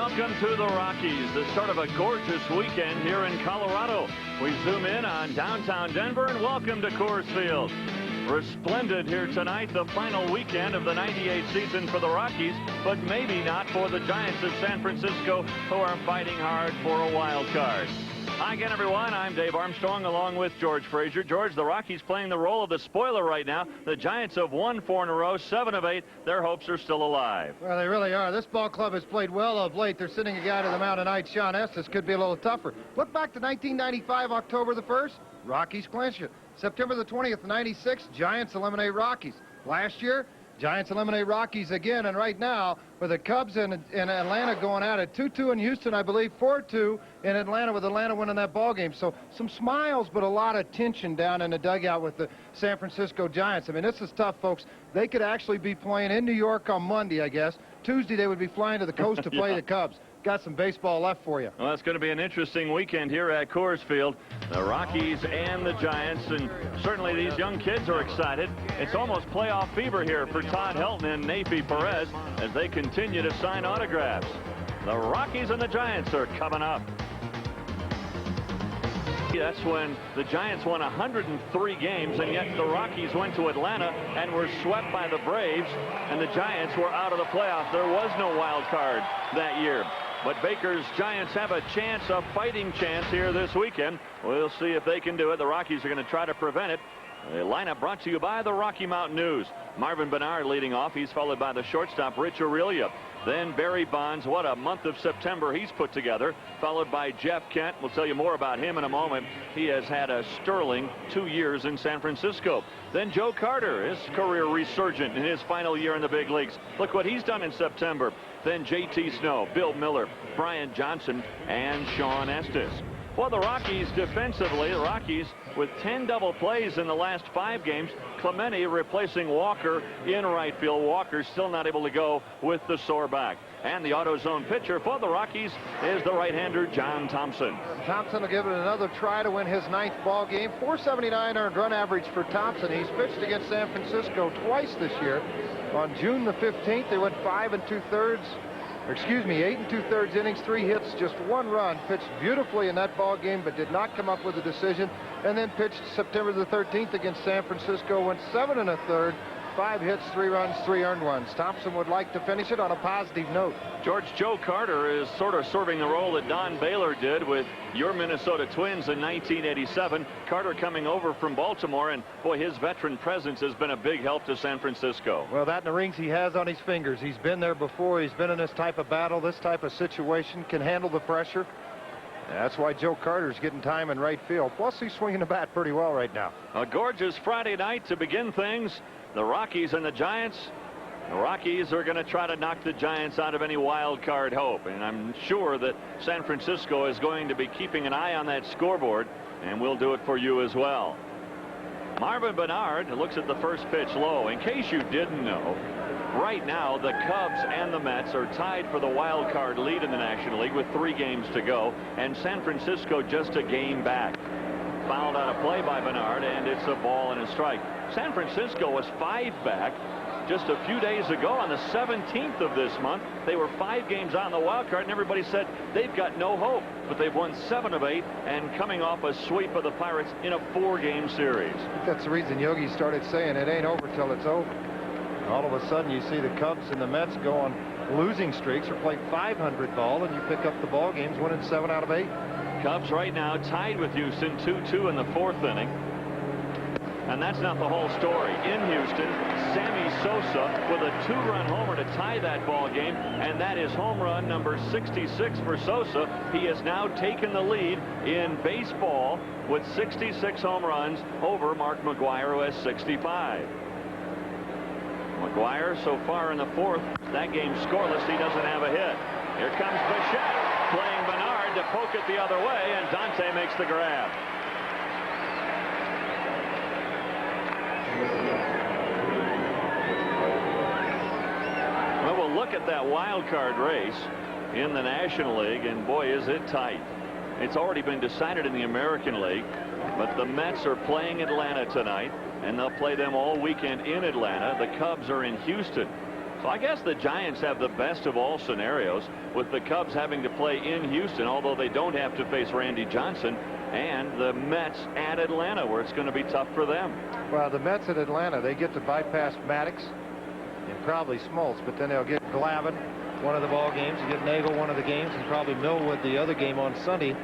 welcome to the Rockies, the start of a gorgeous weekend here in Colorado. We zoom in on downtown Denver and welcome to Coors Field. Resplendent here tonight, the final weekend of the '98 season for the Rockies, but maybe not for the Giants of San Francisco, who are fighting hard for a wild card. Hi again, everyone. I'm Dave Armstrong along with George Frazier. George, the Rockies playing the role of the spoiler right now. The Giants have won 4 in a row, 7 of 8. Their hopes are still alive. Well, they really are. This ball club has played well of late. They're sending a guy to the mound tonight, Sean Estes. Could be a little tougher. Look back to 1995, October the 1st. Rockies clinch it. September the 20th, 96, Giants eliminate Rockies. Last year, Giants eliminate Rockies again, and right now, with the Cubs in Atlanta going at it, 2-2 in Houston, I believe, 4-2 in Atlanta, with Atlanta winning that ball game. So some smiles, but a lot of tension down in the dugout with the San Francisco Giants. I mean, this is tough, folks. They could actually be playing in New York on Monday, I guess. Tuesday, they would be flying to the coast to play the Cubs. Got some baseball left for you. Well, it's going to be an interesting weekend here at Coors Field. The Rockies and the Giants, and certainly these young kids are excited. It's almost playoff fever here for Todd Helton and Nafi Perez as they continue to sign autographs. The Rockies and the Giants are coming up. That's when the Giants won 103 games, and yet the Rockies went to Atlanta and were swept by the Braves, and the Giants were out of the playoffs. There was no wild card that year. But Baker's Giants have a chance, a fighting chance here this weekend. We'll see if they can do it. The Rockies are going to try to prevent it. The lineup brought to you by the Rocky Mountain News. Marvin Bernard leading off. He's followed by the shortstop, Rich Aurelia. Then Barry Bonds. What a month of September he's put together. Followed by Jeff Kent. We'll tell you more about him in a moment. He has had a sterling 2 years in San Francisco. Then Joe Carter, his career resurgent in his final year in the big leagues. Look what he's done in September. Then J.T. Snow, Bill Miller, Brian Johnson, and Sean Estes. Well, the Rockies defensively, the Rockies with 10 double plays in the last 5 games. Clemente replacing Walker in right field. Walker still not able to go with the sore back. And the AutoZone pitcher for the Rockies is the right-hander John Thompson. Thompson will give it another try to win his 9th ball game. 479 earned run average for Thompson. He's pitched against San Francisco twice this year. On June the 15th, they went 8 and 2/3 innings, 3 hits, just 1 run. Pitched beautifully in that ball game, but did not come up with a decision. And then pitched September the 13th against San Francisco, went 7 1/3, 5 hits, 3 runs, 3 earned ones. Thompson would like to finish it on a positive note. George, Joe Carter is sort of serving the role that Don Baylor did with your Minnesota Twins in 1987. Carter coming over from Baltimore, and boy, his veteran presence has been a big help to San Francisco. Well, that and the rings he has on his fingers. He's been there before. He's been in this type of battle, this type of situation, can handle the pressure. That's why Joe Carter's getting time in right field. Plus, he's swinging the bat pretty well right now. A gorgeous Friday night to begin things. The Rockies and the Giants. The Rockies are going to try to knock the Giants out of any wild card hope. And I'm sure that San Francisco is going to be keeping an eye on that scoreboard. And we'll do it for you as well. Marvin Bernard looks at the first pitch low. In case you didn't know, right now the Cubs and the Mets are tied for the wild card lead in the National League with 3 games to go. And San Francisco just a game back. Fouled on a play by Bernard, and it's a ball and a strike. San Francisco was 5 back just a few days ago on the 17th of this month. They were 5 games on the wild card, and everybody said they've got no hope. But they've won 7 of 8 and coming off a sweep of the Pirates in a 4-game series. I think that's the reason Yogi started saying it ain't over till it's over. All of a sudden you see the Cubs and the Mets go on losing streaks or play 500 ball, and you pick up the ball games winning 7 out of 8. Cubs right now tied with Houston 2-2 in the 4th inning. And that's not the whole story. In Houston, Sammy Sosa with a 2-run homer to tie that ball game, and that is home run number 66 for Sosa. He has now taken the lead in baseball with 66 home runs over Mark McGwire, who has 65. McGwire so far in the 4th, that game scoreless. He doesn't have a hit. Here comes Bichette playing Bernard to poke it the other way, and Dante makes the grab. Well, we'll look at that wild card race in the National League, and boy, is it tight. It's already been decided in the American League, but the Mets are playing Atlanta tonight, and they'll play them all weekend in Atlanta. The Cubs are in Houston. So I guess the Giants have the best of all scenarios, with the Cubs having to play in Houston, although they don't have to face Randy Johnson, and the Mets at Atlanta, where it's going to be tough for them. Well, the Mets at Atlanta, they get to bypass Maddox and probably Smoltz, but then they'll get Glavine one of the ball games, you get Nagel one of the games, and probably Millwood the other game on Sunday,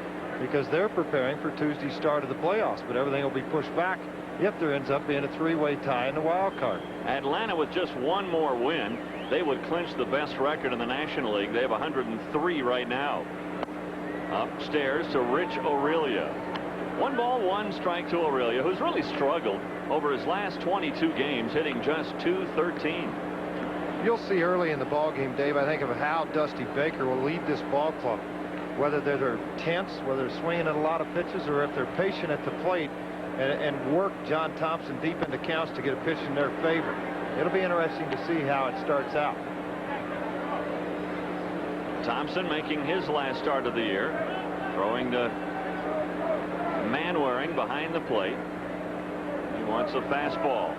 because they're preparing for Tuesday's start of the playoffs. But everything will be pushed back if there ends up being a three-way tie in the wild card. Atlanta, with just one more win, they would clinch the best record in the National League. They have 103 right now. Upstairs to Rich Aurelia. 1 ball, 1 strike to Aurelia, who's really struggled over his last 22 games, hitting just .213. You'll see early in the ball game, Dave, I think, of how Dusty Baker will lead this ball club, whether they're tense, whether they're swinging at a lot of pitches, or if they're patient at the plate and work John Thompson deep into counts to get a pitch in their favor. It'll be interesting to see how it starts out. Thompson making his last start of the year, throwing to Manwaring behind the plate. He wants a fastball.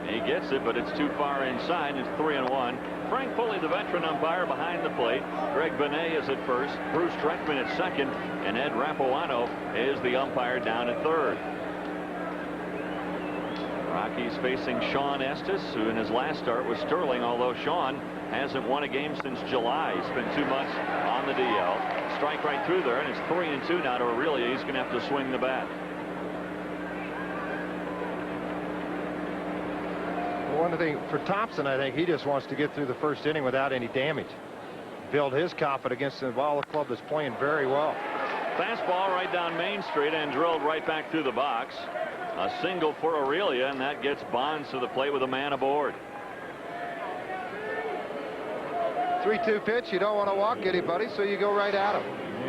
He gets it, but it's too far inside. It's 3-1. Frank Pulley, the veteran umpire, behind the plate. Greg Benet is at first. Bruce Dreckman at second. And Ed Rapuano is the umpire down at third. Rockies facing Sean Estes, who in his last start was Sterling, although Sean hasn't won a game since July. He spent 2 months on the DL. Strike right through there, and it's 3-2 now to Aurelia. He's going to have to swing the bat. One thing for Thompson, I think he just wants to get through the first inning without any damage. Build his confidence against the ball club that's playing very well. Fastball right down Main Street and drilled right back through the box. A single for Aurelia, and that gets Bonds to the plate with a man aboard. 3-2 pitch. You don't want to walk anybody, so you go right at him.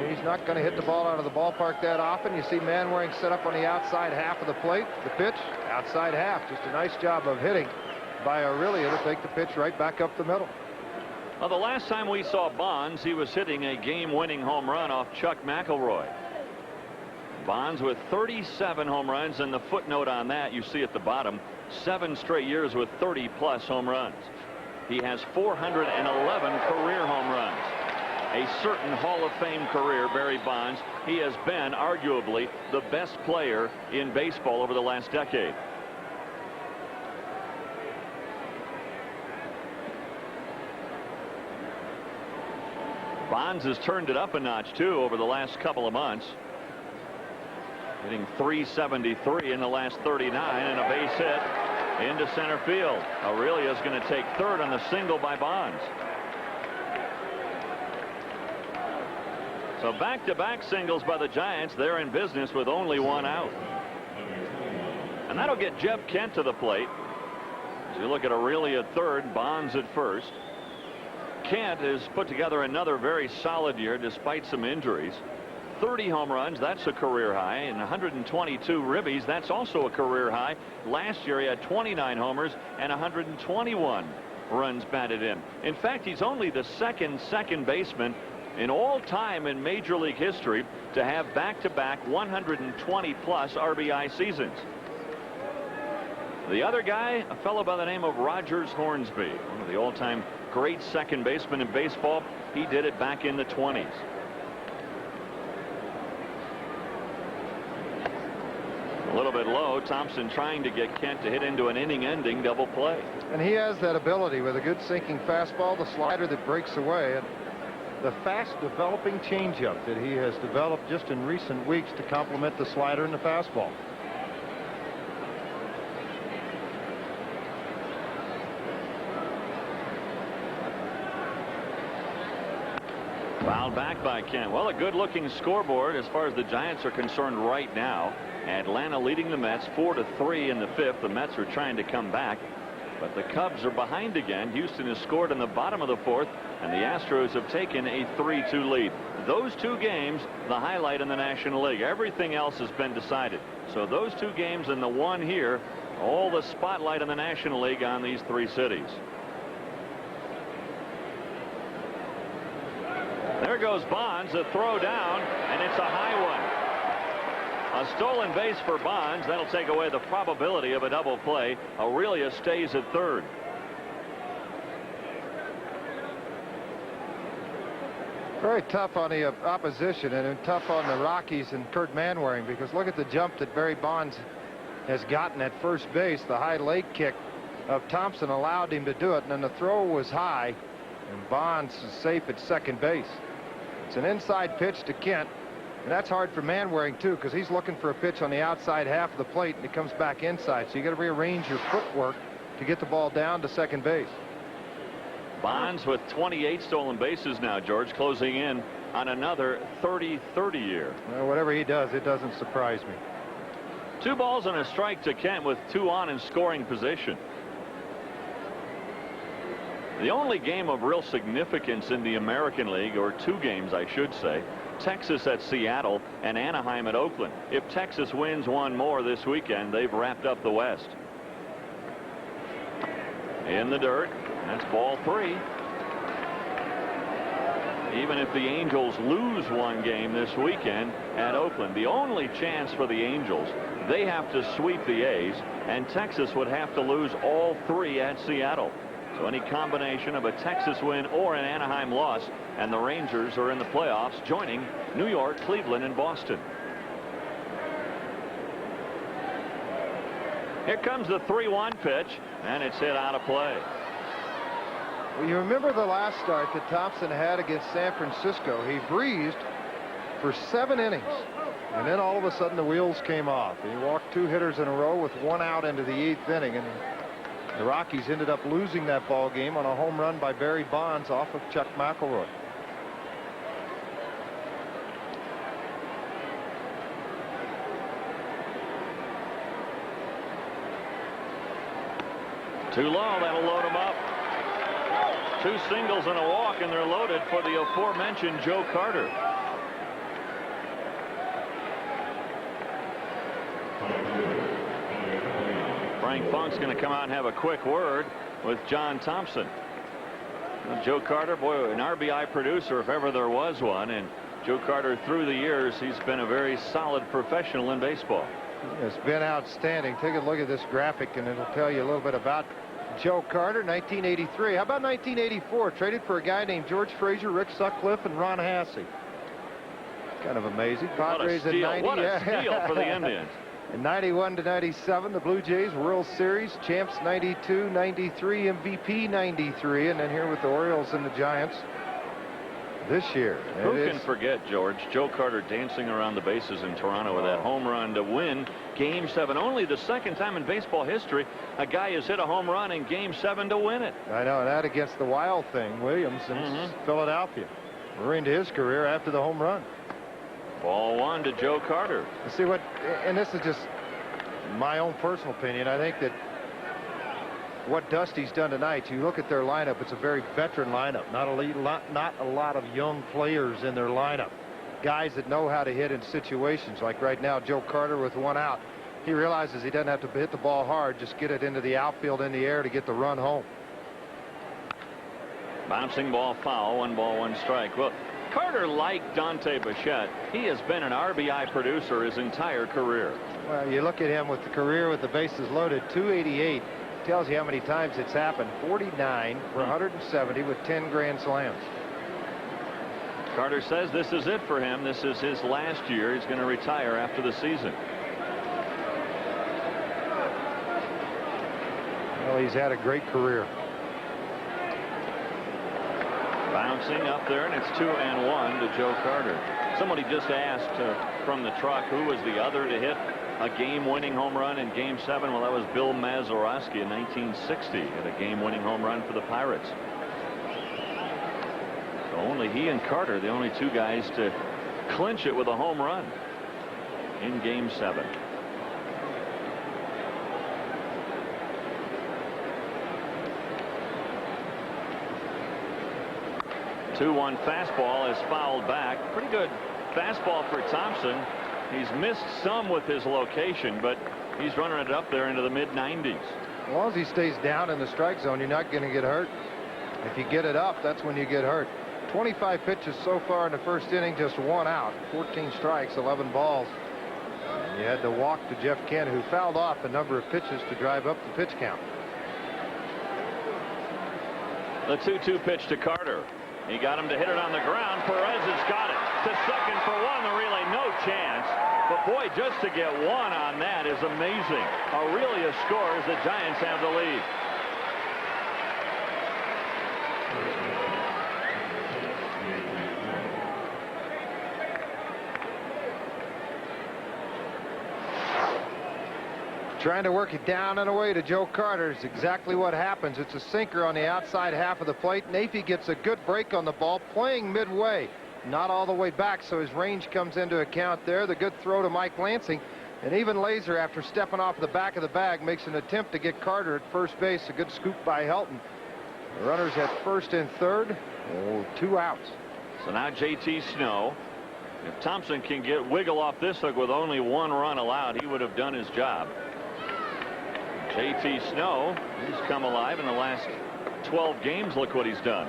He's not going to hit the ball out of the ballpark that often. You see Manwaring set up on the outside half of the plate. The pitch, outside half. Just a nice job of hitting by Aurelia to take the pitch right back up the middle. Well, the last time we saw Bonds, he was hitting a game-winning home run off Chuck McElroy. Bonds with 37 home runs, and the footnote on that you see at the bottom, 7 straight years with 30-plus home runs. He has 411 career home runs. A certain Hall of Fame career, Barry Bonds. He has been arguably the best player in baseball over the last decade. Bonds has turned it up a notch too over the last couple of months, hitting .373 in the last 39 and a base hit into center field. Aurelia is going to take third on the single by Bonds. So back-to-back singles by the Giants. They're in business with only 1 out. And that'll get Jeb Kent to the plate. As you look at Aurelia at third, Bonds at first. Kent has put together another very solid year despite some injuries. 30 home runs, that's a career high, and 122 ribbies, that's also a career high. Last year he had 29 homers and 121 runs batted in. In fact, he's only the second baseman in all time in Major League history to have back-to-back 120-plus RBI seasons. The other guy, a fellow by the name of Rogers Hornsby, one of the all-time great second basemen in baseball. He did it back in the 20s. A little bit low. Thompson trying to get Kent to hit into an inning-ending double play. And he has that ability with a good sinking fastball, the slider that breaks away, and the fast-developing changeup that he has developed just in recent weeks to complement the slider and the fastball. Fouled back by Kent. Well, a good-looking scoreboard as far as the Giants are concerned right now. Atlanta leading the Mets 4-3 in the 5th. The Mets are trying to come back, but the Cubs are behind again. Houston has scored in the bottom of the 4th, and the Astros have taken a 3-2 lead. Those 2 games, the highlight in the National League. Everything else has been decided. So those 2 games and the one here, all the spotlight in the National League on these 3 cities. There goes Bonds, a throw down, and it's a high one. A stolen base for Bonds. That'll take away the probability of a double play. Aurelia stays at third. Very tough on the opposition and tough on the Rockies and Kurt Manwaring, because look at the jump that Barry Bonds has gotten at first base. The high leg kick of Thompson allowed him to do it, and then the throw was high, and Bonds is safe at second base. It's an inside pitch to Kent, and that's hard for Manwaring too, because he's looking for a pitch on the outside half of the plate, and it comes back inside. So you got to rearrange your footwork to get the ball down to second base. Bonds with 28 stolen bases now, George, closing in on another 30-30 year. Well, whatever he does, it doesn't surprise me. 2 balls and a strike to Kent with 2 on in scoring position. The only game of real significance in the American League, or 2 games I should say, Texas at Seattle and Anaheim at Oakland. If Texas wins one more this weekend, they've wrapped up the West. In the dirt. That's ball 3. Even if the Angels lose one game this weekend at Oakland, the only chance for the Angels, they have to sweep the A's, and Texas would have to lose all 3 at Seattle. So any combination of a Texas win or an Anaheim loss, and the Rangers are in the playoffs, joining New York, Cleveland, and Boston. Here comes the 3-1 pitch, and it's hit out of play. Well, you remember the last start that Thompson had against San Francisco. He breezed for 7 innings, and then all of a sudden the wheels came off. He walked 2 hitters in a row with 1 out into the 8th inning, and the Rockies ended up losing that ball game on a home run by Barry Bonds off of Chuck McElroy. Too low. That'll load him up. 2 singles and a walk, and they're loaded for the aforementioned Joe Carter. Frank Funk's going to come out and have a quick word with John Thompson. Well, Joe Carter, boy, an RBI producer if ever there was one, and Joe Carter, through the years, he's been a very solid professional in baseball. It's been outstanding. Take a look at this graphic, and it'll tell you a little bit about Joe Carter. 1983. How about 1984? Traded for a guy named George Frazier, Rick Sutcliffe, and Ron Hasse. Kind of amazing. Padres in 90. What a steal for the Indians. In 91 to 97, the Blue Jays World Series champs 92, 93, MVP 93, and then here with the Orioles and the Giants this year. Who can forget, George, Joe Carter dancing around the bases in Toronto with that home run to win Game 7. Only the 2nd time in baseball history a guy has hit a home run in Game 7 to win it. I know, and that against the Wild Thing, Williams in Philadelphia. Ruined his career after the home run. Ball 1 to Joe Carter. See what, and this is just my own personal opinion. I think that what Dusty's done tonight, you look at their lineup, it's a very veteran lineup. Not a lot of young players in their lineup. Guys that know how to hit in situations. Like right now, Joe Carter with 1 out. He realizes he doesn't have to hit the ball hard, just get it into the outfield in the air to get the run home. Bouncing ball foul, 1 ball, 1 strike. Well, Carter, like Dante Bichette, he has been an RBI producer his entire career. Well, you look at him with the career with the bases loaded, 288. Tells you how many times it's happened. 49 for 170 with 10 grand slams. Carter says this is it for him. This is his last year. He's going to retire after the season. Well, he's had a great career. Bouncing up there, and it's 2-1 to Joe Carter. Somebody just asked from the truck who was the other to hit a game-winning home run in Game 7. Well, that was Bill Mazeroski in 1960 at a game-winning home run for the Pirates. So only he and Carter, the only 2 guys to clinch it with a home run in Game 7. Two-1 fastball is fouled back. Pretty good fastball for Thompson. He's missed some with his location, but he's running it up there into the mid-90s. As long as he stays down in the strike zone, you're not going to get hurt. If you get it up, that's when you get hurt. 25 pitches so far in the first inning, just 1 out, 14 strikes, 11 balls. He had to walk to Jeff Kent, who fouled off a number of pitches to drive up the pitch count. The 2-2 pitch to Carter. He got him to hit it on the ground. Perez has got it to second for one. The relay, no chance. But boy, just to get one on that is amazing. Aurelia scores. The Giants have the lead. Trying to work it down and away to Joe Carter is exactly what happens. It's a sinker on the outside half of the plate. Nafee gets a good break on the ball, playing midway, not all the way back, so his range comes into account there. The good throw to Mike Lansing, and even Laser, after stepping off the back of the bag, makes an attempt to get Carter at first base. A good scoop by Helton. The runners at first and third. 2 outs. So now J.T. Snow. If Thompson can get wiggle off this hook with only 1 run allowed, he would have done his job. J.T. Snow, he's come alive in the last 12 games. Look what he's done.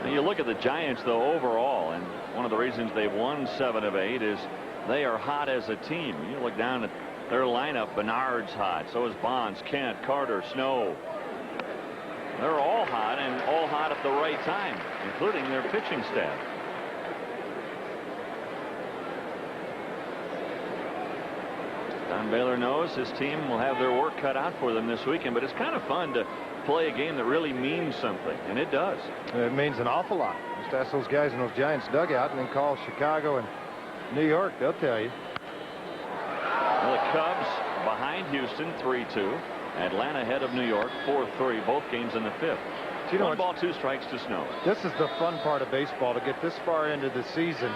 And you look at the Giants, though, overall, and one of the reasons they've won 7 of 8 is they are hot as a team. You look down at their lineup. Bernard's hot. So is Bonds, Kent, Carter, Snow. They're all hot, and all hot at the right time, including their pitching staff. Don Baylor knows his team will have their work cut out for them this weekend, but it's kind of fun to play a game that really means something, and it does. It means an awful lot. Just ask those guys in those Giants dugout and then call Chicago and New York. They'll tell you. Well, the Cubs behind Houston 3-2. Atlanta ahead of New York 4-3. Both games in the 5th. You know, 1 ball, 2 strikes to Snow. This is the fun part of baseball, to get this far into the season.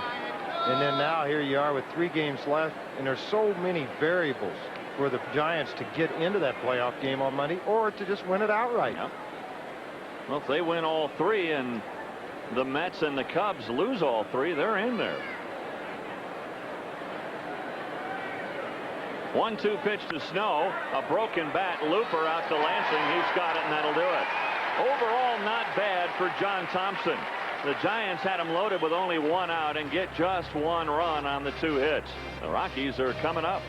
And then now here you are with 3 games left, and there's so many variables for the Giants to get into that playoff game on Monday, or to just win it outright. Yep. Well, if they win all 3 and the Mets and the Cubs lose all 3, they're in there. 1-2 pitch to Snow. A broken bat. Looper out to Lansing. He's got it, and that'll do it. Overall, not bad for John Thompson. The Giants had him loaded with only 1 out and get just 1 run on the 2 hits. The Rockies are coming up.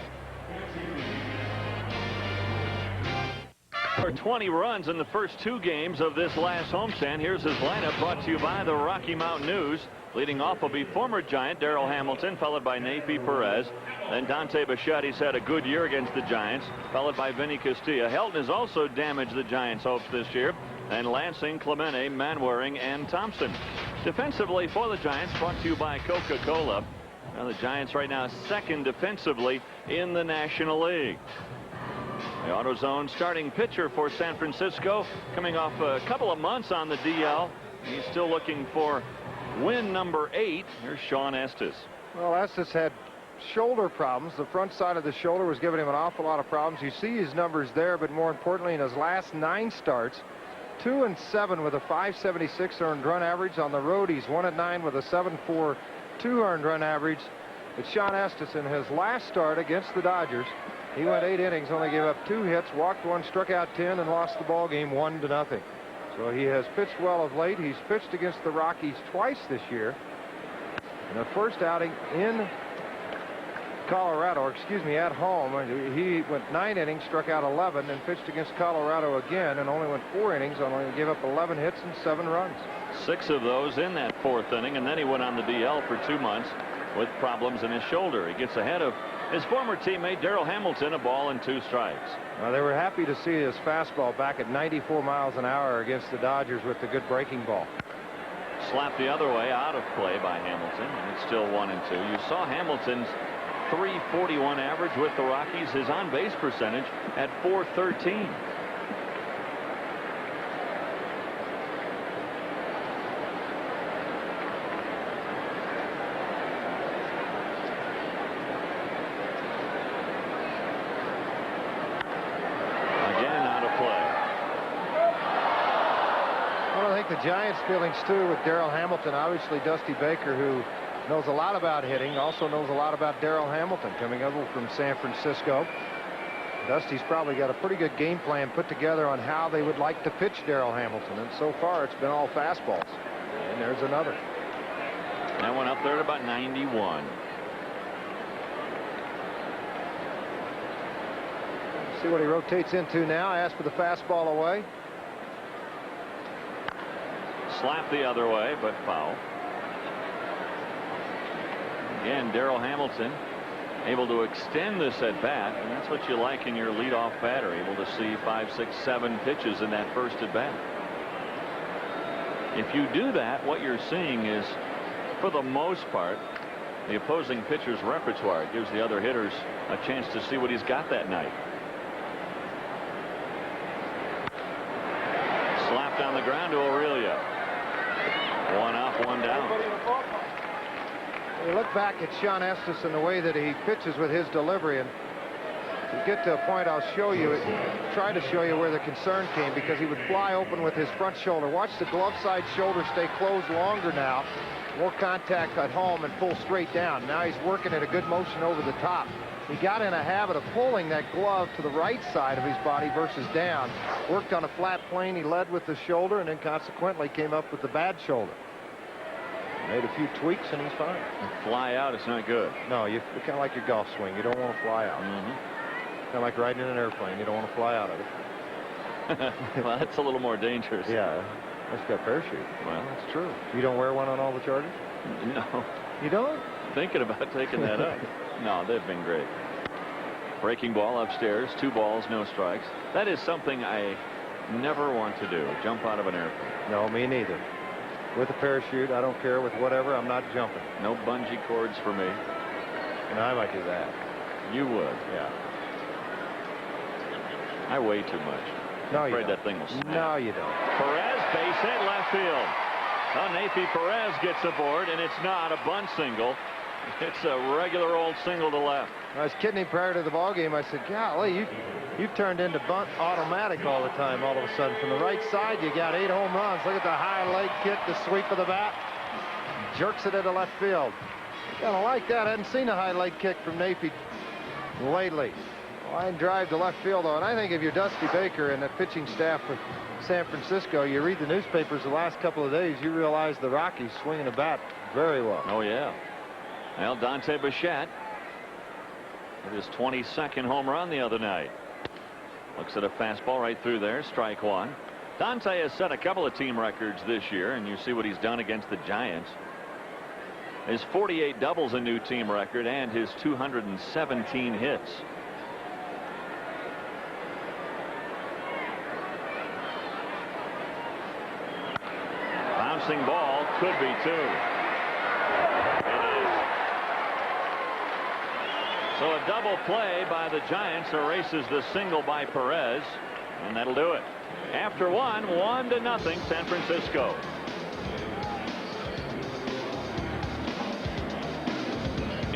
For 20 runs in the first 2 games of this last homestand. Here's his lineup, brought to you by the Rocky Mountain News. Leading off will be former Giant Darrell Hamilton, followed by Nafee Perez. Then Dante Bichetti's had a good year against the Giants, followed by Vinny Castilla. Helton has also damaged the Giants' hopes this year. And Lansing, Clemente, Manwaring, and Thompson. Defensively for the Giants, brought to you by Coca-Cola. Now the Giants right now 2nd defensively in the National League. The AutoZone starting pitcher for San Francisco, coming off a couple of months on the DL. He's still looking for win number 8. Here's Sean Estes. Well, Estes had shoulder problems. The front side of the shoulder was giving him an awful lot of problems. You see his numbers there, but more importantly, in his last 9 starts, 2-7 with a .576 earned run average. On the road, he's 1-9 with a .742 earned run average. But Sean Estes, in his last start against the Dodgers, he went 8 innings, only gave up 2 hits, walked 1, struck out 10, and lost the ball game 1-0. So he has pitched well of late. He's pitched against the Rockies twice this year. In the first outing in Colorado, or excuse me, at home, he went 9 innings, struck out 11, and pitched against Colorado again and only went 4 innings, only gave up 11 hits and 7 runs. 6 of those in that 4th inning, and then he went on the DL for 2 months with problems in his shoulder. He gets ahead of his former teammate Darrell Hamilton, 1 ball and 2 strikes. Well, they were happy to see his fastball back at 94 miles an hour against the Dodgers with the good breaking ball. Slapped the other way, out of play by Hamilton, and it's still 1-2. You saw Hamilton's .341 average with the Rockies, his on-base percentage at .413. The Giants' feelings too with Darrell Hamilton. Obviously, Dusty Baker, who knows a lot about hitting, also knows a lot about Darrell Hamilton coming over from San Francisco. Dusty's probably got a pretty good game plan put together on how they would like to pitch Darrell Hamilton, and so far it's been all fastballs. And there's another. That one up there at about 91. See what he rotates into now. Asks for the fastball away. Slap the other way, but foul. Again, Darrell Hamilton able to extend this at bat, and that's what you like in your leadoff batter, able to see 5, 6, 7 pitches in that first at bat. If you do that, what you're seeing is, for the most part, the opposing pitcher's repertoire. It gives the other hitters a chance to see what he's got that night. Slapped on the ground to Aurelia. One up, one down. You look back at Sean Estes and the way that he pitches with his delivery, and to get to a point I'll show you, try to show you where the concern came, because he would fly open with his front shoulder. Watch the glove side shoulder stay closed longer now. More contact at home and pull straight down. Now he's working at a good motion over the top. He got in a habit of pulling that glove to the right side of his body versus down. Worked on a flat plane. He led with the shoulder and then consequently came up with the bad shoulder. Made a few tweaks and he's fine. Fly out, it's not good. No, you're kind of like your golf swing. You don't want to fly out. Kind of like riding in an airplane. You don't want to fly out of it. Well, that's a little more dangerous. Yeah, that's got a parachute. Well, that's true. You don't wear one on all the Chargers? No. You don't? Thinking about taking that up. No, they've been great. Breaking ball upstairs, 2 balls, no strikes. That is something I never want to do, jump out of an airplane. No, me neither. With a parachute, I don't care. With whatever, I'm not jumping. No bungee cords for me. And I might do that. You would? Yeah. I weigh too much. No, I'm you afraid don't. that thing will snap. No, you don't. Perez, base hit, left field. Well, Nathy Perez gets aboard, and it's not a bunt single. It's a regular old single to left. I was kidding him prior to the ball game. I said, golly, you turned into bunt automatic all the time. All of a sudden, from the right side, you got 8 home runs. Look at the high leg kick, the sweep of the bat. Jerks it into left field. Kind of like that. I hadn't seen a high leg kick from Nathy lately. Line drive to left field, though. And I think if you're Dusty Baker and the pitching staff for San Francisco, you read the newspapers the last couple of days, you realize the Rockies swinging the bat very well. Oh, yeah. Well, Dante Bichette with his 22nd home run the other night. Looks at a fastball right through there, strike one. Dante has set a couple of team records this year, and you see what he's done against the Giants. His 48 doubles, a new team record, and his 217 hits. Bouncing ball, could be 2. So a double play by the Giants erases the single by Perez, and that'll do it. After 1-0 San Francisco.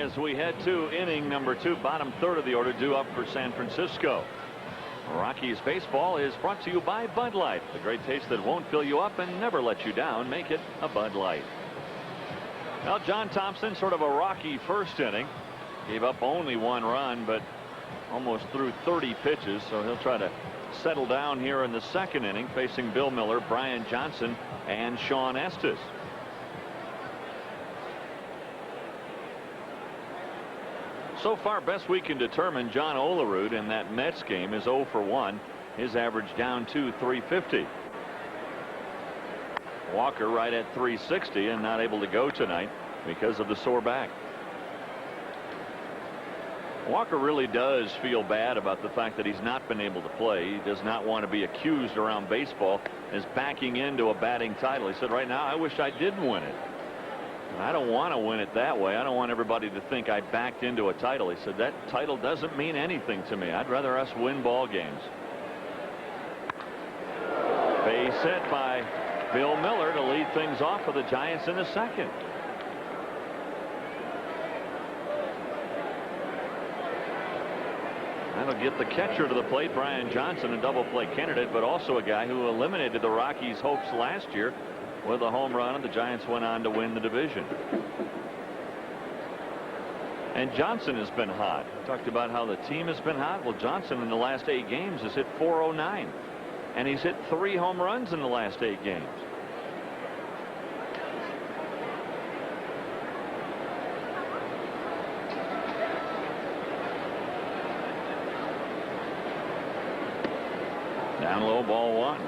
As we head to inning number 2, bottom third of the order due up for San Francisco. Rockies baseball is brought to you by Bud Light, the great taste that won't fill you up and never let you down. Make it a Bud Light. Well, John Thompson, sort of a rocky first inning. Gave up only 1 run, but almost threw 30 pitches, so he'll try to settle down here in the second inning, facing Bill Miller, Brian Johnson, and Sean Estes. So far, best we can determine, John Olerud in that Mets game is 0 for 1. His average down to 350. Walker right at 360 and not able to go tonight because of the sore back. Walker really does feel bad about the fact that he's not been able to play. He does not want to be accused around baseball as backing into a batting title. He said, right now, I wish I didn't win it. And I don't want to win it that way. I don't want everybody to think I backed into a title. He said, that title doesn't mean anything to me. I'd rather us win ball games. Base hit by Bill Miller to lead things off for the Giants in the second. That'll get the catcher to the plate, Brian Johnson, a double play candidate, but also a guy who eliminated the Rockies' hopes last year with a home run, and the Giants went on to win the division. And Johnson has been hot. Talked about how the team has been hot. Well, Johnson in the last 8 games has hit .409, and he's hit 3 home runs in the last 8 games. Down low, ball one.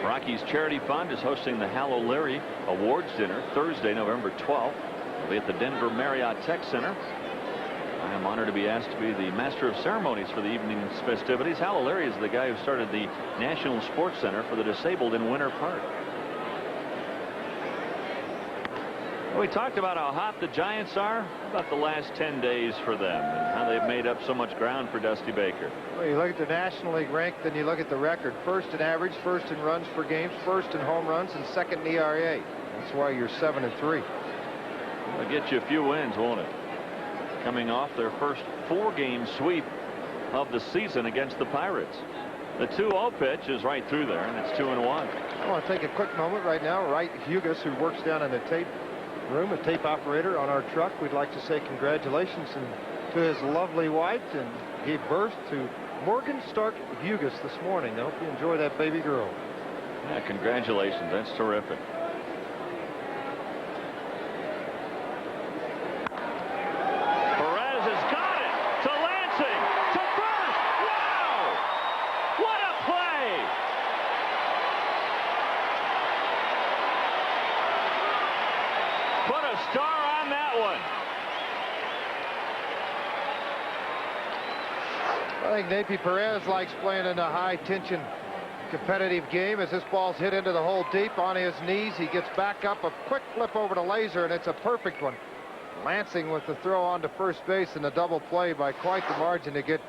Rockies Charity Fund is hosting the Hal O'Leary Awards Dinner Thursday, November 12th. It'll be at the Denver Marriott Tech Center. I am honored to be asked to be the master of ceremonies for the evening's festivities. Hal O'Leary is the guy who started the National Sports Center for the Disabled in Winter Park. We talked about how hot the Giants are. How about the last 10 days for them and how they've made up so much ground for Dusty Baker? Well, you look at the National League rank, then you look at the record. First in average, first in runs per game, first in home runs, and second in ERA. That's why you're 7-3. It'll get you a few wins, won't it? Coming off their first 4-game sweep of the season against the Pirates. The 2-0 pitch is right through there, and it's 2-1. I want to take a quick moment right now. Wright Hugus, who works down in the tape room, a tape operator on our truck, we'd like to say congratulations to his lovely wife, and gave birth to Morgan Stark Hugus this morning. I hope you enjoy that baby girl. Yeah, congratulations. That's terrific. Perez has got it to Lansing to first. Wow! What a play! Put a star on that one. I think Napi Perez likes playing in a high-tension, competitive game. As this ball's hit into the hole deep on his knees, he gets back up, a quick flip over to Laser, and it's a perfect one. Lansing with the throw on to first base and a double play by quite the margin to get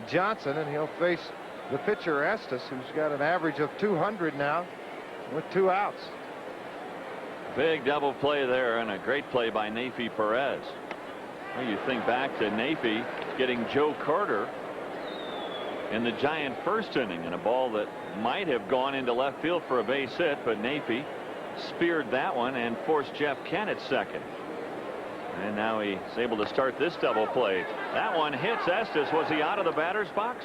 Johnson, and he'll face the pitcher Estes, who's got an average of 200 now with 2 outs. Big double play there, and a great play by Napi Perez. Well, you think back to Napi getting Joe Carter in the Giant first inning, and a ball that might have gone into left field for a base hit, but Napi speared that one and forced Jeff Kent at second. And now he's able to start this double play. That one hits Estes. Was he out of the batter's box?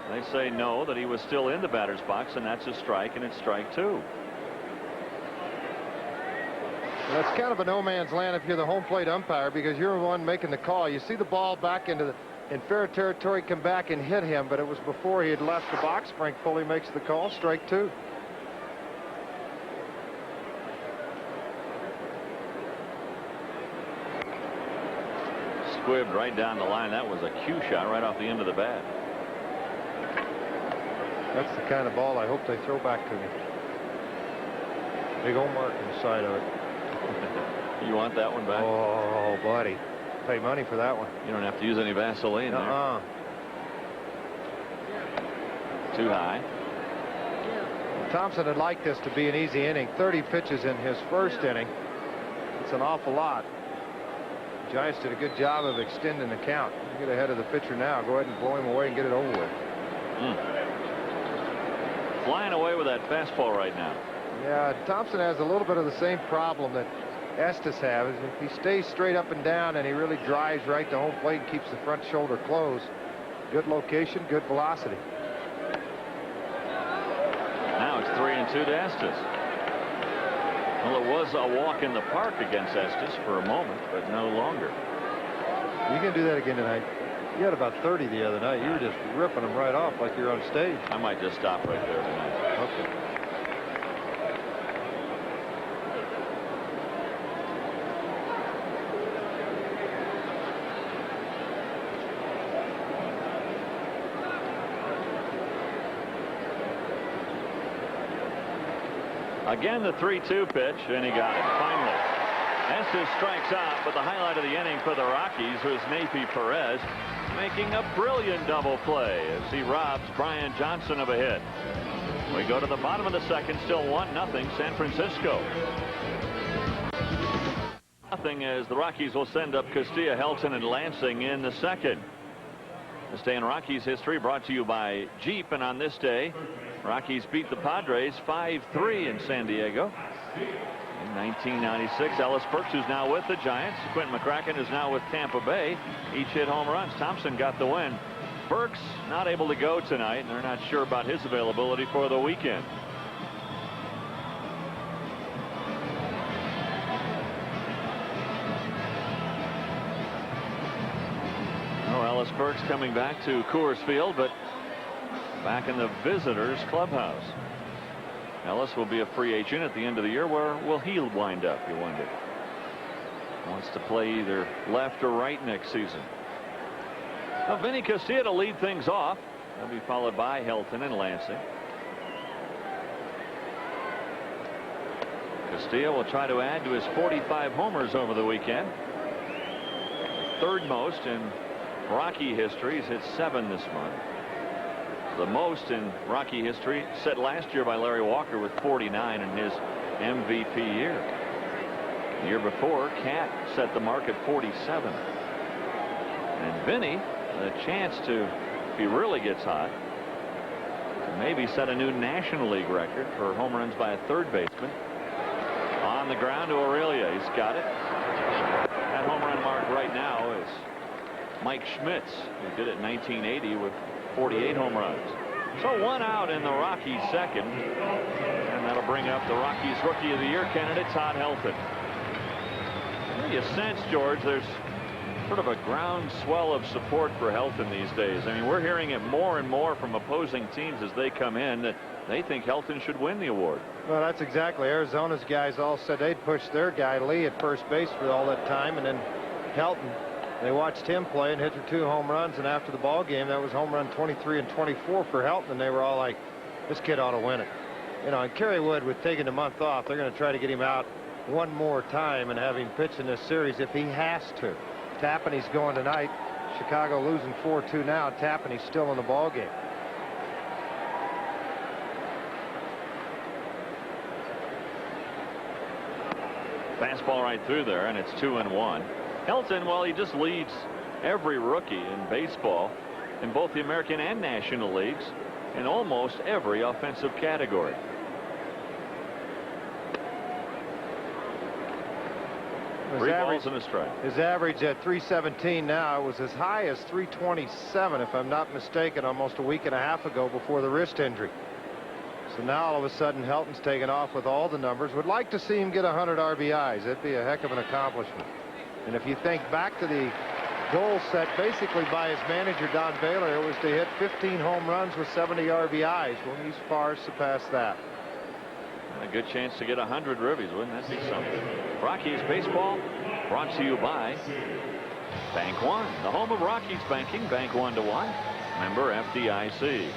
They say no, that he was still in the batter's box, and that's a strike, and it's strike 2. That's kind of a no man's land if you're the home plate umpire, because you're the one making the call. You see the ball back in fair territory, come back and hit him, but it was before he had left the box. Frank Foley makes the call, strike 2. Squibbed right down the line. That was a cue shot right off the end of the bat. That's the kind of ball I hope they throw back to me. Big old mark inside of it. You want that one back? Oh, buddy. Pay money for that one. You don't have to use any Vaseline there. Too high. Thompson would like this to be an easy inning. 30 pitches in his first inning. It's an awful lot. The Giants did a good job of extending the count. Get ahead of the pitcher now. Go ahead and blow him away and get it over with. Flying away with that fastball right now. Yeah, Thompson has a little bit of the same problem that Estes has. If he stays straight up and down and he really drives right to home plate and keeps the front shoulder closed, good location, good velocity. Now it's 3-2 to Estes. Well, it was a walk in the park against Estes for a moment, but no longer. You can do that again tonight. You had about 30 the other night. You were just ripping them right off like you're on stage. I might just stop right there tonight. Okay. Again, the 3-2 pitch, and he got it finally. Estes strikes out, but the highlight of the inning for the Rockies was Napi Perez making a brilliant double play as he robs Brian Johnson of a hit. We go to the bottom of the second, still 1-0 San Francisco. Nothing as the Rockies will send up Castilla, Helton, and Lansing in the second. This day in Rockies history brought to you by Jeep, and on this day, Rockies beat the Padres 5-3 in San Diego. In 1996, Ellis Burks, who's now with the Giants, Quentin McCracken is now with Tampa Bay. Each hit home runs. Thompson got the win. Burks not able to go tonight, and they're not sure about his availability for the weekend. Oh, Ellis Burks coming back to Coors Field, but back in the visitors clubhouse. Ellis will be a free agent at the end of the year. Where will he wind up, you wonder? Wants to play either left or right next season. Well, Vinny Castilla to lead things off. He'll be followed by Helton and Lansing. Castilla will try to add to his 45 homers over the weekend. Third most in Rocky history. He's hit 7 this month. The most in Rocky history set last year by Larry Walker with 49 in his MVP year. The year before, Cat set the mark at 47. And Vinny, a chance to, if he really gets hot, to maybe set a new National League record for home runs by a third baseman. On the ground to Aurelia. He's got it. That home run mark right now is Mike Schmitz, who did it in 1980 with 48 home runs. So 1 out in the Rockies second. And that'll bring up the Rockies Rookie of the Year candidate, Todd Helton. You sense, George, there's sort of a groundswell of support for Helton these days. I mean, we're hearing it more and more from opposing teams as they come in that they think Helton should win the award. Well, that's exactly. Arizona's guys all said they'd push their guy Lee at first base for all that time, and then Helton, they watched him play and hit for 2 home runs, and after the ball game, that was home run 23 and 24 for Helton, and they were all like, this kid ought to win it. You know, and Kerry Wood, with taking a month off, they're going to try to get him out one more time and have him pitch in this series if he has to. Tapani's going tonight. Chicago losing 4-2 now. Tapani's still in the ball game. Fastball right through there, and it's 2-1. Helton, well, he just leads every rookie in baseball in both the American and National Leagues in almost every offensive category. His 3 balls and a strike. His average at 317 now. It was as high as 327, if I'm not mistaken, almost a week and a half ago before the wrist injury. So now all of a sudden Helton's taken off with all the numbers. Would like to see him get 100 RBIs. That'd be a heck of an accomplishment. And if you think back to the goal set basically by his manager Don Baylor, it was to hit 15 home runs with 70 RBIs. Well, he's far surpassed that. A good chance to get 100 ribbies. Wouldn't that be something? Rockies baseball brought to you by Bank One, the home of Rockies banking. Bank 1-to-1, member FDIC.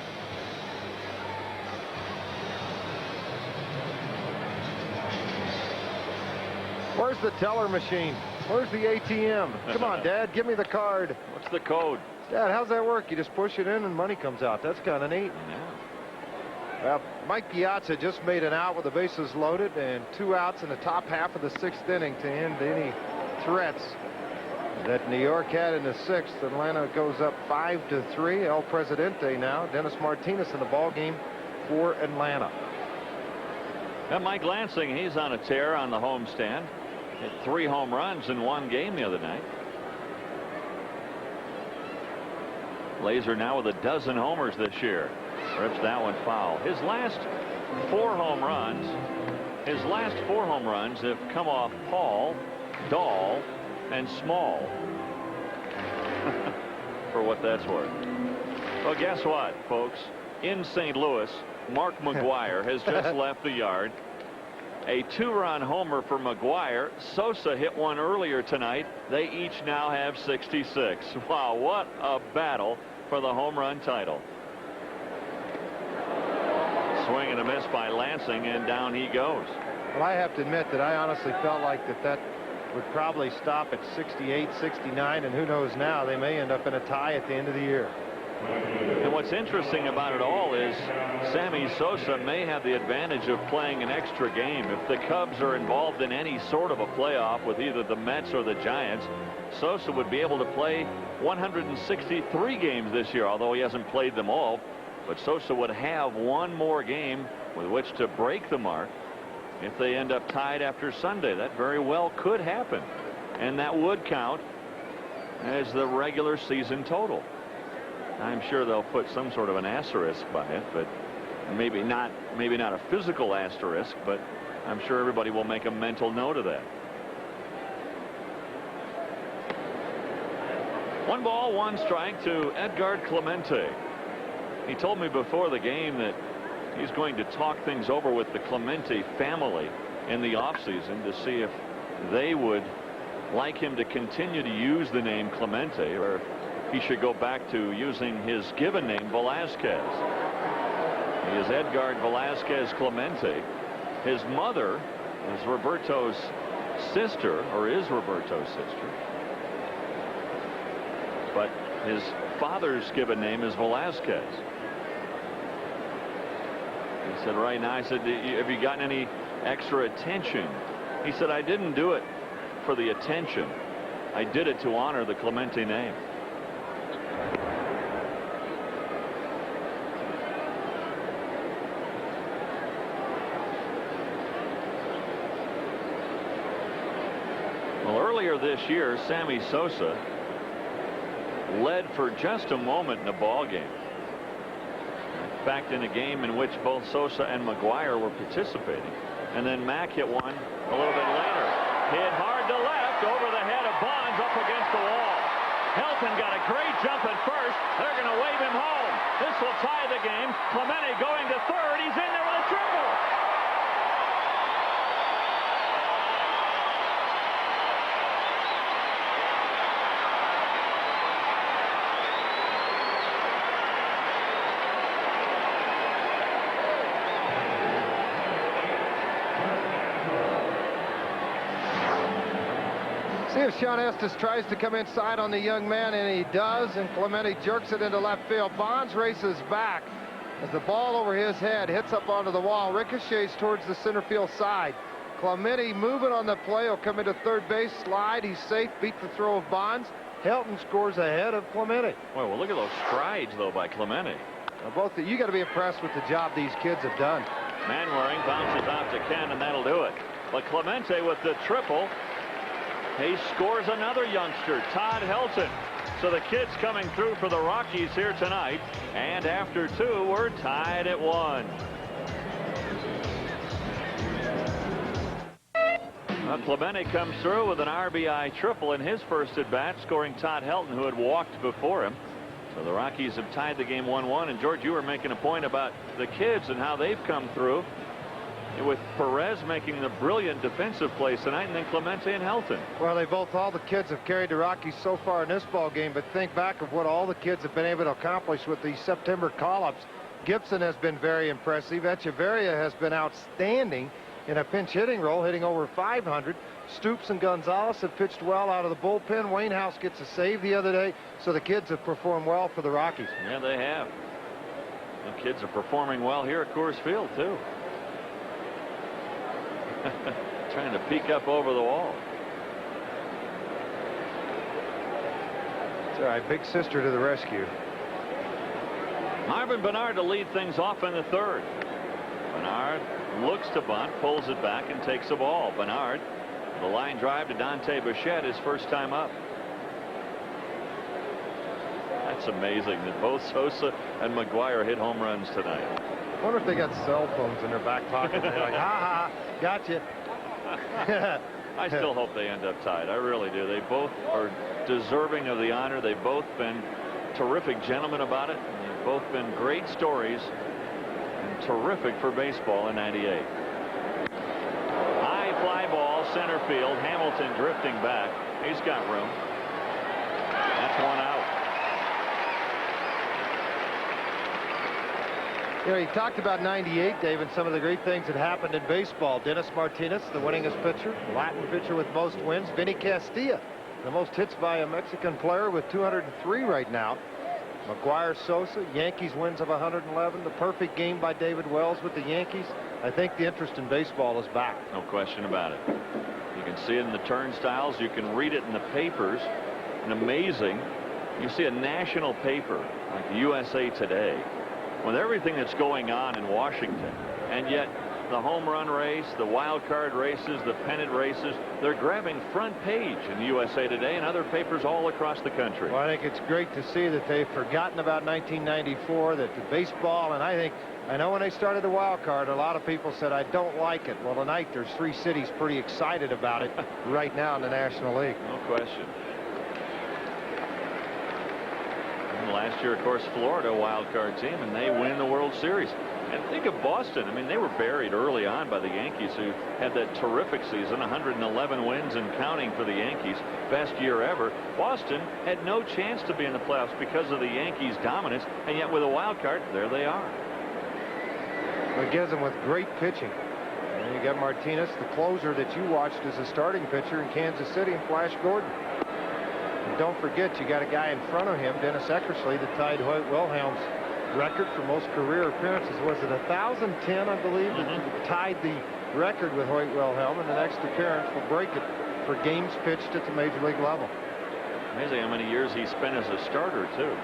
Where's the teller machine? Where's the ATM? Come on, Dad, give me the card. What's the code? Dad, how's that work? You just push it in and money comes out. That's kind of neat. Yeah. Well, Mike Piazza just made an out with the bases loaded and 2 outs in the top half of the 6th inning to end any threats that New York had in the 6th. Atlanta goes up 5-3. El Presidente now. Dennis Martinez in the ball game for Atlanta. And Mike Lansing, he's on a tear on the homestand. Hit 3 home runs in 1 game the other night. Laser now with a dozen homers this year. Rips that one foul. His last 4 home runs have come off Paul, Dahl, and Small. For what that's worth. Well, guess what, folks? In St. Louis, Mark McGwire has just left the yard. A 2-run homer for McGwire. Sosa hit one earlier tonight. They each now have 66. Wow, what a battle for the home run title. Swing and a miss by Lansing, and down he goes. Well, I have to admit that I honestly felt like that would probably stop at 68, 69, and who knows now, they may end up in a tie at the end of the year. And what's interesting about it all is Sammy Sosa may have the advantage of playing an extra game. If the Cubs are involved in any sort of a playoff with either the Mets or the Giants, Sosa would be able to play 163 games this year, although he hasn't played them all. But Sosa would have 1 more game with which to break the mark if they end up tied after Sunday. That very well could happen, and that would count as the regular season total. I'm sure they'll put some sort of an asterisk by it, but maybe not a physical asterisk, but I'm sure everybody will make a mental note of that. 1 ball, 1 strike to Edgar Clemente. He told me before the game that he's going to talk things over with the Clemente family in the offseason to see if they would like him to continue to use the name Clemente, or he should go back to using his given name Velasquez. He is Edgar Velasquez Clemente. His mother is Roberto's sister, or is Roberto's sister, but his father's given name is Velasquez. He said right now, I said, have you gotten any extra attention? He said, I didn't do it for the attention. I did it to honor the Clemente name. Well, earlier this year, Sammy Sosa led for just a moment in a ball game. In fact, in a game in which both Sosa and McGuire were participating. And then Mack hit one a little bit later. Hit hard to left over the head of Bonds up against the wall. Helton got a great jump at first. They're going to wave him home. This will tie the game. Clemente going to third. He's in there with a triple. See if Sean Estes tries to come inside on the young man, and he does, and Clemente jerks it into left field. Bonds races back as the ball over his head hits up onto the wall, ricochets towards the center field side. Clemente moving on the play, will come into third base, slide, he's safe, beat the throw of Bonds. Helton scores ahead of Clemente. Well, look at those strides, though, by Clemente. You got to be impressed with the job these kids have done. Manwaring bounces off to Ken, and that'll do it. But Clemente with the triple. He scores another youngster, Todd Helton. So the kids coming through for the Rockies here tonight. And after two, we're tied at 1. Well, Clemente comes through with an RBI triple in his first at bat, scoring Todd Helton, who had walked before him. So the Rockies have tied the game 1-1. And George, you were making a point about the kids and how they've come through, with Perez making the brilliant defensive plays tonight, and then Clemente and Helton. Well, all the kids have carried the Rockies so far in this ball game, but think back of what all the kids have been able to accomplish with these September call-ups. Gibson has been very impressive. Echeverria has been outstanding in a pinch hitting role, hitting over 500. Stoops and Gonzalez have pitched well out of the bullpen. Wayne House gets a save the other day, so the kids have performed well for the Rockies. Yeah, they have. The kids are performing well here at Coors Field, too. Trying to peek up over the wall. It's all right. Big sister to the rescue. Marvin Bernard to lead things off in the third. Bernard looks to bunt, pulls it back, and takes the ball. Bernard, the line drive to Dante Bichette, his first time up. That's amazing that both Sosa and McGuire hit home runs tonight. I wonder if they got cell phones in their back pocket. They're like, ha ha, gotcha. I still hope they end up tied. I really do. They both are deserving of the honor. They've both been terrific gentlemen about it. They've both been great stories and terrific for baseball in '98. High fly ball, center field. Hamilton drifting back. He's got room. That's one out. You know, he talked about '98, Dave, and some of the great things that happened in baseball. Dennis Martinez, the winningest pitcher, Latin pitcher with most wins. Vinny Castilla, the most hits by a Mexican player with 203 right now. McGuire, Sosa, Yankees wins of 111. The perfect game by David Wells with the Yankees. I think the interest in baseball is back. No question about it. You can see it in the turnstiles. You can read it in the papers. And amazing, you see a national paper like the USA Today with everything that's going on in Washington, and yet the home run race, the wild card races, the pennant races, they're grabbing front page in USA Today and other papers all across the country. Well, I think it's great to see that they've forgotten about 1994, that the baseball, and I know when they started the wild card, a lot of people said, I don't like it. Well, tonight there's 3 cities pretty excited about it right now in the National League. No question. And last year, of course, Florida wild card team, and they win the World Series. And think of Boston. I mean, they were buried early on by the Yankees, who had that terrific season, 111 wins and counting for the Yankees, best year ever. Boston had no chance to be in the playoffs because of the Yankees' dominance, and yet with a wild card, there they are. It gives them with great pitching. And you got Martinez, the closer that you watched as a starting pitcher in Kansas City, and Flash Gordon. And don't forget, you got a guy in front of him, Dennis Eckersley, that tied Hoyt Wilhelm's record for most career appearances. Was it 1,010, I believe, that tied the record with Hoyt Wilhelm, and the next appearance will break it for games pitched at the major league level. Amazing how many years he spent as a starter, too.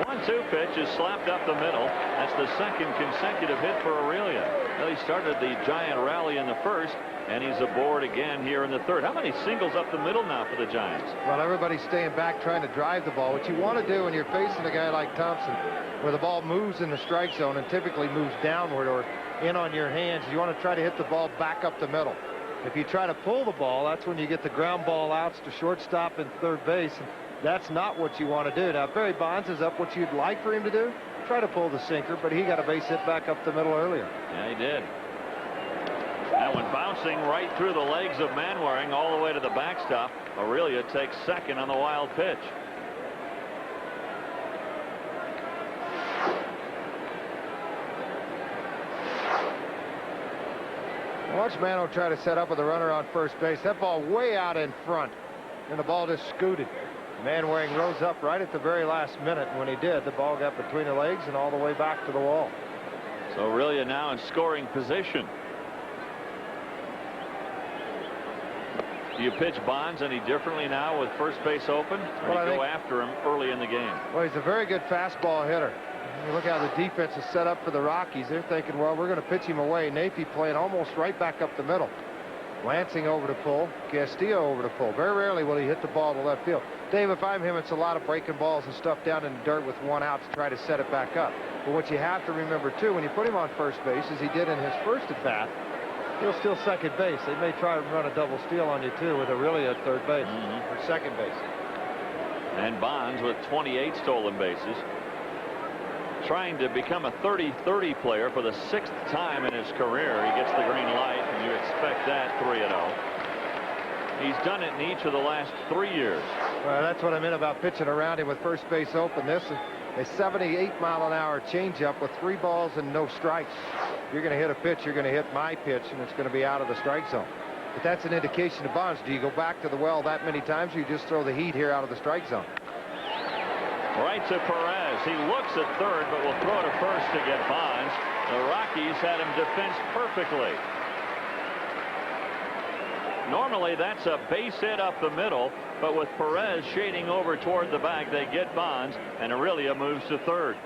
The 1-2 pitch is slapped up the middle. That's the second consecutive hit for Aurelia. Well, he started the Giant rally in the first, and he's aboard again here in the third. How many singles up the middle now for the Giants? Well, everybody's staying back trying to drive the ball. What you want to do when you're facing a guy like Thompson, where the ball moves in the strike zone and typically moves downward or in on your hands, you want to try to hit the ball back up the middle. If you try to pull the ball, that's when you get the ground ball outs to shortstop and third base. And that's not what you want to do. Now, Barry Bonds is up what you'd like for him to do. Try to pull the sinker, but he got a base hit back up the middle earlier. Yeah, he did. That one bouncing right through the legs of Manwaring all the way to the backstop. Aurelia takes second on the wild pitch. Watch Mano try to set up with a runner on first base. That ball way out in front, and the ball just scooted. Manwaring rose up right at the very last minute, and when he did, the ball got between the legs and all the way back to the wall. So Aurelia now in scoring position. Do you pitch Bonds any differently now with first base open, or do you go after him early in the game? Well, he's a very good fastball hitter. You look how the defense is set up for the Rockies. They're thinking, well, we're going to pitch him away. Napey playing almost right back up the middle. Lansing over to pull. Castillo over to pull. Very rarely will he hit the ball to left field. Dave, if I'm him, it's a lot of breaking balls and stuff down in the dirt with one out to try to set it back up. But what you have to remember, too, when you put him on first base, as he did in his first at-bat, he'll steal second base. They may try to run a double steal on you, too, with Aurelia at third base or second base. And Bonds with 28 stolen bases, trying to become a 30-30 player for the 6th time in his career. He gets the green light, and you expect that 3-0. He's done it in each of the last 3 years. Well, that's what I meant about pitching around him with first base open. This is a 78-mile-an-hour changeup with 3 balls and no strikes. If you're going to hit a pitch, you're going to hit my pitch, and it's going to be out of the strike zone. But that's an indication to Bonds. Do you go back to the well that many times, or you just throw the heat here out of the strike zone? Right to Perez. He looks at third, but will throw to first to get Bonds. The Rockies had him defensed perfectly. Normally, that's a base hit up the middle, but with Perez shading over toward the bag, they get Bonds, and Aurelia moves to third.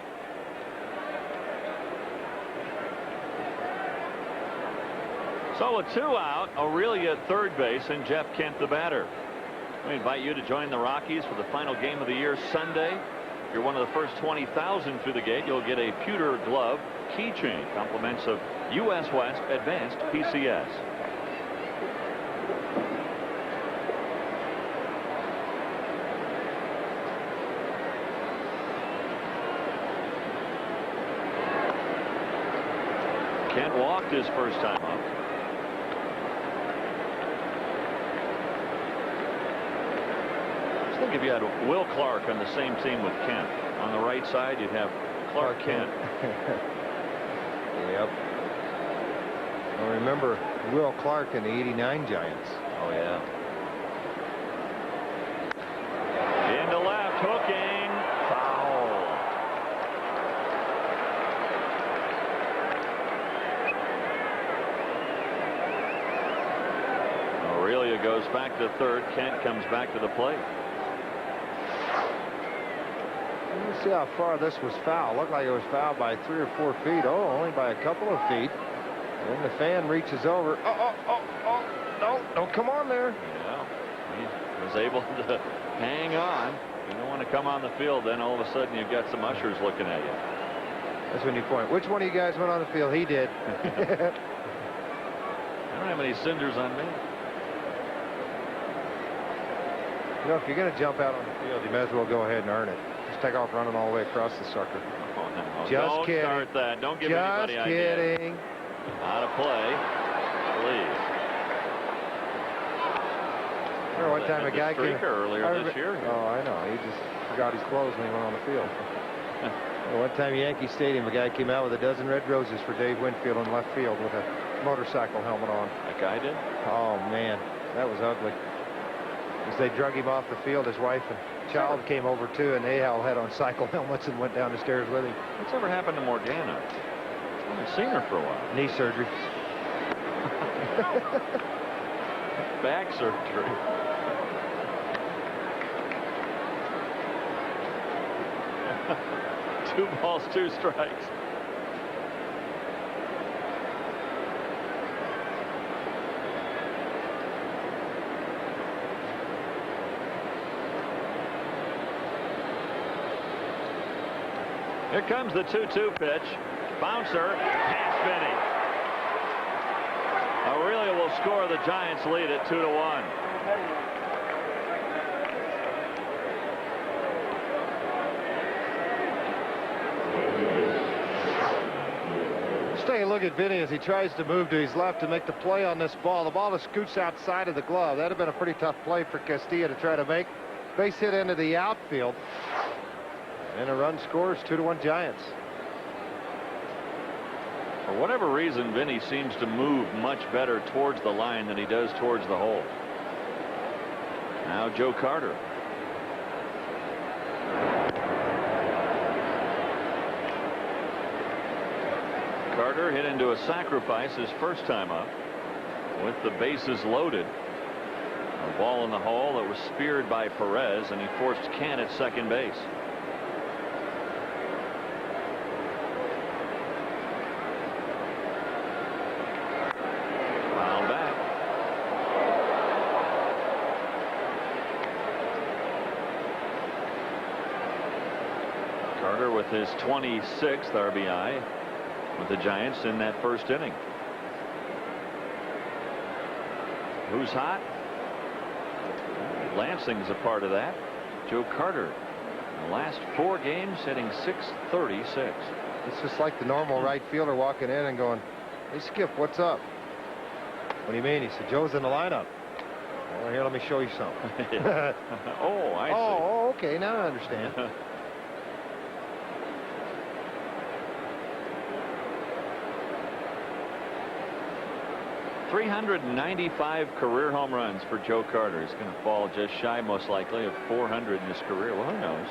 So a 2-out, Aurelia at third base, and Jeff Kent the batter. We invite you to join the Rockies for the final game of the year Sunday. If you're one of the first 20,000 through the gate, you'll get a pewter glove keychain, compliments of U.S. West Advanced PCS. Kent walked his first time up. I think if you had Will Clark on the same team with Kent, on the right side you'd have Clark Kent. Yep. I remember Will Clark in the '89 Giants. Oh yeah. Into left, hooking, foul. Aurelia goes back to third. Kent comes back to the plate. Let's see how far this was foul. Looked like it was fouled by 3 or 4 feet. Oh, only by a couple of feet. And the fan reaches over. No, don't come on there. Yeah, he was able to hang on. You don't want to come on the field, then all of a sudden you've got some ushers looking at you. That's when you point. Which one of you guys went on the field? He did. I don't have any cinders on me. You know, if you're going to jump out on the field, you may as well go ahead and earn it. Just take off running all the way across the sucker. Oh, no. Just kidding. Don't start that. Don't give anybody ideas. ideas. Just kidding. Out of play. Please. Remember one time a guy came earlier this year. Oh, I know. He just forgot his clothes when he went on the field. One time at Yankee Stadium, a guy came out with a dozen red roses for Dave Winfield in left field with a motorcycle helmet on. That guy did? Oh, man. That was ugly. As they drug him off the field, his wife and child came over too, and they all had on cycle helmets and went down the stairs with him. What's ever happened to Morgana? I haven't seen her for a while. Knee surgery. Back surgery. Two balls, two strikes. Here comes the 2-2 pitch. Bouncer, past Vinny. Aurelia will score. The Giants lead at 2-1. Take a look at Vinny as he tries to move to his left to make the play on this ball. The ball just scoots outside of the glove. That'd have been a pretty tough play for Castilla to try to make. Base hit into the outfield. And a run scores. 2-1 Giants. For whatever reason, Vinny seems to move much better towards the line than he does towards the hole. Now Joe Carter. Carter hit into a sacrifice his first time up with the bases loaded. A ball in the hole that was speared by Perez, and he forced Kent at second base. Foul back. Carter with his 26th RBI with the Giants in that first inning. Who's hot? Lansing's a part of that. Joe Carter, in the last 4 games, hitting .636. It's just like the normal right fielder walking in and going, "Hey, Skip, what's up?" "What do you mean?" He said, "Joe's in the lineup." "Well, here, let me show you something." Oh, I see. Oh, okay, now I understand. 395 career home runs for Joe Carter. He's going to fall just shy, most likely, of 400 in his career. Well, who knows?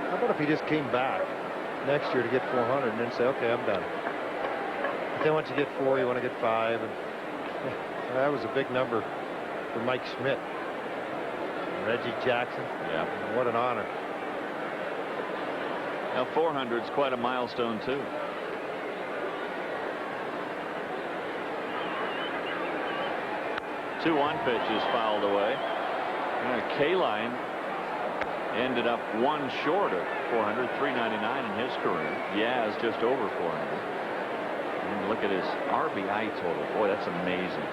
How about if he just came back next year to get 400 and then say, "Okay, I'm done." But then once you get 4, you want to get 5. And that was a big number for Mike Schmidt. Reggie Jackson. Yeah. What an honor. Now 400 is quite a milestone, too. The 2-1 pitch is fouled away. K-Line ended up 1 short of 400, 399 in his career. Yaz just over 400. And look at his RBI total. Boy, that's amazing.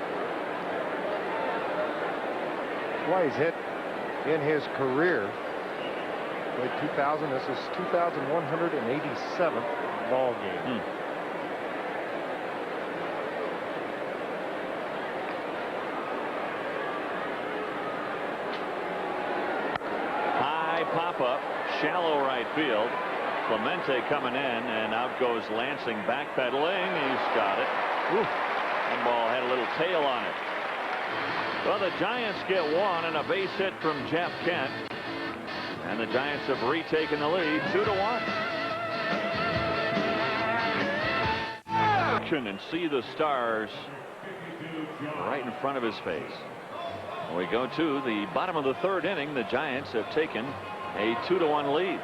Why he's hit in his career. Played 2,000. This is 2,187th ball game. Pop-up, shallow right field. Clemente coming in, and out goes Lansing, backpedaling. He's got it. Oof. That ball had a little tail on it. Well, the Giants get 1 and a base hit from Jeff Kent, and the Giants have retaken the lead 2-1. Action and see the stars right in front of his face. We go to the bottom of the 3rd inning. The Giants have taken a 2-1 lead.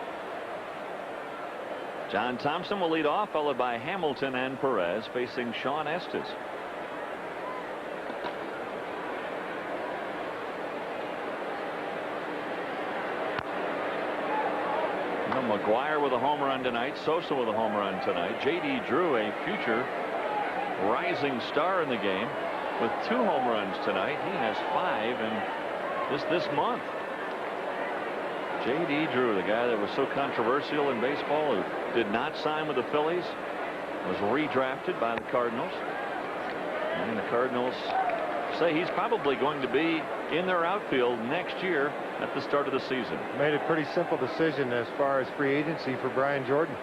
John Thompson will lead off, followed by Hamilton and Perez, facing Sean Estes. McGuire with a home run tonight. Sosa with a home run tonight. J.D. Drew, a future rising star in the game, with 2 home runs tonight. He has 5 in this month. J.D. Drew, the guy that was so controversial in baseball, who did not sign with the Phillies, was redrafted by the Cardinals. And the Cardinals say he's probably going to be in their outfield next year at the start of the season. Made a pretty simple decision as far as free agency for Brian Jordan.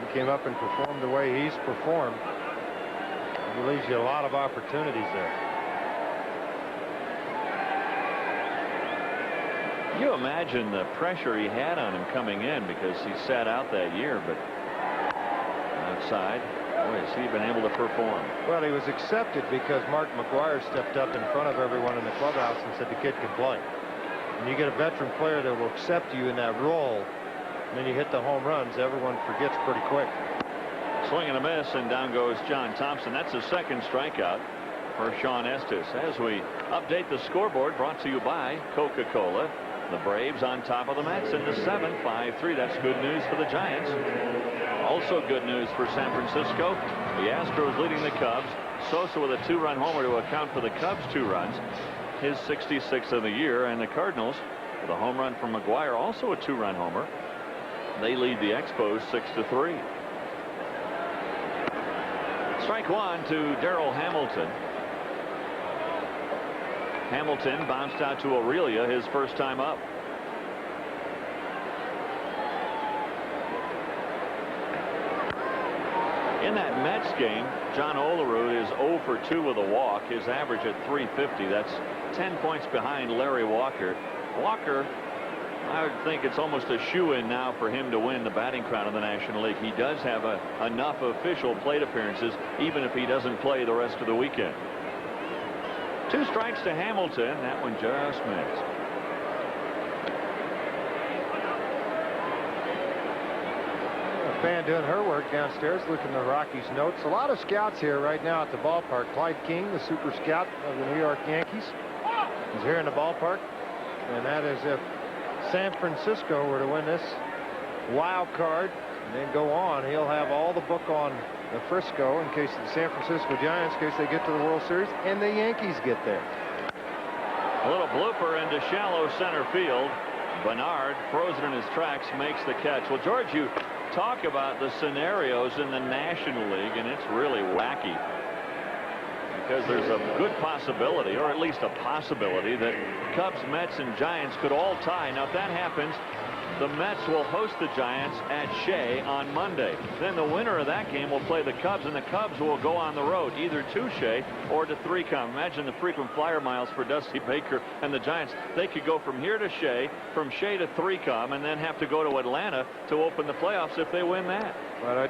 He came up and performed the way he's performed. It leaves you a lot of opportunities there. You imagine the pressure he had on him coming in because he sat out that year, but outside, boy, has he been able to perform. Well, he was accepted because Mark McGwire stepped up in front of everyone in the clubhouse and said the kid can play. When you get a veteran player that will accept you in that role, and then you hit the home runs, everyone forgets pretty quick. Swing and a miss, and down goes John Thompson. That's his second strikeout for Sean Estes. As we update the scoreboard, brought to you by Coca-Cola. The Braves on top of the Mets in the 7th, 5-3. That's good news for the Giants. Also good news for San Francisco. The Astros leading the Cubs. Sosa with a 2-run homer to account for the Cubs' 2 runs. His 66th of the year. And the Cardinals with a home run from McGwire, also a 2-run homer. They lead the Expos 6-3. Strike 1 to Darrell Hamilton. Hamilton bounced out to Aurelia his first time up. In that Mets game, John Olerud is 0 for 2 with a walk. His average at .350. That's 10 points behind Larry Walker. Walker, I would think it's almost a shoo-in now for him to win the batting crown in the National League. He does have enough official plate appearances, even if he doesn't play the rest of the weekend. 2 strikes to Hamilton. That one just missed. A fan doing her work downstairs, looking at the Rockies notes. A lot of scouts here right now at the ballpark. Clyde King, the super scout of the New York Yankees, is here in the ballpark. And that is if San Francisco were to win this wild card and then go on, he'll have all the book on the Frisco in case the San Francisco Giants, in case they get to the World Series and the Yankees get there. A little blooper into shallow center field. Bernard, frozen in his tracks, makes the catch. Well, George, you talk about the scenarios in the National League, and it's really wacky because there's a good possibility, or at least a possibility, that Cubs, Mets, and Giants could all tie. Now, if that happens, the Mets will host the Giants at Shea on Monday. Then the winner of that game will play the Cubs, and the Cubs will go on the road either to Shea or to 3Com. Imagine the frequent flyer miles for Dusty Baker and the Giants. They could go from here to Shea, from Shea to 3Com, and then have to go to Atlanta to open the playoffs if they win that. But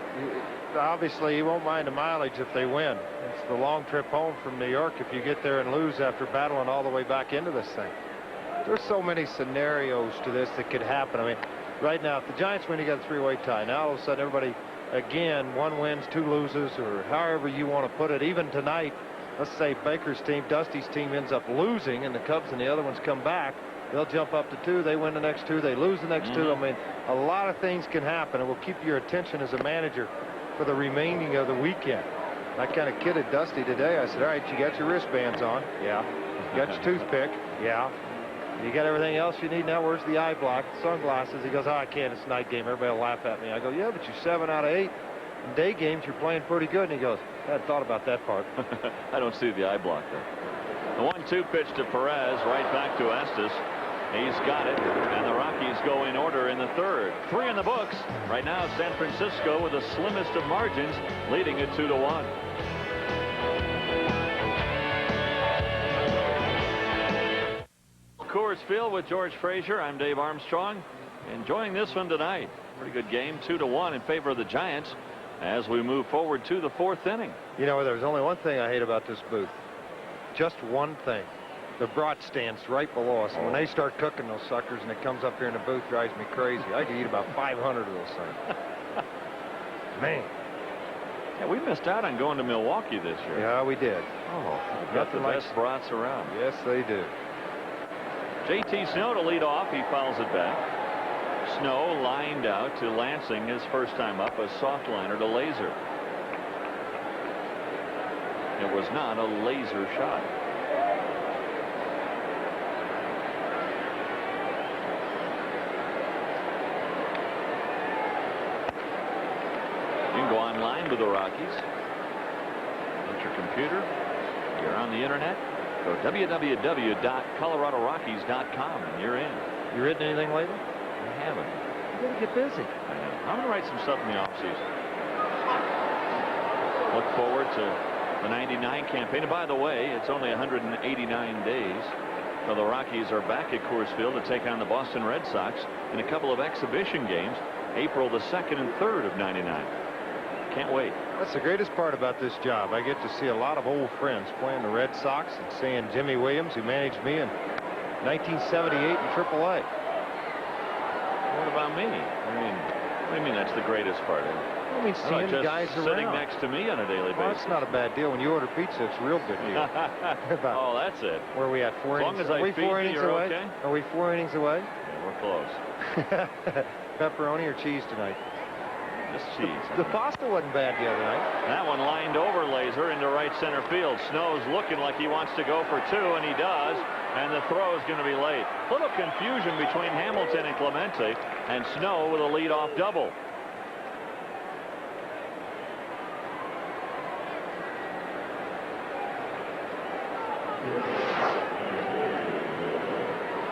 obviously, he won't mind the mileage if they win. It's the long trip home from New York if you get there and lose after battling all the way back into this thing. There's so many scenarios to this that could happen. I mean, right now, if the Giants win, you got a 3-way tie. Now, all of a sudden, everybody, again, 1 wins, 2 loses, or however you want to put it. Even tonight, let's say Baker's team, Dusty's team ends up losing, and the Cubs and the other ones come back. They'll jump up to 2. They win the next 2. They lose the next 2. I mean, a lot of things can happen. It will keep your attention as a manager for the remaining of the weekend. I kind of kidded Dusty today. I said, all right, you got your wristbands on. Yeah. You got your toothpick. Yeah. You got everything else you need now. Where's the eye block, sunglasses? He goes, oh, I can't. It's a night game. Everybody will laugh at me. I go, yeah, but you're 7 out of 8. In day games, you're playing pretty good. And he goes, I hadn't thought about that part. I don't see the eye block there. The 1-2 pitch to Perez, right back to Estes. He's got it, and the Rockies go in order in the 3rd. 3 in the books. Right now, San Francisco with the slimmest of margins, leading it 2-1. Coors Field with George Frazier. I'm Dave Armstrong. Enjoying this one tonight. Pretty good game, 2-1 in favor of the Giants as we move forward to the 4th inning. You know, there's only one thing I hate about this booth. Just one thing. The brat stands right below us. And when they start cooking those suckers and it comes up here in the booth, drives me crazy. I could eat about 500 of those things. Man. Yeah, we missed out on going to Milwaukee this year. Yeah, we did. Oh, got the best brats around. Yes, they do. J.T. Snow to lead off. He fouls it back. Snow lined out to Lansing his first time up, a soft liner to Laser. It was not a laser shot. You can go online with the Rockies. Get your computer. You're on the internet. Go www.coloradorockies.com and you're in. You written anything lately? I haven't. You gotta get busy. I know. I'm going to write some stuff in the offseason. Look forward to the '99 campaign. And by the way, it's only 189 days. So the Rockies are back at Coors Field to take on the Boston Red Sox in a couple of exhibition games, April the 2nd and 3rd of '99. Can't wait. That's the greatest part about this job. I get to see a lot of old friends playing the Red Sox and seeing Jimmy Williams, who managed me in 1978 in AAA. What about me? I mean, what do you mean that's the greatest part? I mean, seeing just guys sitting around next to me on a daily Well, basis. it's not a bad deal. When you order pizza, it's a real good deal. Oh, that's it. Where are we at? 4 As long innings? as I Are we feed 4 you, innings you're away? okay? Are we 4 innings away? Yeah, we're close. Pepperoni or cheese tonight? Just cheese. The pasta wasn't bad the other night. That one lined over laser into right center field. Snow's looking like he wants to go for 2, and he does. And the throw is going to be late. Little confusion between Hamilton and Clemente, and Snow with a leadoff double.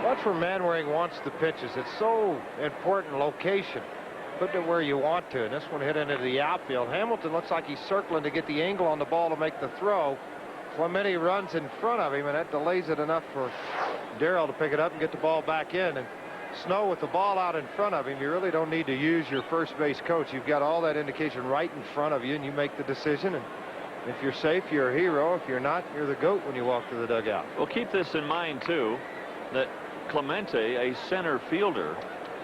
Watch where Manwaring wants the pitches. It's so important location. Put it where you want to. And this one hit into the outfield. Hamilton looks like he's circling to get the angle on the ball to make the throw. Clemente runs in front of him, and that delays it enough for Darrell to pick it up and get the ball back in. And Snow with the ball out in front of him, you really don't need to use your first base coach. You've got all that indication right in front of you, and you make the decision. And if you're safe, you're a hero. If you're not, you're the GOAT when you walk to the dugout. Well, keep this in mind, too, that Clemente, a center fielder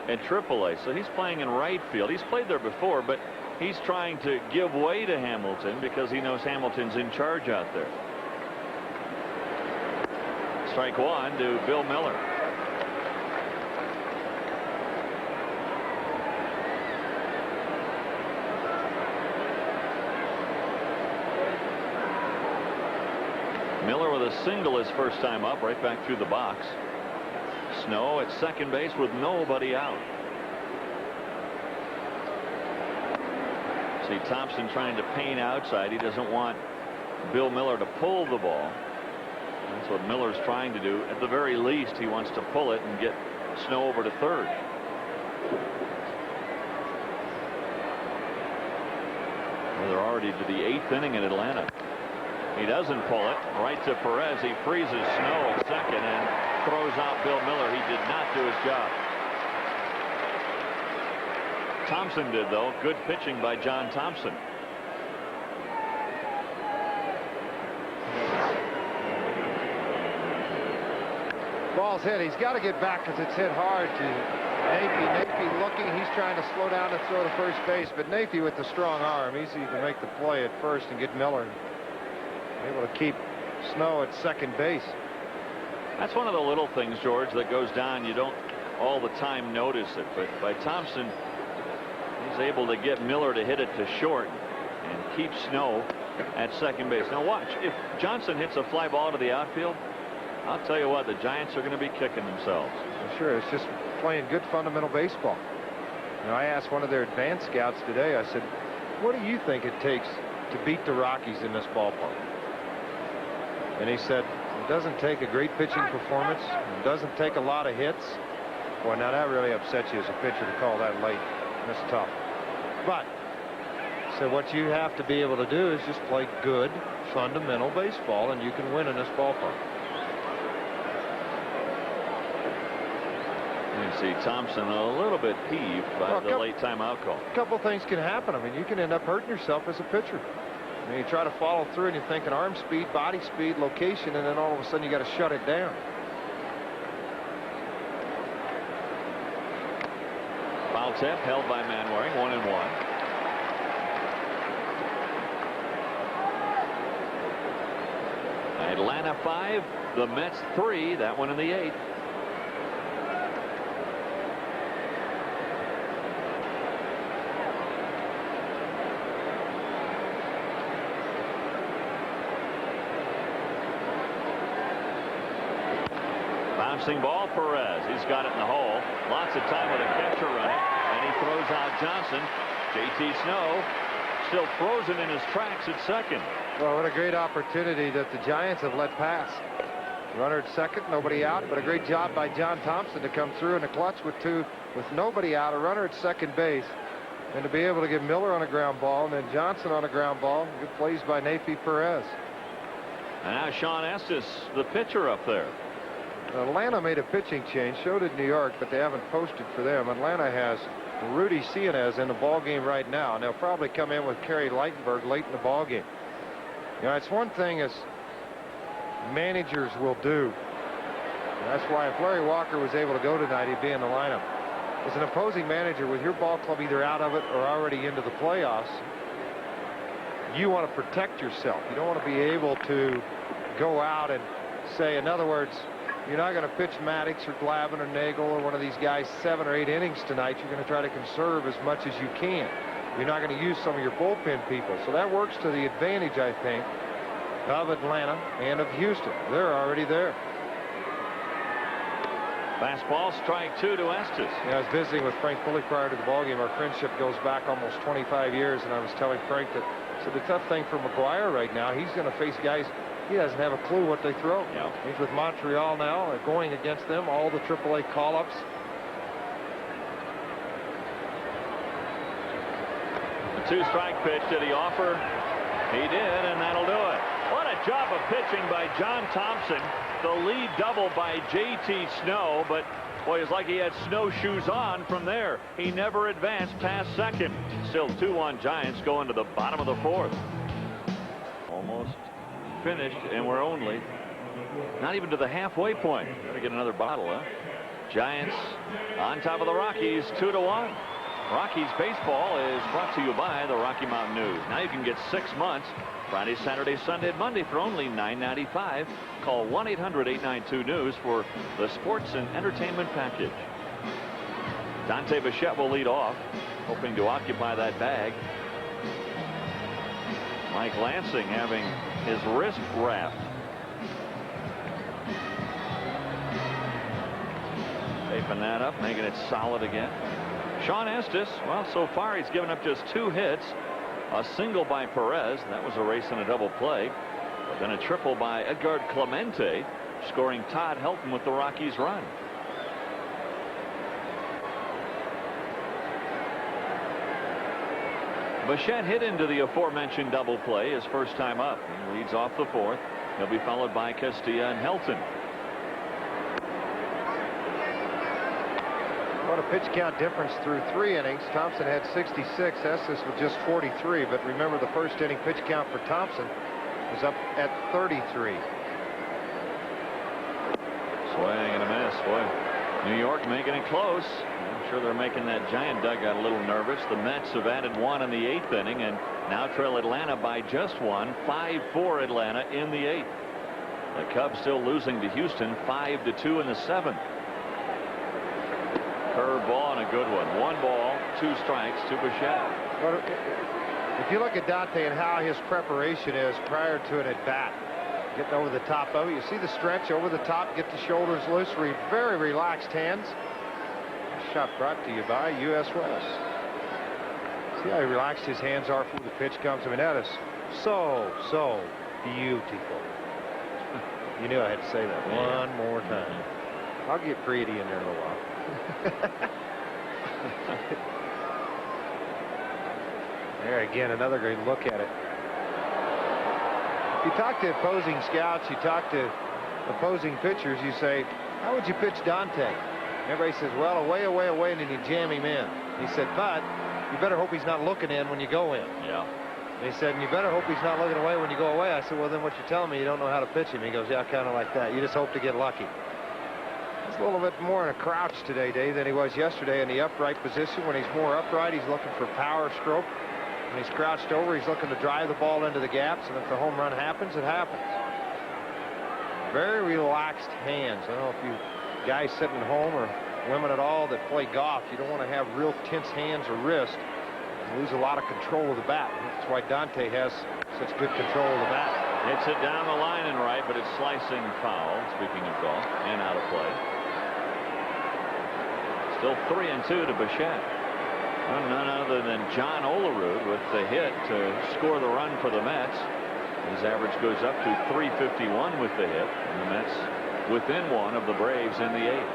in AAA, so he's playing in right field. He's played there before, but he's trying to give way to Hamilton because he knows Hamilton's in charge out there. Strike 1 to Bill Miller. Miller with a single his first time up, right back through the box. Snow at second base with nobody out. See Thompson trying to paint outside. He doesn't want Bill Miller to pull the ball. That's what Miller's trying to do. At the very least, he wants to pull it and get Snow over to third. Well, they're already to the 8th inning in Atlanta. He doesn't pull it. Right to Perez. He freezes Snow at second and throws out Bill Miller. He did not do his job. Thompson did, though. Good pitching by John Thompson. Ball's hit. He's got to get back because it's hit hard to Napey. Napey looking. He's trying to slow down and throw to first base, but Napey with the strong arm, easy to make the play at first and get Miller able to keep Snow at second base. That's one of the little things, George, that goes down. You don't all the time notice it, but by Thompson, he's able to get Miller to hit it to short and keep Snow at second base. Now watch, if Johnson hits a fly ball to the outfield, I'll tell you what, the Giants are going to be kicking themselves. Sure, it's just playing good fundamental baseball. You know, I asked one of their advanced scouts today, I said, what do you think it takes to beat the Rockies in this ballpark? And he said, it doesn't take a great pitching performance. It doesn't take a lot of hits. Boy, now that really upsets you as a pitcher to call that late. That's tough. But, so what you have to be able to do is just play good, fundamental baseball, and you can win in this ballpark. You see Thompson a little bit peeved by the late timeout call. A couple things can happen. I mean, you can end up hurting yourself as a pitcher. I mean, you try to follow through and you're thinking arm speed, body speed, location, and then all of a sudden you got to shut it down. Foul tip held by Manwaring, 1-1. Atlanta 5, the Mets 3, that one in the 8th. Bouncing ball, Perez. He's got it in the hole. Lots of time with a catcher running. And he throws out Johnson. J.T. Snow still frozen in his tracks at second. Well, what a great opportunity that the Giants have let pass. Runner at second, nobody out, but a great job by John Thompson to come through in the clutch with nobody out, a runner at second base, and to be able to get Miller on a ground ball and then Johnson on a ground ball. Good plays by Neifi Perez. And now Sean Estes, the pitcher, up there. Atlanta made a pitching change, so did New York, but they haven't posted for them. Atlanta has Rudy Cianez in the ball game right now, and they'll probably come in with Kerry Lightenberg late in the ball game. You know, it's one thing as managers will do. And that's why if Larry Walker was able to go tonight, he'd be in the lineup. As an opposing manager, with your ball club either out of it or already into the playoffs, you want to protect yourself. You don't want to be able to go out and say, in other words, you're not going to pitch Maddox or Glavine or Nagel or one of these guys 7 or 8 innings tonight. You're going to try to conserve as much as you can. You're not going to use some of your bullpen people. So that works to the advantage, I think, of Atlanta and of Houston. They're already there. Fastball, strike 2 to Estes. Yeah, I was visiting with Frank Pulley prior to the ballgame. Our friendship goes back almost 25 years, and I was telling Frank that the tough thing for McGuire right now, he's going to face guys he doesn't have a clue what they throw. Yeah. He's with Montreal now, going against them, all the AAA call-ups. A 2-strike pitch. Did he offer? He did, and that'll do it. What a job of pitching by John Thompson. The lead double by J.T. Snow, but boy, it's like he had snowshoes on from there. He never advanced past second. Still 2-1 Giants going to the bottom of the 4th. Almost finished, and we're only not even to the halfway point. Gotta get another bottle, huh? Giants on top of the Rockies, 2-1. Rockies baseball is brought to you by the Rocky Mountain News. Now you can get 6 months Friday, Saturday, Sunday, and Monday for only $9.95. Call 1-800-892-NEWS for the sports and entertainment package. Dante Bichette will lead off, hoping to occupy that bag. Mike Lansing having his wrist wrapped. Taping that up, making it solid again. Sean Estes, well, so far he's given up just 2 hits. A single by Perez, that was a race and a double play. But then a triple by Edgar Clemente, scoring Todd Helton with the Rockies run. Bichette hit into the aforementioned double play his first time up. He leads off the 4th. He'll be followed by Castilla and Helton. What a pitch count difference through 3 innings. Thompson had 66. Estes with just 43. But remember, the first inning pitch count for Thompson was up at 33. Swing and a miss. Boy, New York making it close. I'm sure they're making that Giant dugout a little nervous. The Mets have added 1 in the 8th inning and now trail Atlanta by just 1. 5-4 Atlanta in the 8th. The Cubs still losing to Houston 5-2 in the 7th. Curve ball and a good one. 1 ball, 2 strikes to Bichette. But if you look at Dante and how his preparation is prior to an at-bat, getting over the top of it, you see the stretch over the top, get the shoulders loose, very relaxed hands. Shot brought to you by U.S. West. See how relaxed his hands are before the pitch comes? I mean, that is so beautiful. You knew I had to say that one more time. I'll get greedy in there in a little while. There again, another great look at it. You talk to opposing scouts, you talk to opposing pitchers, you say, how would you pitch Dante? Everybody says, well, away, and then you jam him in. He said, but you better hope he's not looking in when you go in. Yeah. They said, and you better hope he's not looking away when you go away. I said, well, then what you're telling me, you don't know how to pitch him. He goes, yeah, kind of like that. You just hope to get lucky. He's a little bit more in a crouch today, Dave, than he was yesterday in the upright position. When he's more upright, he's looking for power stroke. When he's crouched over, he's looking to drive the ball into the gaps, and if the home run happens, it happens. Very relaxed hands. I don't know if you guys sitting at home or women at all that play golf, you don't want to have real tense hands or wrist. You lose a lot of control of the bat. That's why Dante has such good control of the bat. Hits it down the line and right, but it's slicing foul, speaking of golf, and out of play. Still 3-2 to Bichette. None other than John Olerud with the hit to score the run for the Mets. His average goes up to .351 with the hit, and the Mets within one of the Braves in the 8th.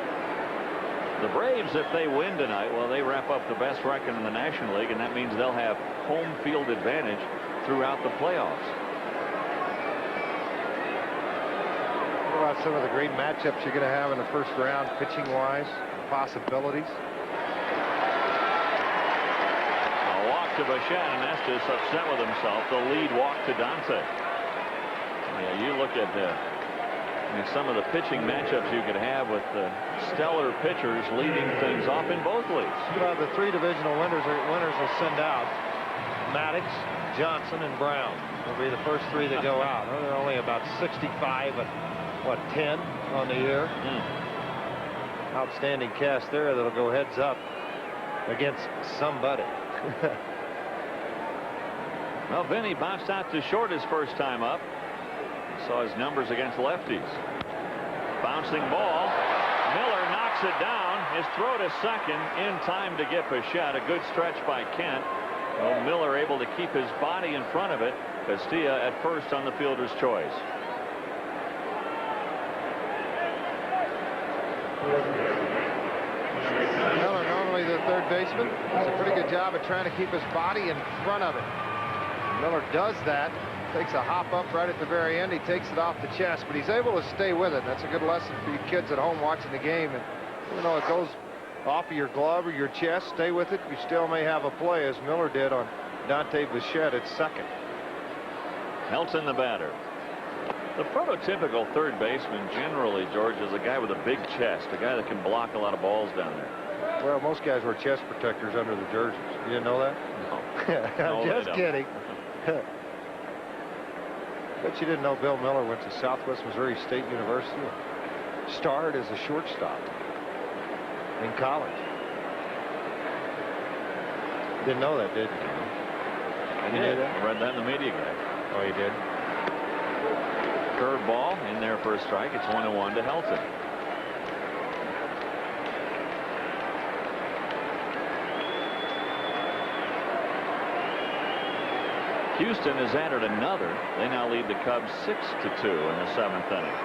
The Braves, if they win tonight, well, they wrap up the best record in the National League, and that means they'll have home field advantage throughout the playoffs. What about some of the great matchups you're going to have in the first round, pitching-wise, possibilities? A walk to Bichette, and Estes upset with himself. The lead walk to Dante. Yeah, you look at some of the pitching matchups you could have with stellar pitchers leading things off in both leagues. Well, the 3 divisional winners will send out Maddox, Johnson, and Brown. Will be the first 3 that go out. They're only about 65 and what, 10 on the year. Outstanding cast there that'll go heads up against somebody. Well, Vinny bounced out to short his first time up. Saw his numbers against lefties. Bouncing ball. Miller knocks it down. His throw to second in time to get Bichette. A good stretch by Kent. Well, Miller able to keep his body in front of it. Castilla at first on the fielder's choice. Miller, normally the third baseman, does a pretty good job of trying to keep his body in front of it. Miller does that. Takes a hop up right at the very end. He takes it off the chest, but he's able to stay with it. That's a good lesson for you kids at home watching the game. And even though it goes off of your glove or your chest, stay with it. You still may have a play, as Miller did on Dante Bichette at second. Helton the batter. The prototypical third baseman generally, George, is a guy with a big chest, a guy that can block a lot of balls down there. Well, most guys wear chest protectors under the jerseys. You didn't know that? No. I'm just kidding. Bet you didn't know Bill Miller went to Southwest Missouri State University. Started as a shortstop in college. Didn't know that, did you? I did. I read that in the media guide. Oh, you did? Curveball in there for a strike. It's 1-1 to Helton. Houston has added another. They now lead the Cubs 6-2 in the 7th inning.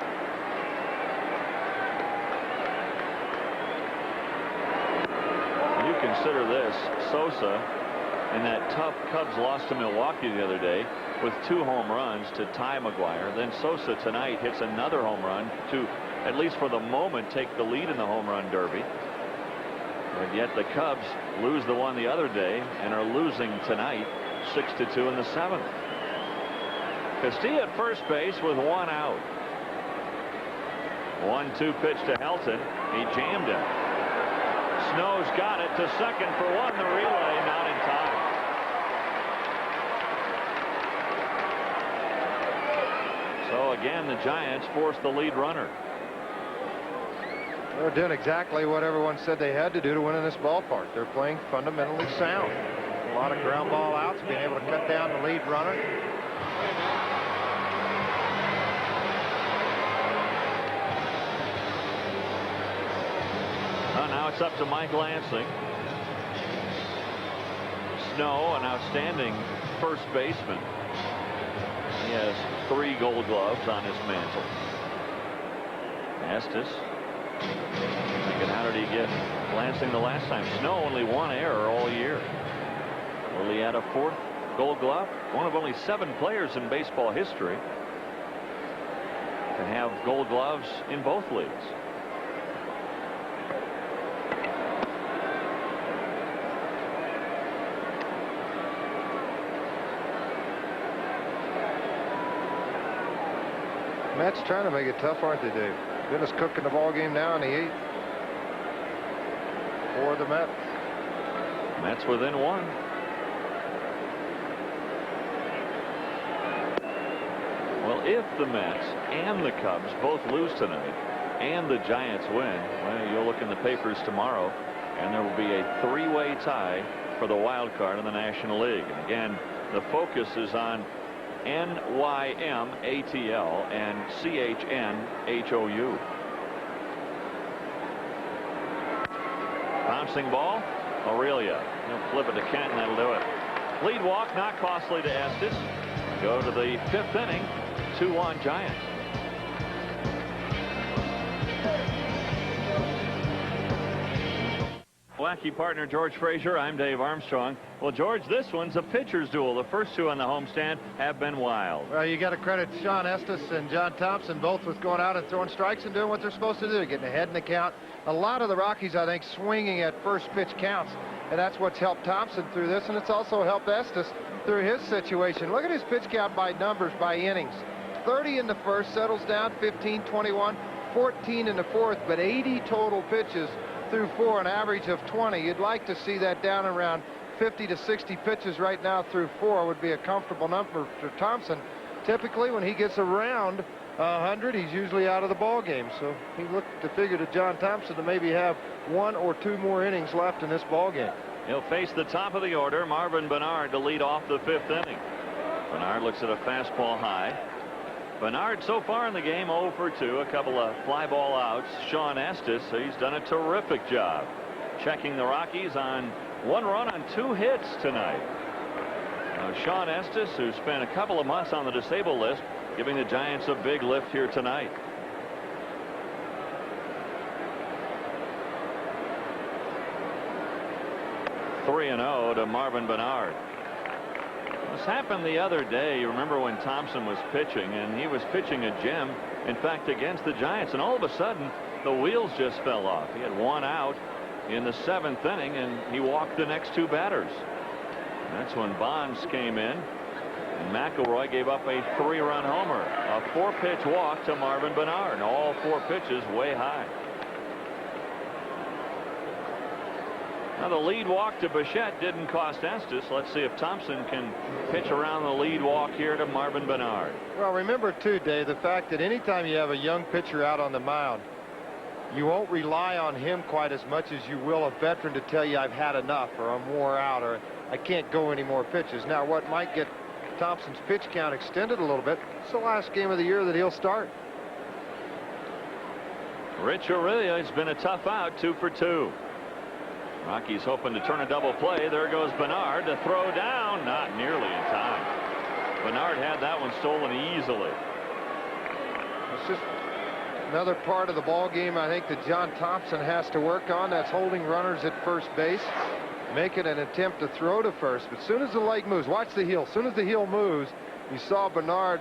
You consider this: Sosa in that tough Cubs loss to Milwaukee the other day with 2 home runs to tie McGuire. Then Sosa tonight hits another home run to, at least for the moment, take the lead in the home run derby. And yet the Cubs lose the one the other day and are losing tonight 6-2 in the 7th. Castilla at first base with 1 out. 1-2 pitch to Helton. He jammed it. Snow's got it to second for 1. The relay not in time. So again, the Giants force the lead runner. They're doing exactly what everyone said they had to do to win in this ballpark. They're playing fundamentally sound. A lot of ground ball outs, being able to cut down the lead runner. Now it's up to Mike Lansing. Snow, an outstanding first baseman. He has 3 Gold Gloves on his mantle. Estes. Thinking, how did he get Lansing the last time? Snow only 1 error all year. Will he add a 4th Gold Glove? One of only 7 players in baseball history to have Gold Gloves in both leagues. Mets trying to make it tough, aren't they, Dave? Dennis cooking the ball game now in the 8th for the Mets. Mets within 1. Well, if the Mets and the Cubs both lose tonight and the Giants win, well, you'll look in the papers tomorrow and there will be a 3-way tie for the wild card in the National League. And again, the focus is on Nymatl and Chnhou. Bouncing ball. Aurelia. He'll flip it to Kent, and that'll do it. Lead walk, not costly to Estes. Go to the 5th inning. 2-1 Giants. Wacky partner George Frazier. I'm Dave Armstrong. Well, George, this one's a pitcher's duel. The first two on the homestand have been wild. Well, you got to credit Sean Estes and John Thompson both with going out and throwing strikes and doing what they're supposed to do, getting ahead in the count. A lot of the Rockies, I think, swinging at first pitch counts, and that's what's helped Thompson through this, and it's also helped Estes through his situation. Look at his pitch count by numbers, by innings. 30 in the first, settles down 15, 21, 14 in the fourth, but 80 total pitches through 4, an average of 20. You'd like to see that down around 50 to 60 pitches right now through 4 would be a comfortable number for Thompson. Typically, when he gets around 100, he's usually out of the ball game. So he looked to figure to John Thompson to maybe have 1 or 2 more innings left in this ball game. He'll face the top of the order, Marvin Bernard, to lead off the 5th inning. Bernard looks at a fastball high. Bernard so far in the game 0 for 2, a couple of fly ball outs. Sean Estes, he's done a terrific job checking the Rockies on 1 run on 2 hits tonight. Now, Sean Estes, who spent a couple of months on the disabled list, giving the Giants a big lift here tonight. (3-0) to Marvin Bernard. This happened the other day. You remember when Thompson was pitching, and he was pitching a gem, in fact, against the Giants, and all of a sudden the wheels just fell off. He had 1 out in the 7th inning, and he walked the next 2 batters. And that's when Bonds came in, and McElroy gave up a 3-run homer. A 4-pitch walk to Marvin Bernard, and all 4 pitches way high. Now, the lead walk to Bichette didn't cost Estes. Let's see if Thompson can pitch around the lead walk here to Marvin Bernard. Well, remember, too, Dave, the fact that anytime you have a young pitcher out on the mound, you won't rely on him quite as much as you will a veteran to tell you I've had enough, or I'm wore out, or I can't go any more pitches. Now, what might get Thompson's pitch count extended a little bit, it's the last game of the year that he'll start. Rich Aurelia has been a tough out, 2 for 2. Rockies hoping to turn a double play. There goes Bernard to throw down. Not nearly in time. Bernard had that one stolen easily. It's just another part of the ball game I think that John Thompson has to work on. That's holding runners at first base, making an attempt to throw to first. But as soon as the leg moves, watch the heel. As soon as the heel moves, you saw Bernard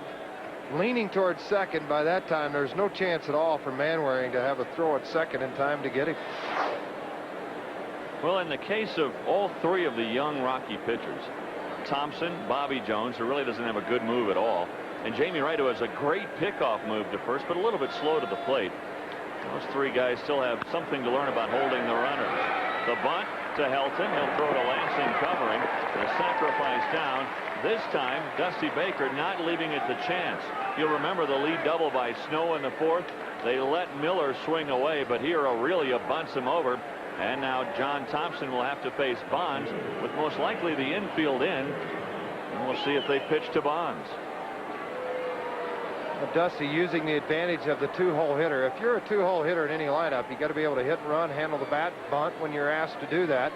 leaning towards second. By that time, there's no chance at all for Manwaring to have a throw at second in time to get him. Well, in the case of all 3 of the young Rocky pitchers, Thompson, Bobby Jones, who really doesn't have a good move at all, and Jamie Wright, who has a great pickoff move to first, but a little bit slow to the plate. Those 3 guys still have something to learn about holding the runners. The bunt to Helton. He'll throw to Lansing covering. The sacrifice down. This time, Dusty Baker not leaving it to chance. You'll remember the lead double by Snow in the 4th. They let Miller swing away, but here Aurelia bunts him over. And now John Thompson will have to face Bonds with most likely the infield in. And we'll see if they pitch to Bonds. Well, Dusty using the advantage of the 2-hole hitter. If you're a 2-hole hitter in any lineup, you got to be able to hit and run, handle the bat, bunt when you're asked to do that.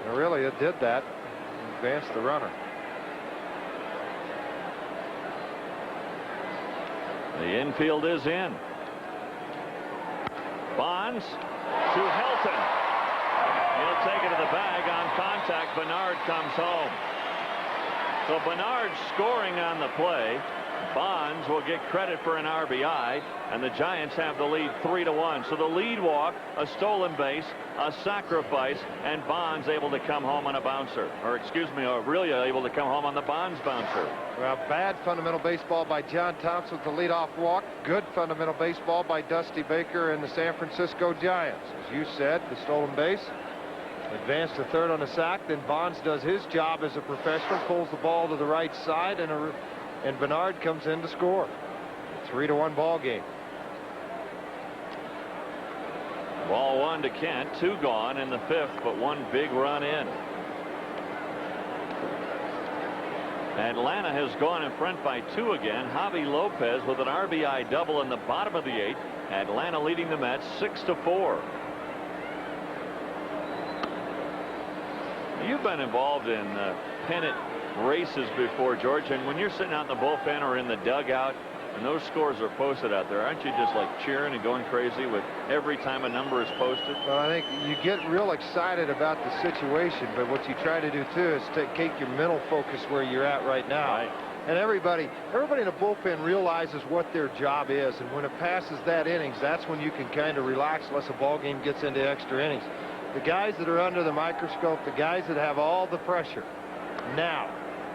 And Aurelia did that. Advanced the runner. The infield is in. Bonds to Helton. He'll take it to the bag on contact. Bernard comes home. So Bernard scoring on the play. Bonds will get credit for an RBI, and the Giants have the lead 3-1. So the lead walk, a stolen base, a sacrifice, and Bonds able to come home on a bouncer. Or excuse me, Aurelia able to come home on the Bonds bouncer. Well, bad fundamental baseball by John Thompson with the leadoff walk. Good fundamental baseball by Dusty Baker and the San Francisco Giants. As you said, the stolen base. Advanced to third on the sack. Then Bonds does his job as a professional, pulls the ball to the right side, and Bernard comes in to score. 3-1 ball game. Ball 1 to Kent. 2 gone in the 5th, but 1 big run in. Atlanta has gone in front by 2 again. Javi Lopez with an RBI double in the bottom of the 8th. Atlanta leading the Mets 6-4. You've been involved in pennant races before, George, and when you're sitting out in the bullpen or in the dugout and those scores are posted out there, aren't you just like cheering and going crazy with every time a number is posted? Well, I think you get real excited about the situation, but what you try to do too is take your mental focus where you're at right now. Right. And everybody in the bullpen realizes what their job is, and when it passes that innings, that's when you can kind of relax unless a ball game gets into extra innings. The guys that are under the microscope, the guys that have all the pressure now,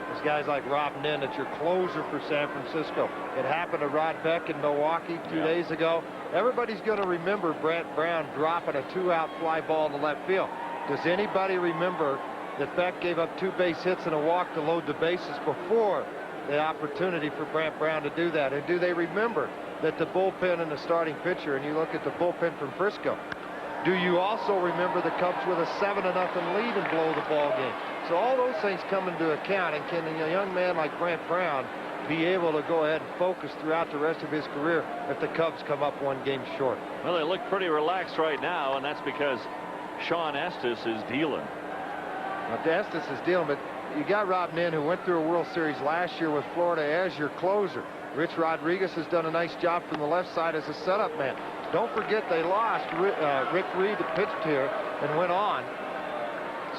there's guys like Rob Nen, that's your closer for San Francisco. It happened to Rod Beck in Milwaukee 2 days ago. Everybody's going to remember Brant Brown dropping a 2-out fly ball in the left field. Does anybody remember that Beck gave up 2 base hits and a walk to load the bases before the opportunity for Brant Brown to do that? And do they remember that the bullpen and the starting pitcher, and you look at the bullpen from Frisco, do you also remember the Cubs with a 7-0 lead and blow the ball game? So all those things come into account, and can a young man like Brant Brown be able to go ahead and focus throughout the rest of his career if the Cubs come up 1 game short? Well, they look pretty relaxed right now, and that's because Sean Estes is dealing. Well, Estes is dealing, but you got Rob Nen, who went through a World Series last year with Florida as your closer. Rich Rodriguez has done a nice job from the left side as a setup man. Don't forget they lost Rick Reed, that pitched here and went on.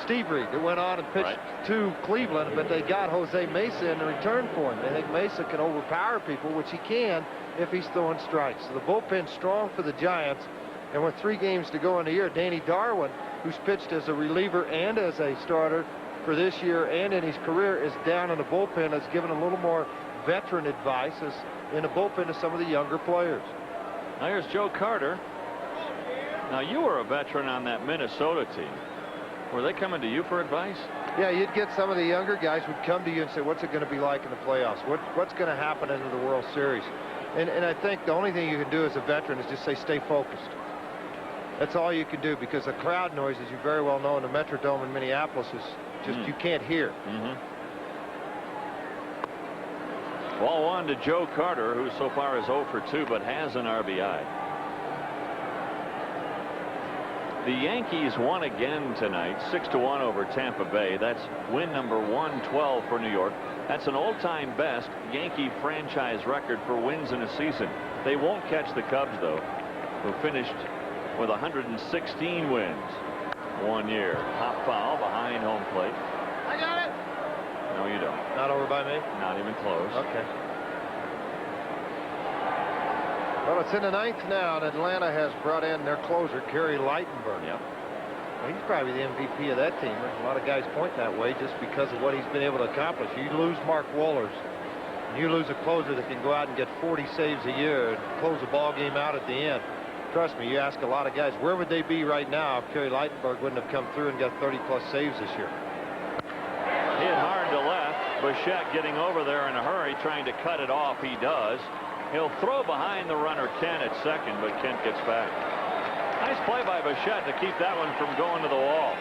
Steve Reed, that went on and pitched to Cleveland, but they got Jose Mesa in return for him. They think Mesa can overpower people, which he can if he's throwing strikes. So the bullpen's strong for the Giants, and with 3 games to go in the year, Danny Darwin, who's pitched as a reliever and as a starter for this year and in his career, is down in the bullpen. Has given a little more veteran advice as in the bullpen to some of the younger players. Now here's Joe Carter. Now you were a veteran on that Minnesota team. Were they coming to you for advice? Yeah, you'd get some of the younger guys would come to you and say, what's it going to be like in the playoffs? What's going to happen into the World Series? And I think the only thing you can do as a veteran is just say, stay focused. That's all you can do, because the crowd noise, as you very well know, in the Metrodome in Minneapolis is just you can't hear. Ball 1 to Joe Carter, who so far is 0 for 2 but has an RBI. The Yankees won again tonight, 6-1 over Tampa Bay. That's win number 112 for New York. That's an all-time best Yankee franchise record for wins in a season. They won't catch the Cubs, though, who finished with 116 wins 1 year. Hop foul behind home plate. I got it. No, you don't. Not over by me? Not even close. Okay. Well, it's in the 9th now, and Atlanta has brought in their closer, Kerry Lightenberg. Yep. Well, he's probably the MVP of that team. There's a lot of guys point that way just because of what he's been able to accomplish. You lose Mark Wohlers, and you lose a closer that can go out and get 40 saves a year and close the ball game out at the end. Trust me, you ask a lot of guys, where would they be right now if Kerry Lightenberg wouldn't have come through and got 30-plus saves this year? Hit hard to left. Bichette getting over there in a hurry, trying to cut it off. He does. He'll throw behind the runner Kent at second, but Kent gets back. Nice play by Bichette to keep that one from going to the wall.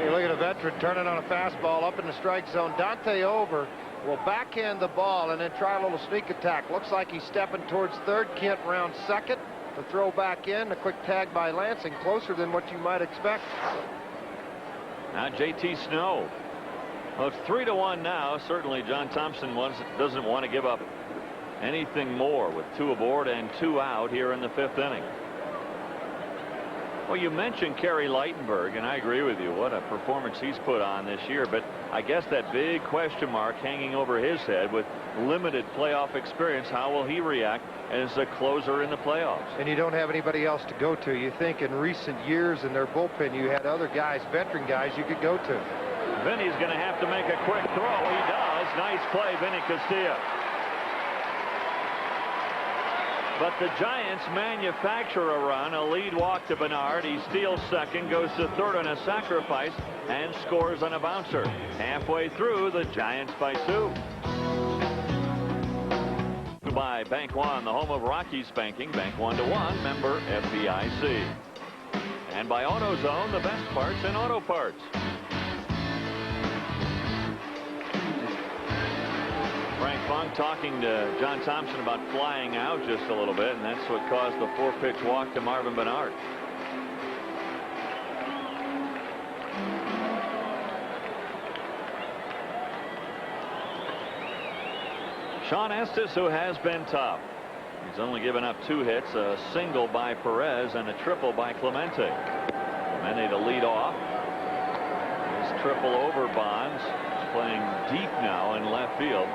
You look at a veteran turning on a fastball up in the strike zone. Dante Over will backhand the ball and then try a little sneak attack. Looks like he's stepping towards third. Kent round second. The throw back in. A quick tag by Lansing, closer than what you might expect. Now J.T. Snow. Well, it's 3-1 now. Certainly John Thompson doesn't want to give up anything more with 2 aboard and 2 out here in the 5th inning. Well, you mentioned Kerry Lightenberg, and I agree with you. What a performance he's put on this year. But I guess that big question mark hanging over his head with limited playoff experience, how will he react as a closer in the playoffs? And you don't have anybody else to go to. You think in recent years in their bullpen you had other guys, veteran guys, you could go to. Vinny's going to have to make a quick throw. He does. Nice play, Vinny Castilla. But the Giants manufacture a run, a lead walk to Bernard. He steals second, goes to third on a sacrifice, and scores on a bouncer. Halfway through, the Giants by 2. By Bank One, the home of Rockies banking. Bank 1-1, member FDIC. and by AutoZone, the best parts in auto parts. Frank Funk talking to John Thompson about flying out just a little bit, and that's what caused the 4-pitch walk to Marvin Bernard. Sean Estes, who has been tough. He's only given up 2 hits, a single by Perez and a triple by Clemente. Clemente to lead off. His triple over Bonds. He's playing deep now in left field.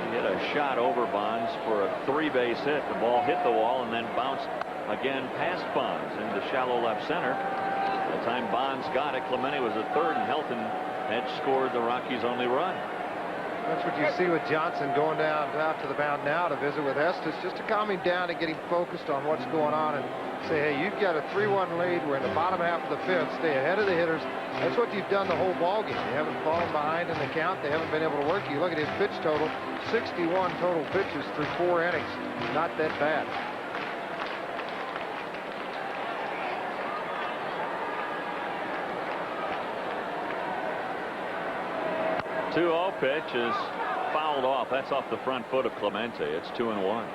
He hit a shot over Bonds for a 3-base hit. The ball hit the wall and then bounced again past Bonds into shallow left center. By the time Bonds got it, Clemente was at third, and Helton had scored the Rockies' only run. That's what you see with Johnson going out to the mound now to visit with Estes, just to calm him down and get him focused on what's going on and say, hey, you've got a 3-1 lead. We're in the bottom half of the 5th. Stay ahead of the hitters. That's what you've done the whole ball game. You haven't fallen behind in the count. They haven't been able to work you. Look at his pitch total, 61 total pitches through 4 innings. Not that bad. 2-0 pitch is fouled off. That's off the front foot of Clemente. It's 2-1.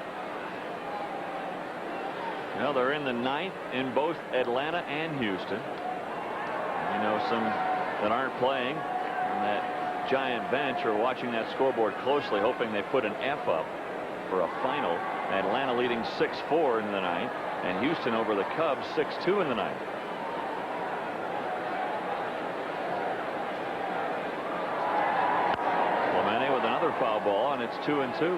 Well, they're in the 9th in both Atlanta and Houston. You know, some that aren't playing on that Giant bench are watching that scoreboard closely, hoping they put an F up for a final. Atlanta leading 6-4 in the 9th, and Houston over the Cubs 6-2 in the 9th. Foul ball, and it's 2-2.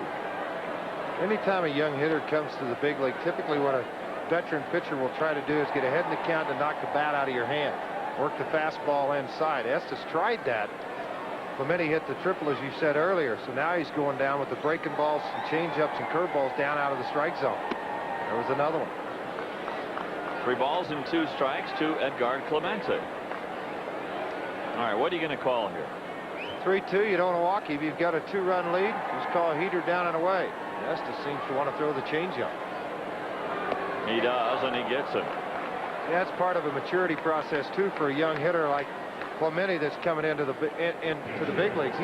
Anytime a young hitter comes to the big league, typically what a veteran pitcher will try to do is get ahead in the count and knock the bat out of your hand. Work the fastball inside. Estes tried that. Clemente hit the triple, as you said earlier, so now he's going down with the breaking balls and changeups and curveballs down out of the strike zone. There was another one. 3 balls and 2 strikes to Edgar Clemente. All right, what are you going to call here? 3-2. You don't want to walk if you've got a 2-run lead. Just call a heater down and away. Estes seems to want to throw the changeup. He does, and he gets it. Yeah, that's part of a maturity process too for a young hitter like Clemente that's coming into the big leagues.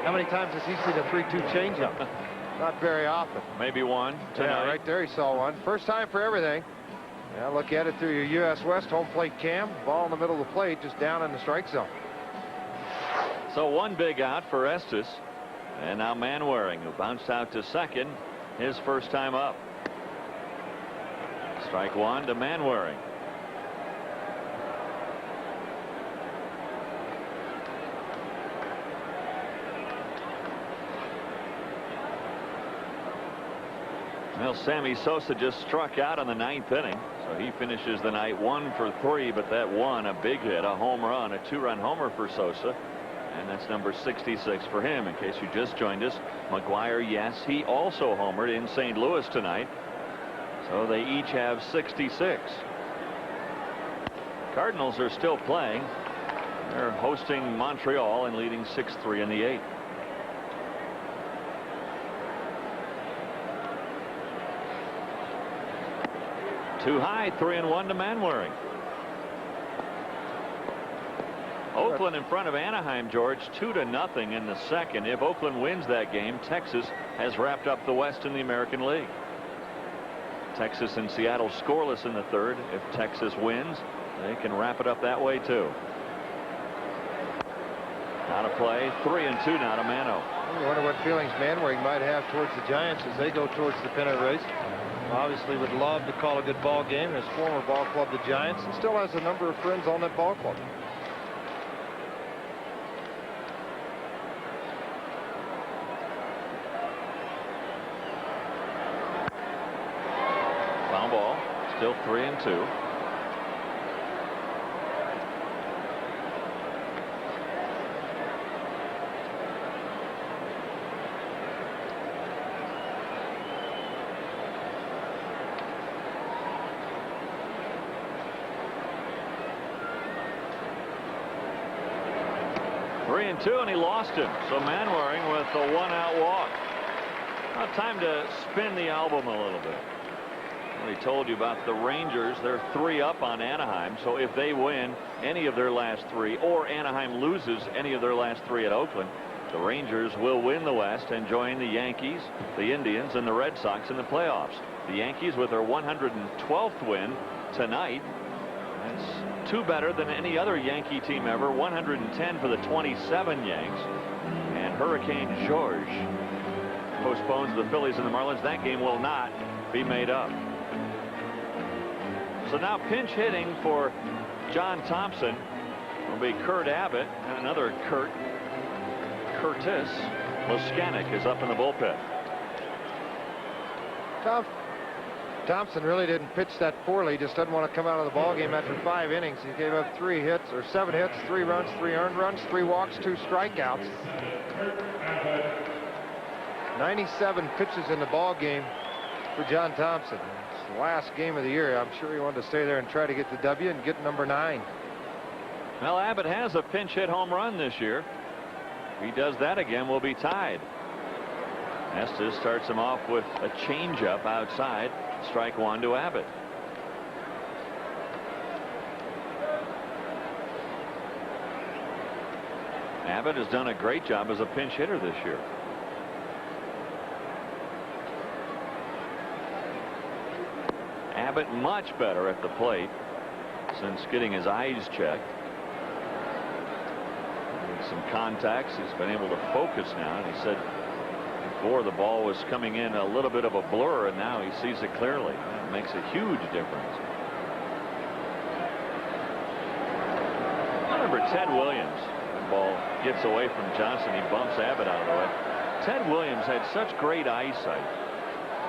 How many times has he seen a 3-2 changeup? Not very often. Maybe one tonight. Yeah, right there he saw one. First time for everything. Now look at it through your US West home plate cam. Ball in the middle of the plate, just down in the strike zone. So one big out for Estes, and now Manwaring, who bounced out to second, his first time up. Strike 1 to Manwaring. Well, Sammy Sosa just struck out in the 9th inning, so he finishes the night 1 for 3, but that one, a big hit, a home run, a 2-run homer for Sosa. And that's number 66 for him. In case you just joined us, McGuire, yes, he also homered in St. Louis tonight. So they each have 66. Cardinals are still playing. They're hosting Montreal and leading 6-3 in the 8th. Too high, 3-1 to Manwaring. Oakland in front of Anaheim, George, 2-0 in the second. If Oakland wins that game, Texas has wrapped up the West in the American League. Texas and Seattle scoreless in the 3rd. If Texas wins, they can wrap it up that way too. Now to play, 3-2 now to Mano. I wonder what feelings Manwaring might have towards the Giants as they go towards the pennant race. Obviously would love to call a good ball game. His former ball club, the Giants, and still has a number of friends on that ball club. Ball, still 3-2. And he lost him. So Manwaring with a 1-out walk. Now time to spin the album a little bit. I already told you about the Rangers. They're 3 up on Anaheim. So if they win any of their last 3 or Anaheim loses any of their last 3 at Oakland, the Rangers will win the West and join the Yankees, the Indians, and the Red Sox in the playoffs. The Yankees with their 112th win tonight. That's 2 better than any other Yankee team ever. 110 for the 27 Yanks. And Hurricane George postpones the Phillies and the Marlins. That game will not be made up. So now pinch hitting for John Thompson will be Kurt Abbott, and another Curtis Moskanik is up in the bullpen. Thompson really didn't pitch that poorly. He just doesn't want to come out of the ball game after 5 innings. He gave up 3 hits or 7 hits, 3 runs, 3 earned runs, 3 walks, 2 strikeouts. 97 pitches in the ball game for John Thompson. It's the last game of the year. I'm sure he wanted to stay there and try to get the W and get number 9. Well, Abbott has a pinch hit home run this year. If he does that again, we'll be tied. Estes starts him off with a changeup outside. Strike 1 to Abbott. Abbott has done a great job as a pinch hitter this year. Abbott much better at the plate since getting his eyes checked. With some contacts, he's been able to focus now, and he said before the ball was coming in a little bit of a blur, and now he sees it clearly. It makes a huge difference. Remember Ted Williams. The ball gets away from Johnson. He bumps Abbott out of the way. Ted Williams had such great eyesight.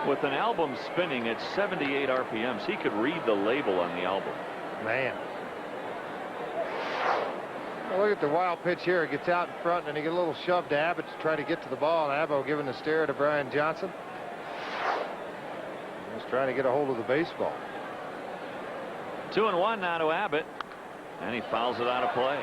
With an album spinning at 78 RPMs, he could read the label on the album. Man. Well, look at the wild pitch here. It gets out in front, and he gets a little shove to Abbott to try to get to the ball. And Abbott giving a stare to Brian Johnson. He's trying to get a hold of the baseball. 2-1 now to Abbott, and he fouls it out of play.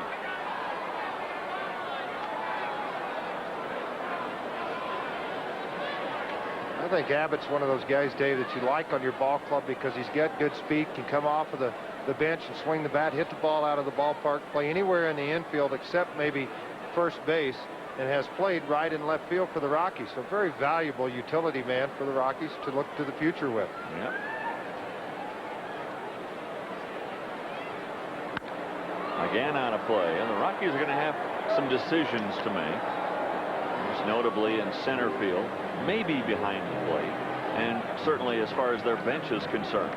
I think Abbott's one of those guys, Dave, that you like on your ball club because he's got good speed, can come off of the bench and swing the bat, hit the ball out of the ballpark, play anywhere in the infield except maybe first base, and has played right and left field for the Rockies. So very valuable utility man for the Rockies to look to the future with. Yep. Again on a play, and the Rockies are going to have some decisions to make. Most notably in center field, maybe behind the plate, and certainly as far as their bench is concerned.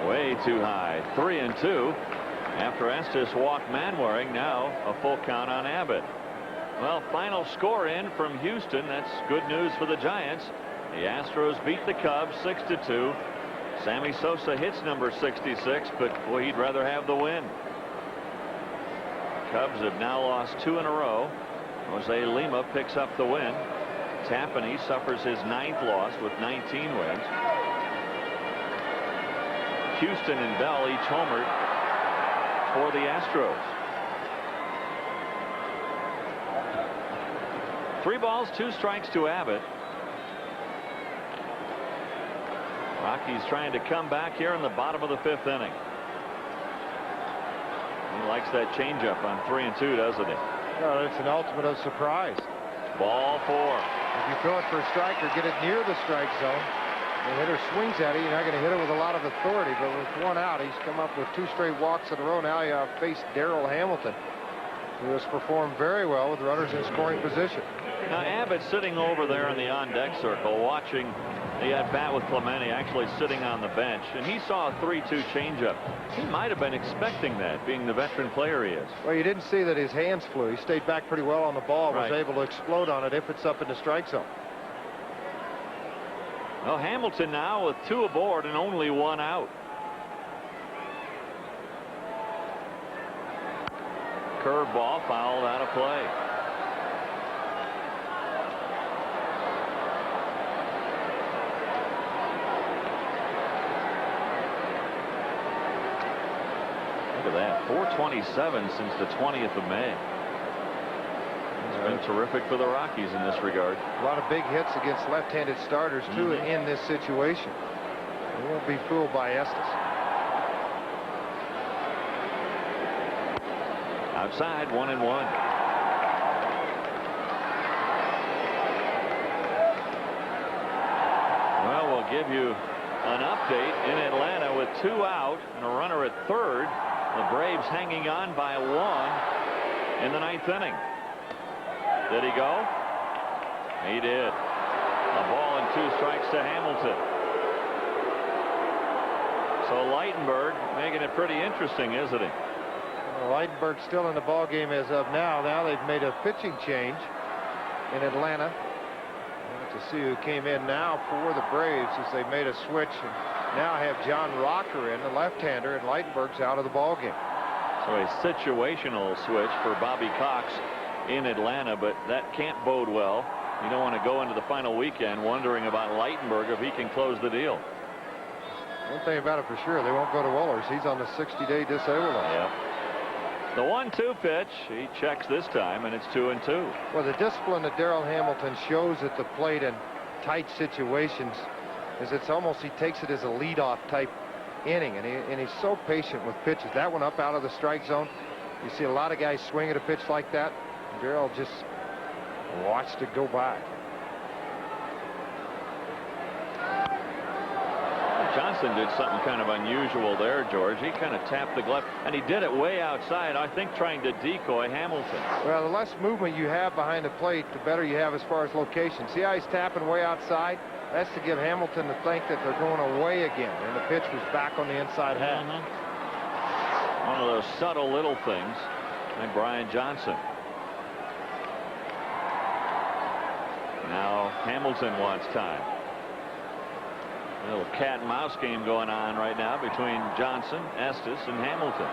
Way too high. 3-2 after Estes walked Manwaring. Now a full count on Abbott. Well, final score in from Houston. That's good news for the Giants. The Astros beat the Cubs 6-2. Sammy Sosa hits number 66, but boy, he'd rather have the win. Cubs have now lost 2 in a row. Jose Lima picks up the win. Tapani suffers his 9th loss with 19 wins. Houston and Bell each homered for the Astros. 3 balls, 2 strikes to Abbott. Rockies trying to come back here in the bottom of the 5th inning. He likes that changeup on 3-2, doesn't he? Well, it's an ultimate of surprise. Ball 4. If you throw it for a strike or get it near the strike zone, the hitter swings at it, you're not going to hit it with a lot of authority. But with 1 out, he's come up with 2 straight walks in a row. Now you face Darrell Hamilton, who has performed very well with runners in scoring position. Now Abbott sitting over there in the on-deck circle watching the at-bat with Clemente, actually sitting on the bench, and he saw a 3-2 changeup. He might have been expecting that, being the veteran player he is. Well, you didn't see that his hands flew. He stayed back pretty well on the ball, right. Was able to explode on it if it's up in the strike zone. Well, Hamilton now with 2 aboard and only 1 out. Curveball fouled out of play. Look at that. 427 since the 20th of May. It's been terrific for the Rockies in this regard. A lot of big hits against left-handed starters, too, in this situation. They won't be fooled by Estes. Outside, 1-1. Well, we'll give you an update in Atlanta with 2 out and a runner at third. The Braves hanging on by 1 in the 9th inning. Did he go? He did. A ball and 2 strikes to Hamilton. So Lightenberg making it pretty interesting, isn't he? Well, Lightenberg's still in the ball game as of now. Now they've made a pitching change in Atlanta. To see who came in now for the Braves as they made a switch and now have John Rocker in, the left-hander, and Lightenberg's out of the ball game. So a situational switch for Bobby Cox in Atlanta, but that can't bode well. You don't want to go into the final weekend wondering about Lightenberg if he can close the deal. One thing about it for sure, they won't go to Wohlers. He's on the 60-day disabled list. Yep. The 1-2 pitch, he checks this time, and it's 2-2. Well, the discipline that Darrell Hamilton shows at the plate in tight situations is it's almost he takes it as a leadoff type inning, and he's so patient with pitches. That one up out of the strike zone. You see a lot of guys swing at a pitch like that. Darrell just watched it go by. Johnson did something kind of unusual there, George. He kind of tapped the glove, and he did it way outside, I think trying to decoy Hamilton. Well, the less movement you have behind the plate, the better you have as far as location. See how he's tapping way outside? That's to give Hamilton to think that they're going away again, and the pitch was back on the inside half. One of those subtle little things by Brian Johnson. Now Hamilton wants time. A little cat and mouse game going on right now between Johnson, Estes, and Hamilton.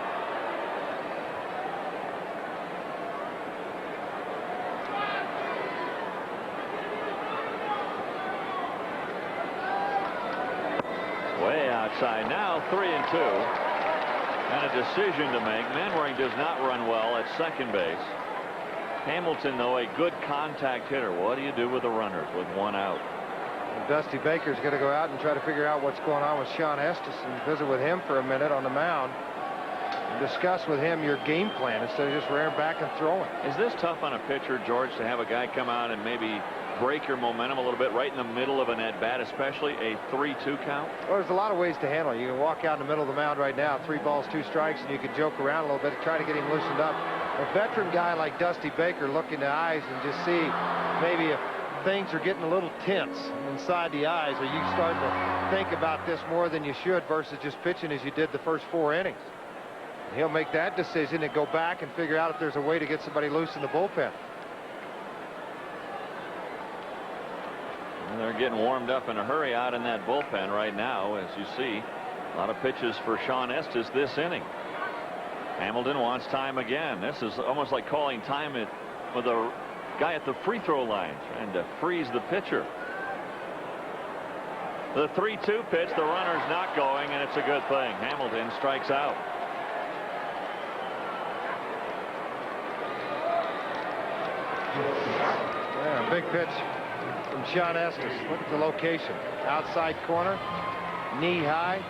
Way outside now, 3-2. And a decision to make. Manwaring does not run well at second base. Hamilton, though, a good contact hitter. What do you do with the runners with 1 out? Dusty Baker's going to go out and try to figure out what's going on with Sean Estes and visit with him for a minute on the mound and discuss with him your game plan instead of just rearing back and throwing. Is this tough on a pitcher, George, to have a guy come out and maybe break your momentum a little bit right in the middle of an at-bat, especially a 3-2 count? Well, there's a lot of ways to handle it. You can walk out in the middle of the mound right now, 3 balls, 2 strikes, and you can joke around a little bit to try to get him loosened up. A veteran guy like Dusty Baker look in the eyes and just see maybe if things are getting a little tense inside the eyes, or you start to think about this more than you should versus just pitching as you did the first 4 innings. And he'll make that decision and go back and figure out if there's a way to get somebody loose in the bullpen. And they're getting warmed up in a hurry out in that bullpen right now, as you see. A lot of pitches for Sean Estes this inning. Hamilton wants time again. This is almost like calling time with a guy at the free throw line trying to freeze the pitcher. The 3-2 pitch, the runner's not going, and it's a good thing. Hamilton strikes out. Yeah, big pitch from Sean Estes. Look at the location. Outside corner, knee high,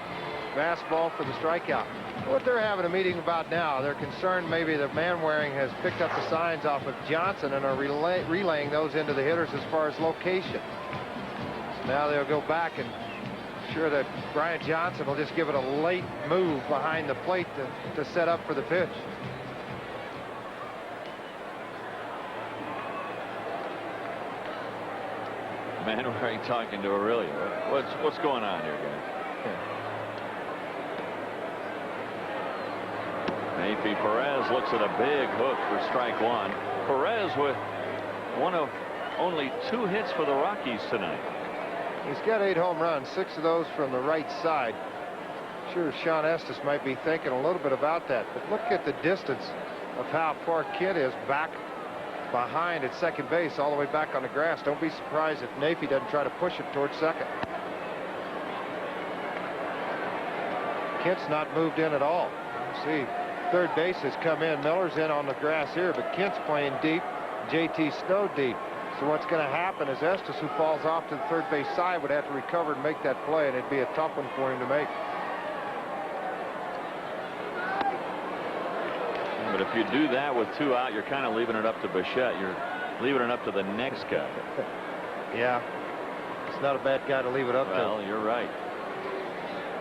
fastball for the strikeout. What they're having a meeting about now, they're concerned maybe that Manwaring has picked up the signs off of Johnson and are relaying those into the hitters as far as location. So now they'll go back and sure that Brian Johnson will just give it a late move behind the plate to set up for the pitch. Manwaring talking to Aurelia. What's going on here, guys? Maybe Perez looks at a big hook for strike 1. Perez with one of only 2 hits for the Rockies tonight. He's got 8 home runs, 6 of those from the right side. Sure, Sean Estes might be thinking a little bit about that, but look at the distance of how far Kent is back behind at second base, all the way back on the grass. Don't be surprised if Nafee doesn't try to push it towards second. Kent's not moved in at all. See, third base has come in. Miller's in on the grass here, but Kent's playing deep. JT Snow deep. So what's going to happen is Estes, who falls off to the third base side, would have to recover and make that play, and it'd be a tough one for him to make. But if you do that with 2 out, you're kind of leaving it up to Bichette. You're leaving it up to the next guy. Yeah. It's not a bad guy to leave it up to. Well, you're right.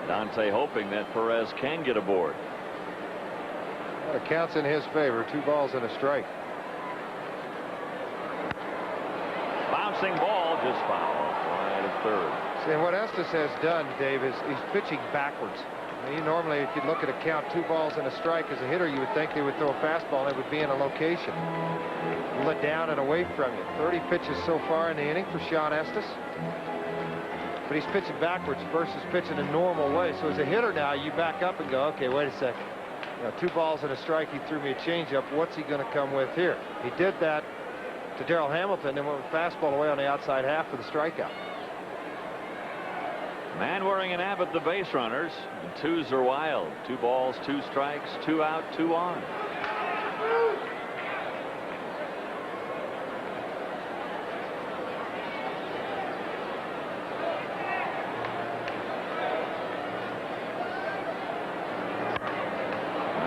Dante hoping that Perez can get aboard. Well, it counts in his favor. 2 balls and a strike. Bouncing ball, just foul. Right at third. See, and what Estes has done, Dave, is he's pitching backwards. I mean, normally, if you look at a count, 2 balls and a strike as a hitter, you would think they would throw a fastball and it would be in a location. Let down and away from you. 30 pitches so far in the inning for Sean Estes. But he's pitching backwards versus pitching a normal way. So as a hitter now, you back up and go, okay, wait a second. You know, 2 balls and a strike, he threw me a changeup. What's he going to come with here? He did that to Darrell Hamilton and went with fastball away on the outside half for the strikeout. Manwaring and Abbott, the base runners. The 2s are wild. 2 balls, 2 strikes, 2 out, 2 on.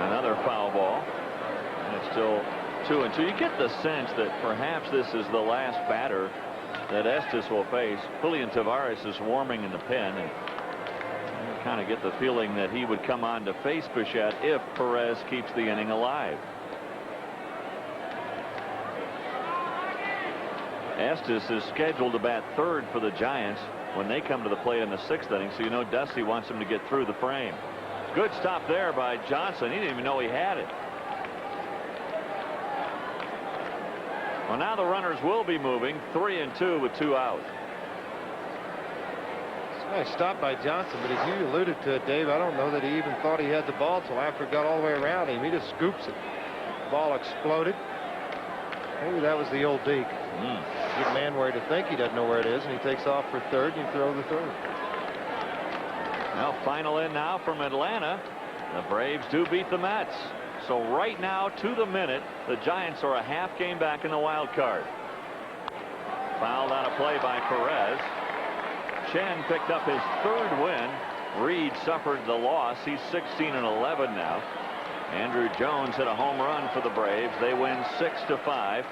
Another foul ball. And it's still 2-2. You get the sense that perhaps this is the last batter that Estes will face. Julian Tavares is warming in the pen, and you kind of get the feeling that he would come on to face Bichette if Perez keeps the inning alive. Estes is scheduled to bat third for the Giants when they come to the plate in the 6th inning, so you know Dusty wants him to get through the frame. Good stop there by Johnson. He didn't even know he had it. Well, now the runners will be moving. 3-2 with 2 out. It's a nice stop by Johnson, but as you alluded to it, Dave, I don't know that he even thought he had the ball until after it got all the way around him. He just scoops it. The ball exploded. Maybe that was the old deke. Get Manwaring to think he doesn't know where it is, and he takes off for third, and you throw the third. Well, final in now from Atlanta. The Braves do beat the Mets. So right now, to the minute, the Giants are a half game back in the wild card. Fouled on a play by Perez. Chen picked up his 3rd win. Reed suffered the loss. He's 16-11 now. Andrew Jones hit a home run for the Braves. They win 6-5.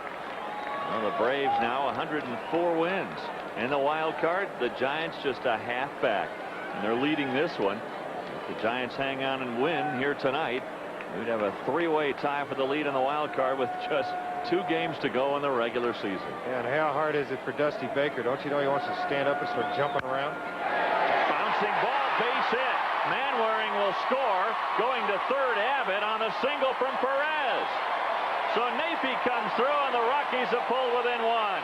Well, the Braves now 104 wins. In the wild card, the Giants just a half back. And they're leading this one. If the Giants hang on and win here tonight, we'd have a 3-way tie for the lead in the wild card with just 2 games to go in the regular season. Yeah, and how hard is it for Dusty Baker? Don't you know he wants to stand up and start jumping around? Bouncing ball, base hit. Manwaring will score. Going to third, Abbott on a single from Perez. So Napi comes through, and the Rockies have pulled within 1.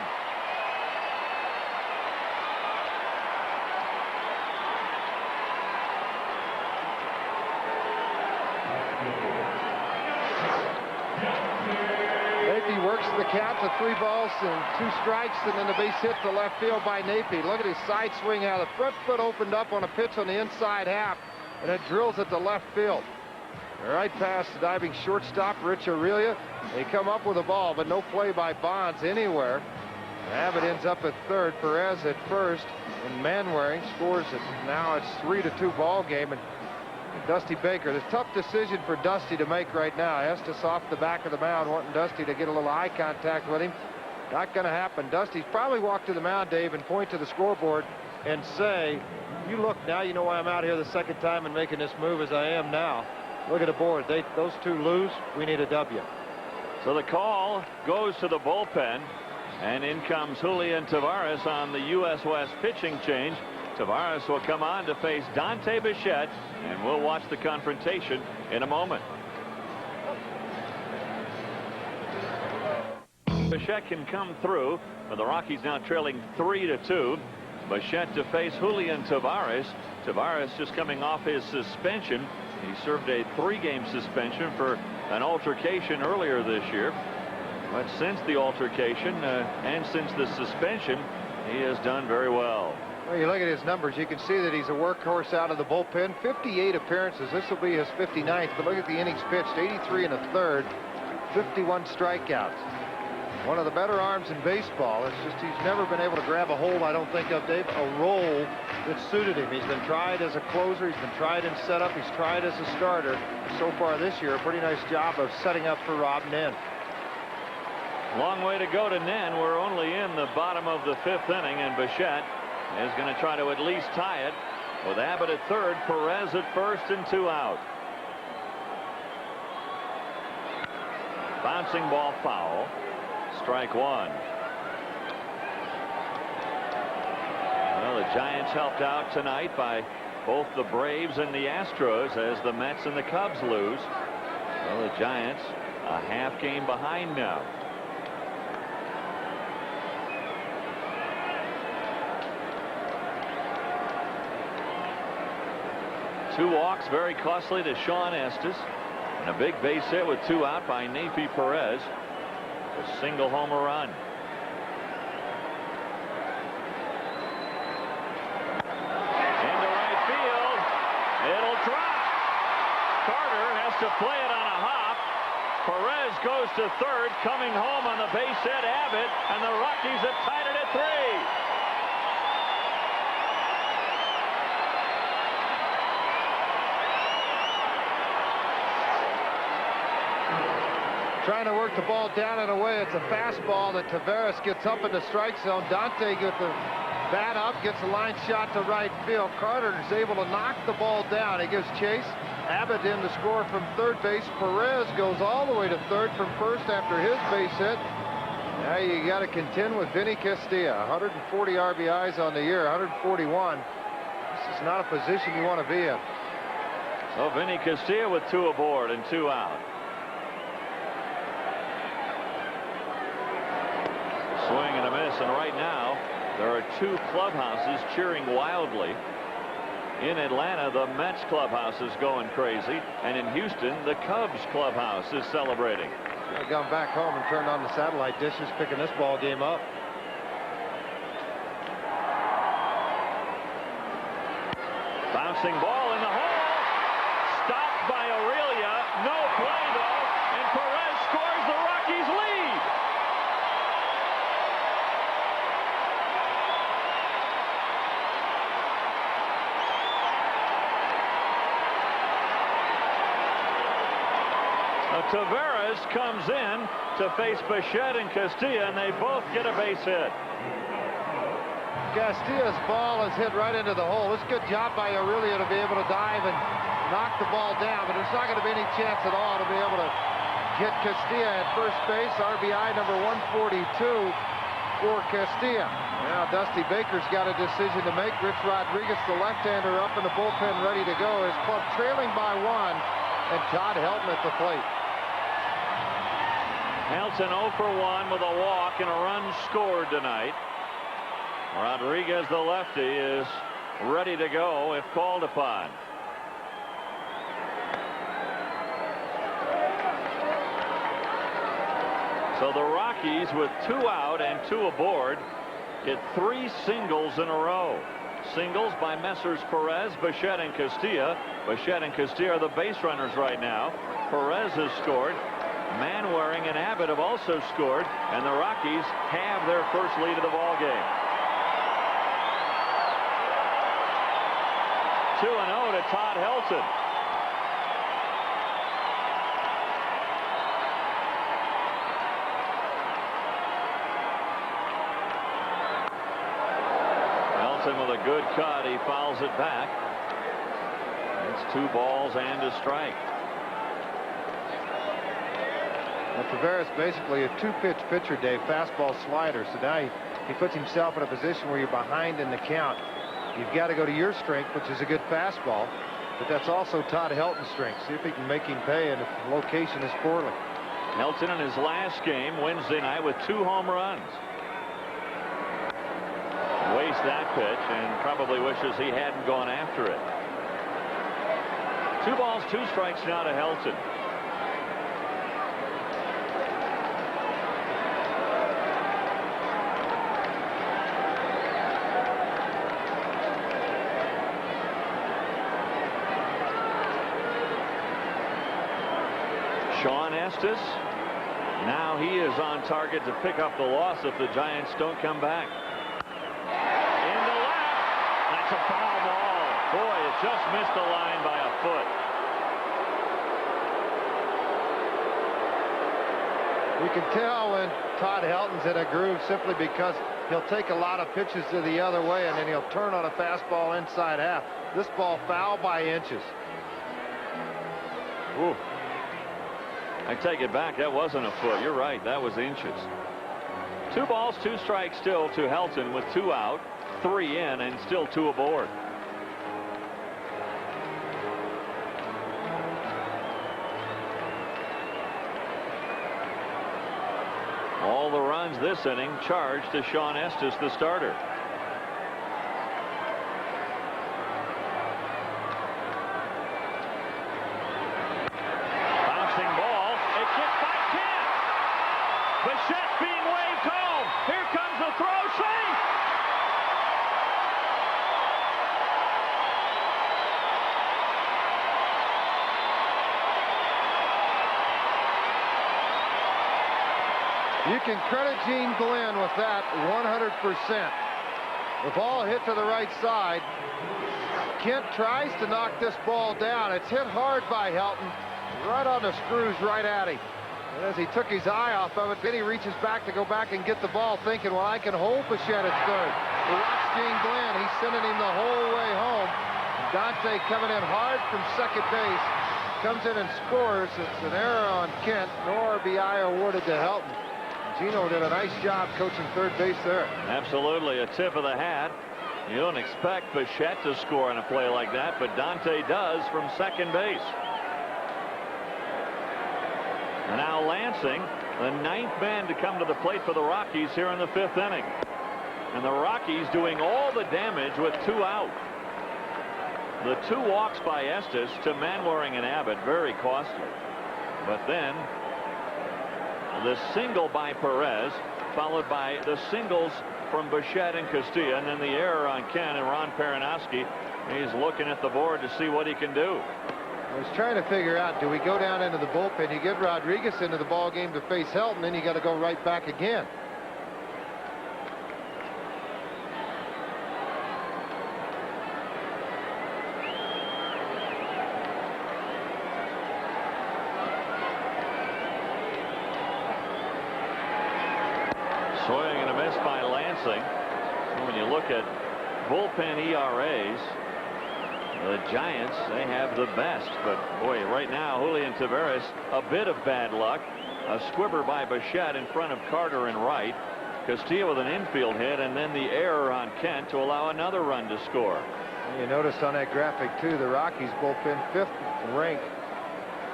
Napi works the count to 3 balls and 2 strikes, and then the base hit to left field by Napi. Look at his side swing out. The front foot opened up on a pitch on the inside half, and it drills it to left field. Right past the diving shortstop, Rich Aurelia. They come up with a ball, but no play by Bonds anywhere. Abbott ends up at third, Perez at first, and Manwaring scores it. Now it's 3-2 ball game, and Dusty Baker. It's a tough decision for Dusty to make right now. Estes off the back of the mound, wanting Dusty to get a little eye contact with him. Not going to happen. Dusty's probably walk to the mound, Dave, and point to the scoreboard and say, you look now, you know why I'm out here the 2nd time and making this move as I am now. Look at the board. Those 2 lose. We need a W. So the call goes to the bullpen, and in comes Julian Tavares on the U.S. West pitching change. Tavares will come on to face Dante Bichette, and we'll watch the confrontation in a moment. Bichette can come through, but the Rockies now trailing 3-2. Bichette to face Julian Tavares. Tavares just coming off his suspension. He served a 3-game suspension for an altercation earlier this year. But since the altercation and since the suspension, he has done very well. Well, you look at his numbers, you can see that he's a workhorse out of the bullpen. 58 appearances. This will be his 59th, but look at the innings pitched. 83 and a third, 51 strikeouts. One of the better arms in baseball. It's just he's never been able to grab a hold, I don't think, of Dave, a role that suited him. He's been tried as a closer. He's been tried in setup. He's tried as a starter. So far this year, a pretty nice job of setting up for Rob Nen. Long way to go to Nen. We're only in the bottom of the 5th inning, and Bichette is going to try to at least tie it with Abbott at third, Perez at first, and 2 out. Bouncing ball foul. Strike 1. Well, the Giants helped out tonight by both the Braves and the Astros as the Mets and the Cubs lose. Well, the Giants a half game behind now. Two walks, very costly to Sean Estes, and a big base hit with 2 out by Nafi Perez. A single homer run. Into right field. It'll drop. Carter has to play it on a hop. Perez goes to third. Coming home on the base hit, Abbott, and the Rockies have tied it at 3. Trying to work the ball down and away. It's a fastball that Taveras gets up in the strike zone. Dante gets the bat up, gets a line shot to right field. Carter is able to knock the ball down. He gives chase. Abbott in to score from third base. Perez goes all the way to third from first after his base hit. Now you got to contend with Vinny Castilla. 140 RBIs on the year, 141. This is not a position you want to be in. So Vinny Castilla with 2 aboard and 2 out. Swing and a miss, and right now there are 2 clubhouses cheering wildly. In Atlanta, the Mets clubhouse is going crazy, and in Houston, the Cubs clubhouse is celebrating. I've gone back home and turned on the satellite dishes, picking this ball game up. Bouncing ball in the hole. Stopped by Aurelia. No play, though, and Perez scores the Rockies lead. Taveras comes in to face Bichette and Castilla, and they both get a base hit. Castilla's ball is hit right into the hole. It's a good job by Aurelia to be able to dive and knock the ball down, but there's not going to be any chance at all to be able to get Castilla at first base. RBI number 142 for Castilla. Now Dusty Baker's got a decision to make. Rich Rodriguez, the left-hander, up in the bullpen ready to go. His club trailing by 1, and Todd Helton at the plate. Helton 0 for 1 with a walk and a run scored tonight. Rodriguez, the lefty, is ready to go if called upon. So the Rockies, with 2 out and 2 aboard, get 3 singles in a row. Singles by Messrs. Perez, Bichette, and Castilla. Bichette and Castilla are the base runners right now. Perez has scored. Manwaring and Abbott have also scored, and the Rockies have their first lead of the ball game. 2-0 to Todd Helton. Helton with a good cut. He fouls it back. It's 2 balls and a strike. Well, Taveras basically a 2-pitch pitcher, Dave. Fastball, slider. So now he puts himself in a position where you're behind in the count. You've got to go to your strength, which is a good fastball, but that's also Todd Helton's strength. See if he can make him pay, and if the location is poorly. Helton in his last game Wednesday night with 2 home runs. Wastes that pitch and probably wishes he hadn't gone after it. 2 balls, 2 strikes now to Helton. Sean Estes. Now he is on target to pick up the loss if the Giants don't come back. Into left. That's a foul ball. Boy, it just missed the line by a foot. You can tell when Todd Helton's in a groove simply because he'll take a lot of pitches to the other way and then he'll turn on a fastball inside half. This ball foul by inches. Ooh. I take it back. That wasn't a foot. You're right. That was inches. 2 balls, 2 strikes still to Helton with 2 out, 3 in, and still 2 aboard. All the runs this inning charged to Sean Estes, the starter. Bouncing ball. It gets by Kent. Bichette being waved home. Here comes the throw. Safe. You can credit Gene Glenn with that 100%. The ball hit to the right side. Kent tries to knock this ball down. It's hit hard by Helton. Right on the screws, right at him. And as he took his eye off of it, then he reaches back to go back and get the ball, thinking, well, I can hold Bichette at third. But watch Gene Glenn. He's sending him the whole way home. Dante coming in hard from second base. Comes in and scores. It's an error on Kent. No RBI awarded to Helton. Gino did a nice job coaching third base there. Absolutely a tip of the hat. You don't expect Bichette to score on a play like that, but Dante does from second base. And now Lansing, the 9th man to come to the plate for the Rockies here in the 5th inning. And the Rockies doing all the damage with 2 out. The 2 walks by Estes to Manwaring and Abbott, very costly. But then the single by Perez, followed by the singles from Bichette and Castilla, and then the error on Ken and Ron Peranowski. He's looking at the board to see what he can do. I was trying to figure out, do we go down into the bullpen? You get Rodriguez into the ball game to face Helton, then you got to go right back again. Swing and a miss by Lansing. When you look at bullpen ERAs, the Giants, they have the best. But boy, right now, Julian Taveras, a bit of bad luck. A squibber by Bichette in front of Carter and Wright. Castilla with an infield hit, and then the error on Kent to allow another run to score. You noticed on that graphic too, the Rockies bullpen 5th ranked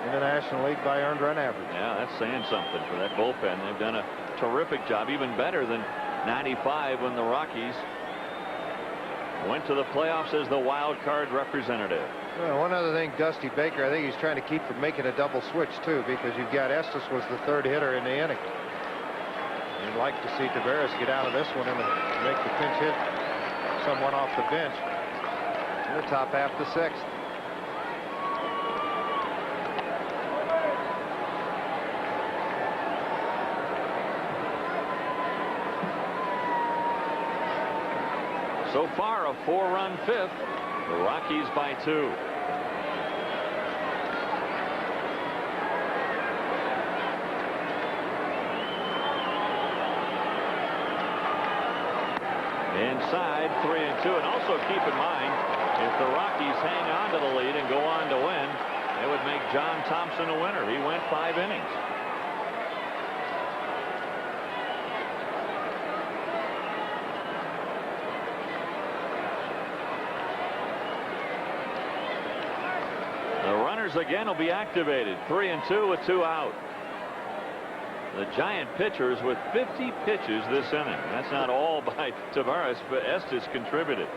in the National League by earned run average. Yeah, that's saying something for that bullpen. They've done a terrific job, even better than 95 when the Rockies went to the playoffs as the wild card representative. Well, one other thing, Dusty Baker, I think he's trying to keep from making a double switch too, because you've got Estes was the 3rd hitter in the inning. You'd like to see Taveras get out of this one and make the pinch hit someone off the bench in the top half of the 6th. So far, a 4-run 5th. The Rockies by 2. Inside, 3-2. And also keep in mind, if the Rockies hang on to the lead and go on to win, they would make John Thompson a winner. He went 5 innings. Again will be activated. 3-2 with 2 out. The Giant pitchers with 50 pitches this inning. That's not all by Taveras, but Estes contributed.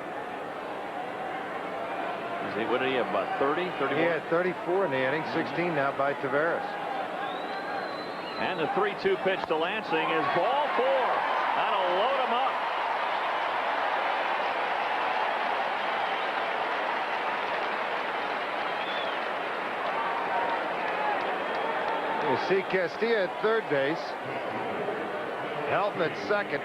What did he have, about 30, 31? He had 34 in the inning, 16 now by Taveras. And the 3-2 pitch to Lansing is ball 4. That'll load him up. see Castilla at third base. Helton at second.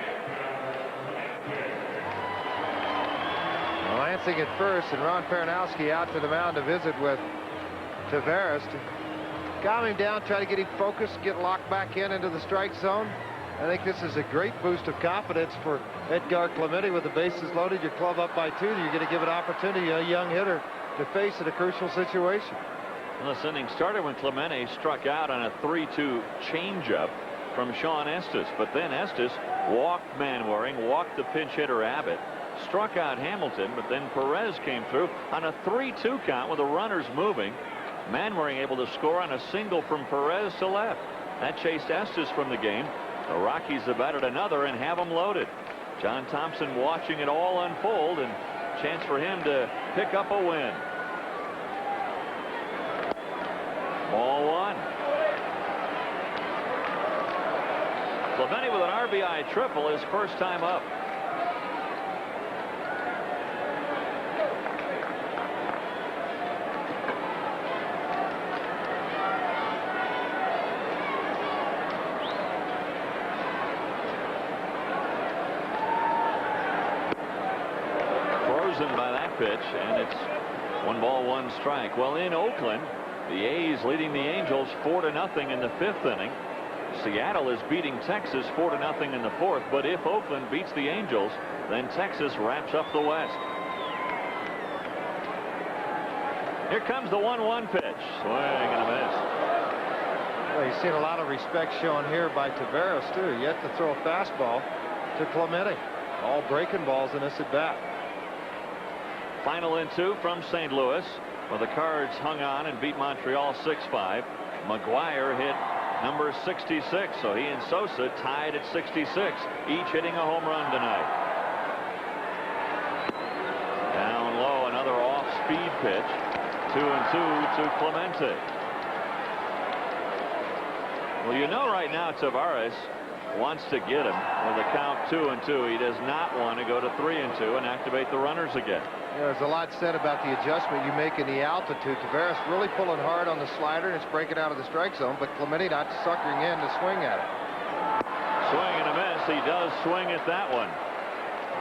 Lansing at first, and Ron Peranowski out to the mound to visit with Taveras to calm him down, try to get him focused, get locked back into the strike zone. I think this is a great boost of confidence for Edgar Clemente. With the bases loaded, your club up by 2, you're going to give an opportunity, a young hitter, to face in a crucial situation. Well, this inning started when Clemente struck out on a 3-2 changeup from Sean Estes, but then Estes walked Manwaring, walked the pinch hitter Abbott, struck out Hamilton, but then Perez came through on a 3-2 count with the runners moving. Manwaring able to score on a single from Perez to left. That chased Estes from the game. The Rockies have added another and have them loaded. John Thompson watching it all unfold, and chance for him to pick up a win. Ball 1. Clemente with an RBI triple, his first time up. By that pitch, and it's 1 ball 1 strike. Well, in Oakland, the A's leading the Angels 4-0 in the 5th inning. Seattle is beating Texas 4-0 in the 4th, but if Oakland beats the Angels, then Texas wraps up the West. Here comes the 1-1 pitch. Swing and a miss. Well, you've seen a lot of respect shown here by Taveras, too. Yet to throw a fastball to Clemente. All breaking balls in this at bat. Final in 2 from St. Louis, where the Cards hung on and beat Montreal 6-5. McGuire hit number 66, so he and Sosa tied at 66, each hitting a home run tonight. Down low, another off-speed pitch. 2-2 to Clemente. Well, you know right now Taveras wants to get him with a count 2-2. He does not want to go to 3-2 and activate the runners again. Yeah, there's a lot said about the adjustment you make in the altitude. Taveras really pulling hard on the slider, and it's breaking out of the strike zone, but Clemente not suckering in to swing at it. Swing and a miss. He does swing at that one.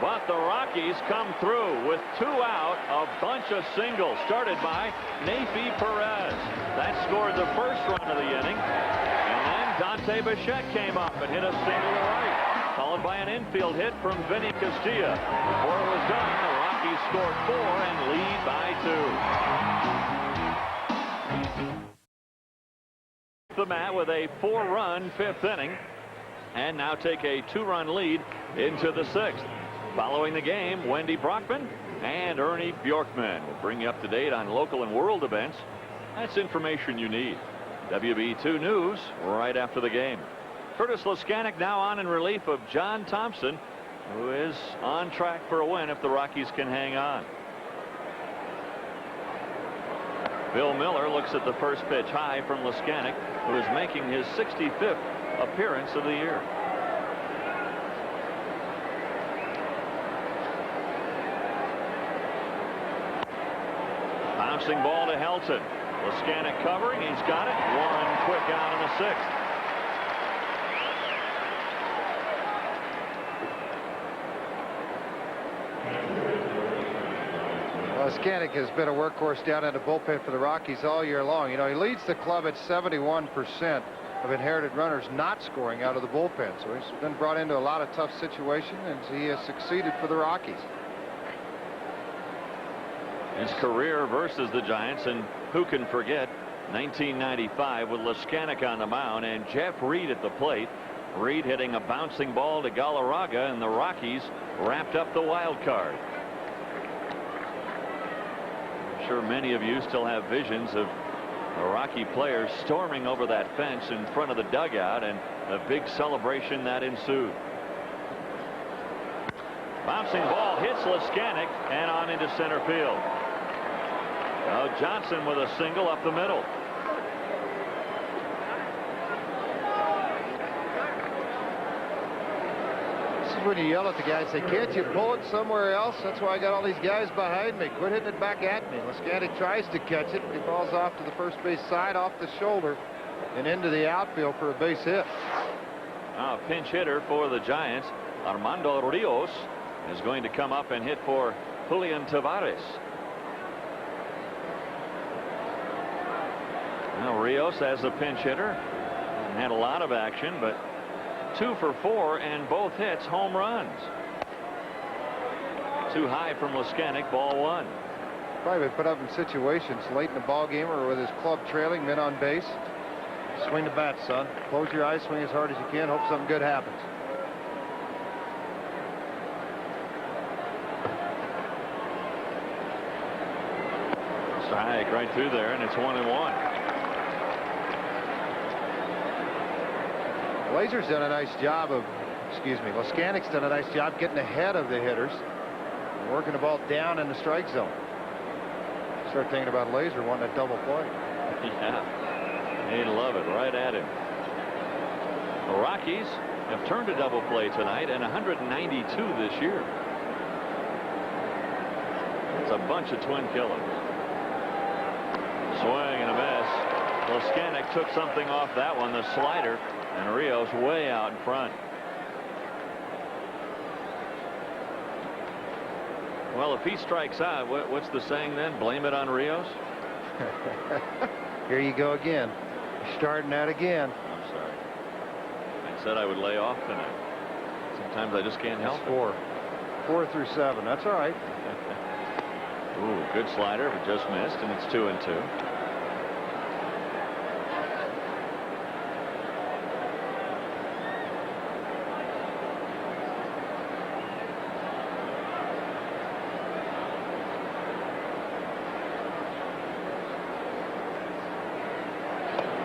But the Rockies come through with 2 out, a bunch of singles started by Neifi Perez. That scored the first run of the inning. And then Dante Bichette came up and hit a single to right, followed by an infield hit from Vinny Castilla. Before it was done, the Rockies scored 4 and lead by 2. The mat with a 4-run 5th inning, and now take a 2-run lead into the 6th. Following the game, Wendy Brockman and Ernie Bjorkman will bring you up to date on local and world events. That's information you need. WB2 News right after the game. Curtis Leskanic now on in relief of John Thompson, who is on track for a win if the Rockies can hang on. Bill Miller looks at the first pitch high from Leskanic, who is making his 65th appearance of the year. Bouncing ball to Helton. Leskanic covering. He's got it. 1 quick out in the 6th. Leskanic has been a workhorse down in the bullpen for the Rockies all year long. You know, he leads the club at 71% of inherited runners not scoring out of the bullpen. So he's been brought into a lot of tough situations, and he has succeeded for the Rockies. His career versus the Giants, and who can forget 1995 with Leskanic on the mound and Jeff Reed at the plate. Reed hitting a bouncing ball to Galarraga, and the Rockies wrapped up the wild card. I'm sure many of you still have visions of the Rocky players storming over that fence in front of the dugout and the big celebration that ensued. Bouncing ball hits Leskanic and on into center field. Now Johnson with a single up the middle. This is when you yell at the guy and say, can't you pull it somewhere else? That's why I got all these guys behind me. Quit hitting it back at me. Leskanic tries to catch it. He falls off to the first base side, off the shoulder and into the outfield for a base hit. Now a pinch hitter for the Giants, Armando Rios, is going to come up and hit for Julian Tavares. Now Rios as a pinch hitter had a lot of action, but 2 for 4 and both hits home runs. Too high from Leskanic, ball 1. Probably put up in situations late in the ball game or with his club trailing, men on base. Swing the bat, son. Close your eyes, swing as hard as you can, hope something good happens. Strike right through there, and it's 1-1. Blazer's done a nice job of, Leskanic's done a nice job getting ahead of the hitters and working the ball down in the strike zone. Start thinking about Laser wanting a double play. Yeah, he'd love it right at him. The Rockies have turned a double play tonight and 192 this year. It's a bunch of twin killers. Swing and a miss. Leskanic took something off that one, the slider, and Rios way out in front. Well, if he strikes out, what's the saying then? Blame it on Rios? Here you go again. Starting that again. I'm sorry. I said I would lay off tonight. Sometimes I just can't help it. 4 through 7. That's all right. Ooh, good slider, but just missed, and it's 2-2.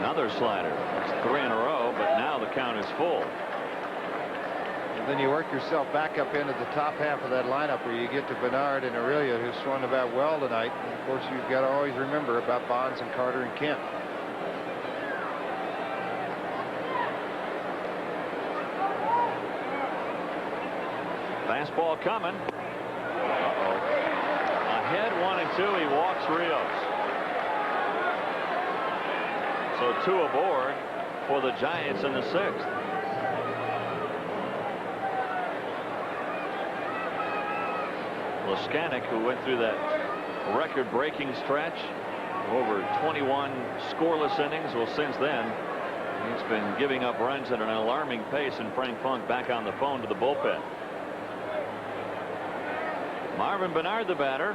Another slider. That's 3 in a row, but now the count is full. And then you work yourself back up into the top half of that lineup where you get to Bernard and Aurelia, who swung the bat well tonight. And of course, you've got to always remember about Bonds and Carter and Kent. Fastball coming. Uh-oh. Ahead 1-2. He walks Rios. So 2 aboard for the Giants in the 6th. Leskanic, who went through that record-breaking stretch, over 21 scoreless innings. Well, since then, he's been giving up runs at an alarming pace, and Frank Funk back on the phone to the bullpen. Marvin Bernard, the batter.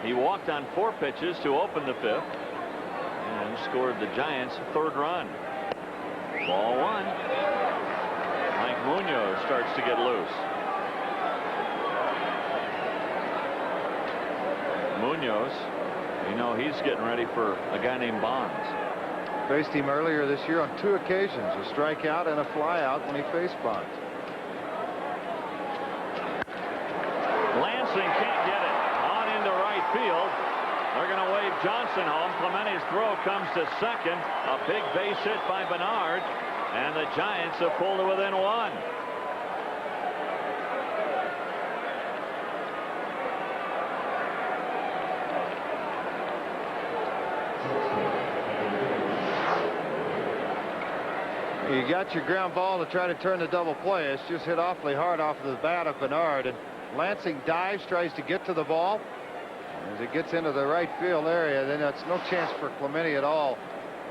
He walked on 4 pitches to open the 5th. And scored the Giants' 3rd run. Ball 1. Mike Munoz starts to get loose. Munoz, you know, he's getting ready for a guy named Bonds. Faced him earlier this year on 2 occasions, a strikeout and a flyout when he faced Bonds. Lansing can't get it. On into right field. They're going to wave Johnson home. Clemente's throw comes to second. A big base hit by Bernard. And the Giants have pulled to within 1. You got your ground ball to try to turn the double play. It's just hit awfully hard off of the bat of Bernard. And Lansing dives, tries to get to the ball. As it gets into the right field area, then that's no chance for Clemente at all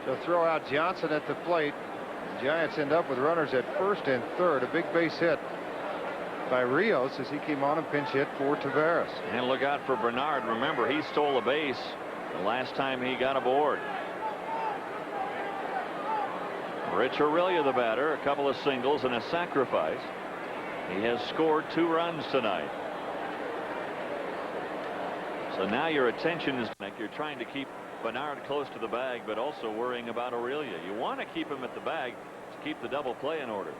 to throw out Johnson at the plate. The Giants end up with runners at 1st and 3rd. A big base hit by Rios as he came on and pinch hit for Tavares. And look out for Bernard. Remember, he stole a base the last time he got aboard. Rich Aurelia, the batter, a couple of singles and a sacrifice. He has scored 2 runs tonight. So now your attention is back. You're trying to keep Bernard close to the bag, but also worrying about Aurelia. You want to keep him at the bag to keep the double play in order.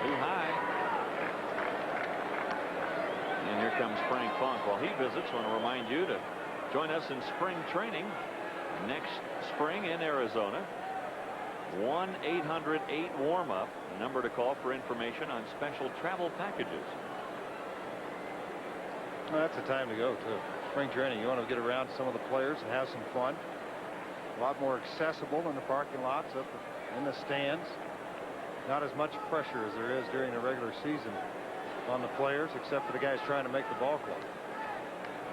Too high. And here comes Frank Funk. While he visits, I want to remind you to join us in spring training next spring in Arizona. 1-800-8 warm-up, the number to call for information on special travel packages. Well, that's the time to go to spring training. You want to get around some of the players and have some fun. A lot more accessible in the parking lots, up in the stands. Not as much pressure as there is during the regular season on the players, except for the guys trying to make the ball club.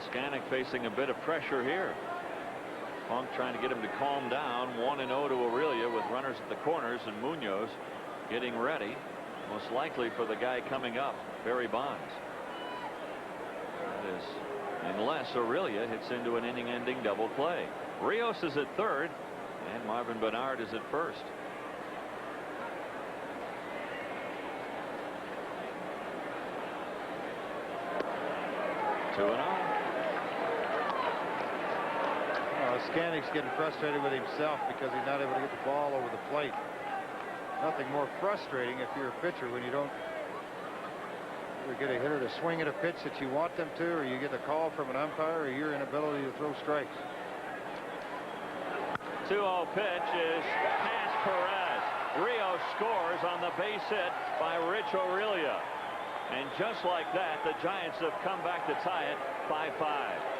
Skanek facing a bit of pressure here. Funk trying to get him to calm down. 1-0 to Aurelia with runners at the corners, and Munoz getting ready, most likely for the guy coming up, Barry Bonds. That is, unless Aurelia hits into an inning-ending double play. Rios is at third, and Marvin Bernard is at first. Skanek's getting frustrated with himself because he's not able to get the ball over the plate. Nothing more frustrating if you're a pitcher when you don't get a hitter to swing at a pitch that you want them to, or you get a call from an umpire, or your inability to throw strikes. 2-0 pitch is past Perez. Rio scores on the base hit by Rich Aurelia. And just like that, the Giants have come back to tie it 5-5.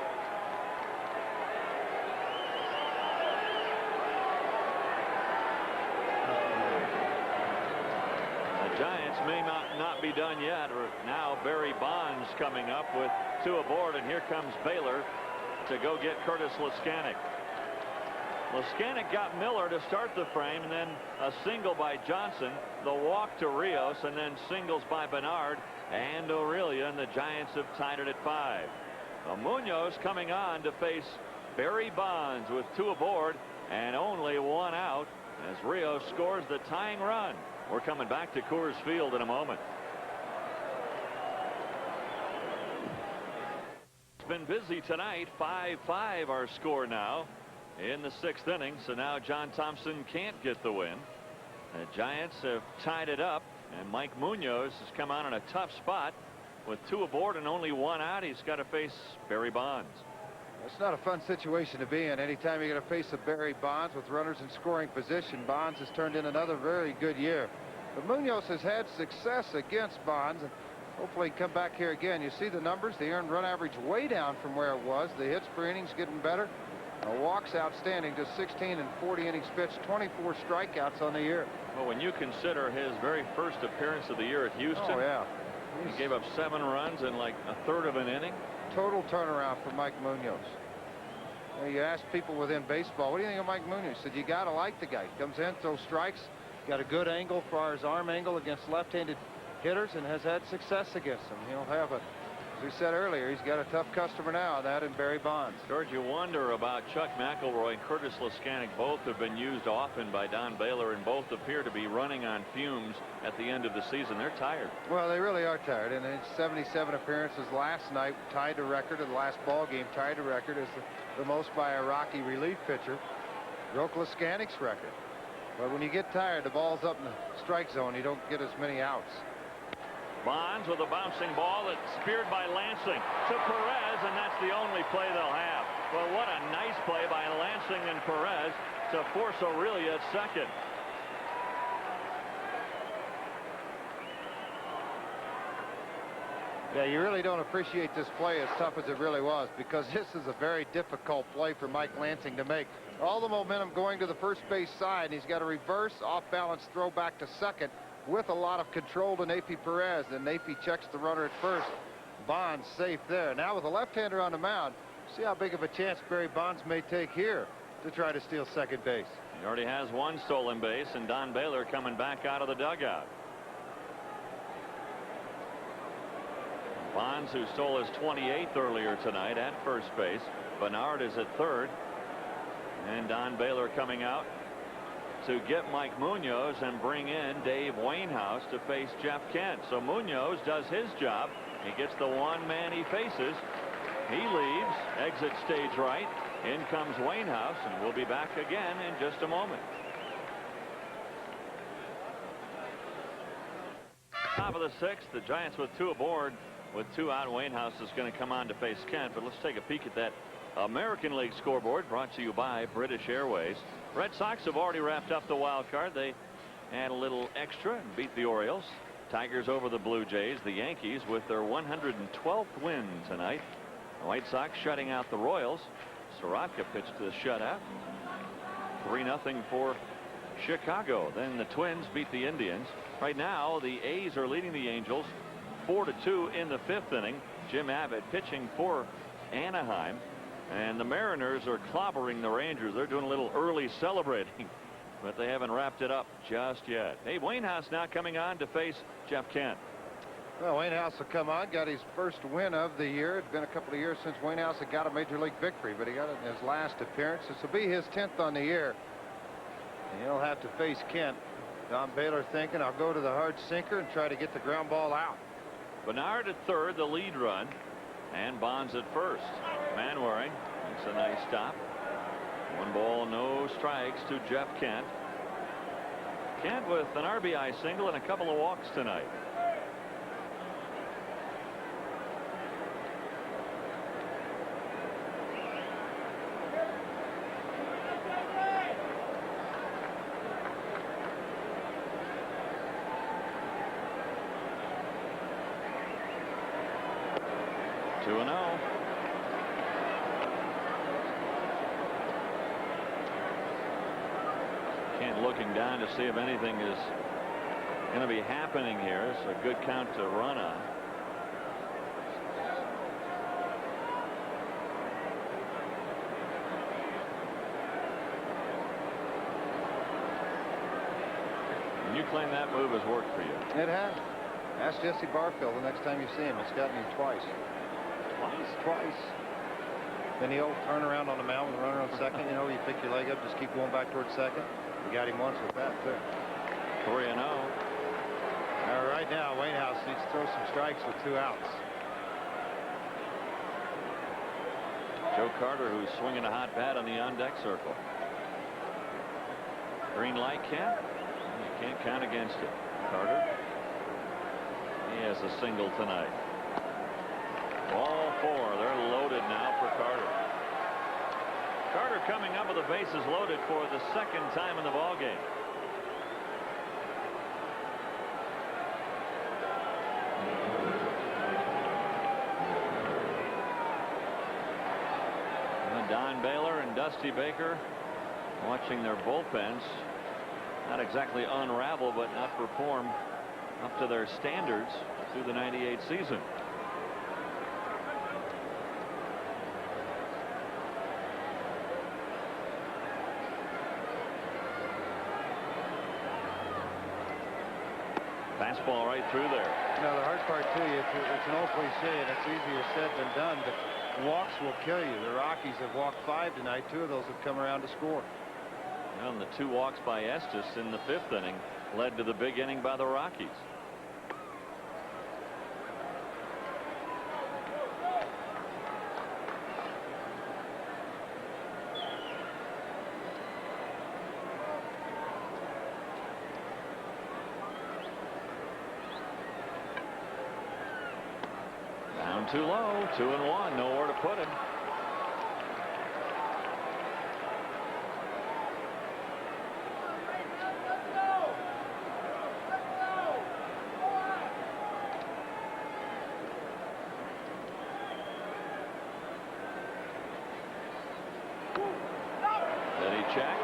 Giants may not be done yet. Now Barry Bonds coming up with 2 aboard, and here comes Baylor to go get Curtis Leskanic. Leskanic got Miller to start the frame, and then a single by Johnson, the walk to Rios, and then singles by Bernard and Aurelia, and the Giants have tied it at 5. Munoz coming on to face Barry Bonds with 2 aboard and only 1 out as Rios scores the tying run. We're coming back to Coors Field in a moment. It's been busy tonight. 5-5 our score now in the 6th inning. So now John Thompson can't get the win. The Giants have tied it up, and Mike Munoz has come on in a tough spot with 2 aboard and only 1 out. He's got to face Barry Bonds. It's not a fun situation to be in. Anytime you're going to face a Barry Bonds with runners in scoring position, Bonds has turned in another very good year. But Munoz has had success against Bonds, and hopefully come back here again. You see the numbers. The earned run average way down from where it was. The hits per innings getting better. Walks outstanding, just 16 and 40 innings pitched, 24 strikeouts on the year. Well, when you consider his very first appearance of the year at Houston, oh yeah, he gave up 7 runs in like a third of an inning. Total turnaround for Mike Munoz. You ask people within baseball, what do you think of Mike Munoz? Said you got to like the guy. He comes in, throws strikes, got a good angle as far as arm angle against left-handed hitters, and has had success against them. He'll have a, as we said earlier, he's got a tough customer now, that and Barry Bonds. George, you wonder about Chuck McElroy and Curtis Leskanic. Both have been used often by Don Baylor, and both appear to be running on fumes at the end of the season. They're tired. Well, they really are tired. And in 77 appearances last night, tied the record of the last ball game, tied the record as the most by a Rocky relief pitcher. Broke Leskanic's record. But when you get tired, the ball's up in the strike zone. You don't get as many outs. Bonds with a bouncing ball that's speared by Lansing to Perez, and that's the only play they'll have. Well, what a nice play by Lansing and Perez to force Aurelia at second. Yeah, you really don't appreciate this play as tough as it really was, because this is a very difficult play for Mike Lansing to make. All the momentum going to the first base side, and he's got a reverse off-balance throw back to second with a lot of control to Napi Perez. Then Napi checks the runner at first. Bonds safe there. Now with a left-hander on the mound, see how big of a chance Barry Bonds may take here to try to steal second base. He already has 1 stolen base, and Don Baylor coming back out of the dugout. Bonds, who stole his 28th earlier tonight at first base. Bernard is at third. And Don Baylor coming out to get Mike Munoz and bring in Dave Wainhouse to face Jeff Kent. So Munoz does his job. He gets the 1 man he faces. He leaves, exit stage right. In comes Wainhouse, and we'll be back again in just a moment. Top of the 6th, the Giants with 2 aboard. With 2 out, Wainhouse is going to come on to face Kent. But let's take a peek at that American League scoreboard brought to you by British Airways. Red Sox have already wrapped up the wild card. They had a little extra and beat the Orioles. Tigers over the Blue Jays. The Yankees with their 112th win tonight. The White Sox shutting out the Royals. Soroka pitched the shutout. 3-0 for Chicago. Then the Twins beat the Indians. Right now the A's are leading the Angels 4-2 in the 5th inning. Jim Abbott pitching for Anaheim. And the Mariners are clobbering the Rangers. They're doing a little early celebrating, but they haven't wrapped it up just yet. Hey, Wayne House now coming on to face Jeff Kent. Well, Wayne House will come on. Got his first win of the year. It's been a couple of years since Wayne House had got a major league victory, but he got it in his last appearance. This will be his 10th on the year. And he'll have to face Kent. Don Baylor thinking, I'll go to the hard sinker and try to get the ground ball out. Bernard at third, the lead run, and Bonds at first. Manwaring makes a nice stop. 1 ball, no strikes to Jeff Kent. Kent with an RBI single and a couple of walks tonight. Looking down to see if anything is going to be happening here. It's a good count to run on. And you claim that move has worked for you. It has. Ask Jesse Barfield the next time you see him. It's gotten him twice. Twice. Then he'll turn around on the mound and run around second. You know, you pick your leg up, just keep going back towards second. We got him once with that, too. 3-0. Right now, Wayne House needs to throw some strikes with 2 outs. Joe Carter, who's swinging a hot bat on the on-deck circle. Green light, Kent. You can't count against it. Carter. He has a single tonight. All 4. They're loaded now for Carter. Carter coming up with the bases loaded for the 2nd time in the ballgame. Don Baylor and Dusty Baker watching their bullpens not exactly unravel, but not perform up to their standards through the '98 season. Fastball right through there. You know, the hard part too, it's an old cliche and it's easier said than done, but walks will kill you. The Rockies have walked 5 tonight. 2 of those have come around to score. Well, and the 2 walks by Estes in the 5th inning led to the big inning by the Rockies. Too low. 2-1. Nowhere to put him. Did he check?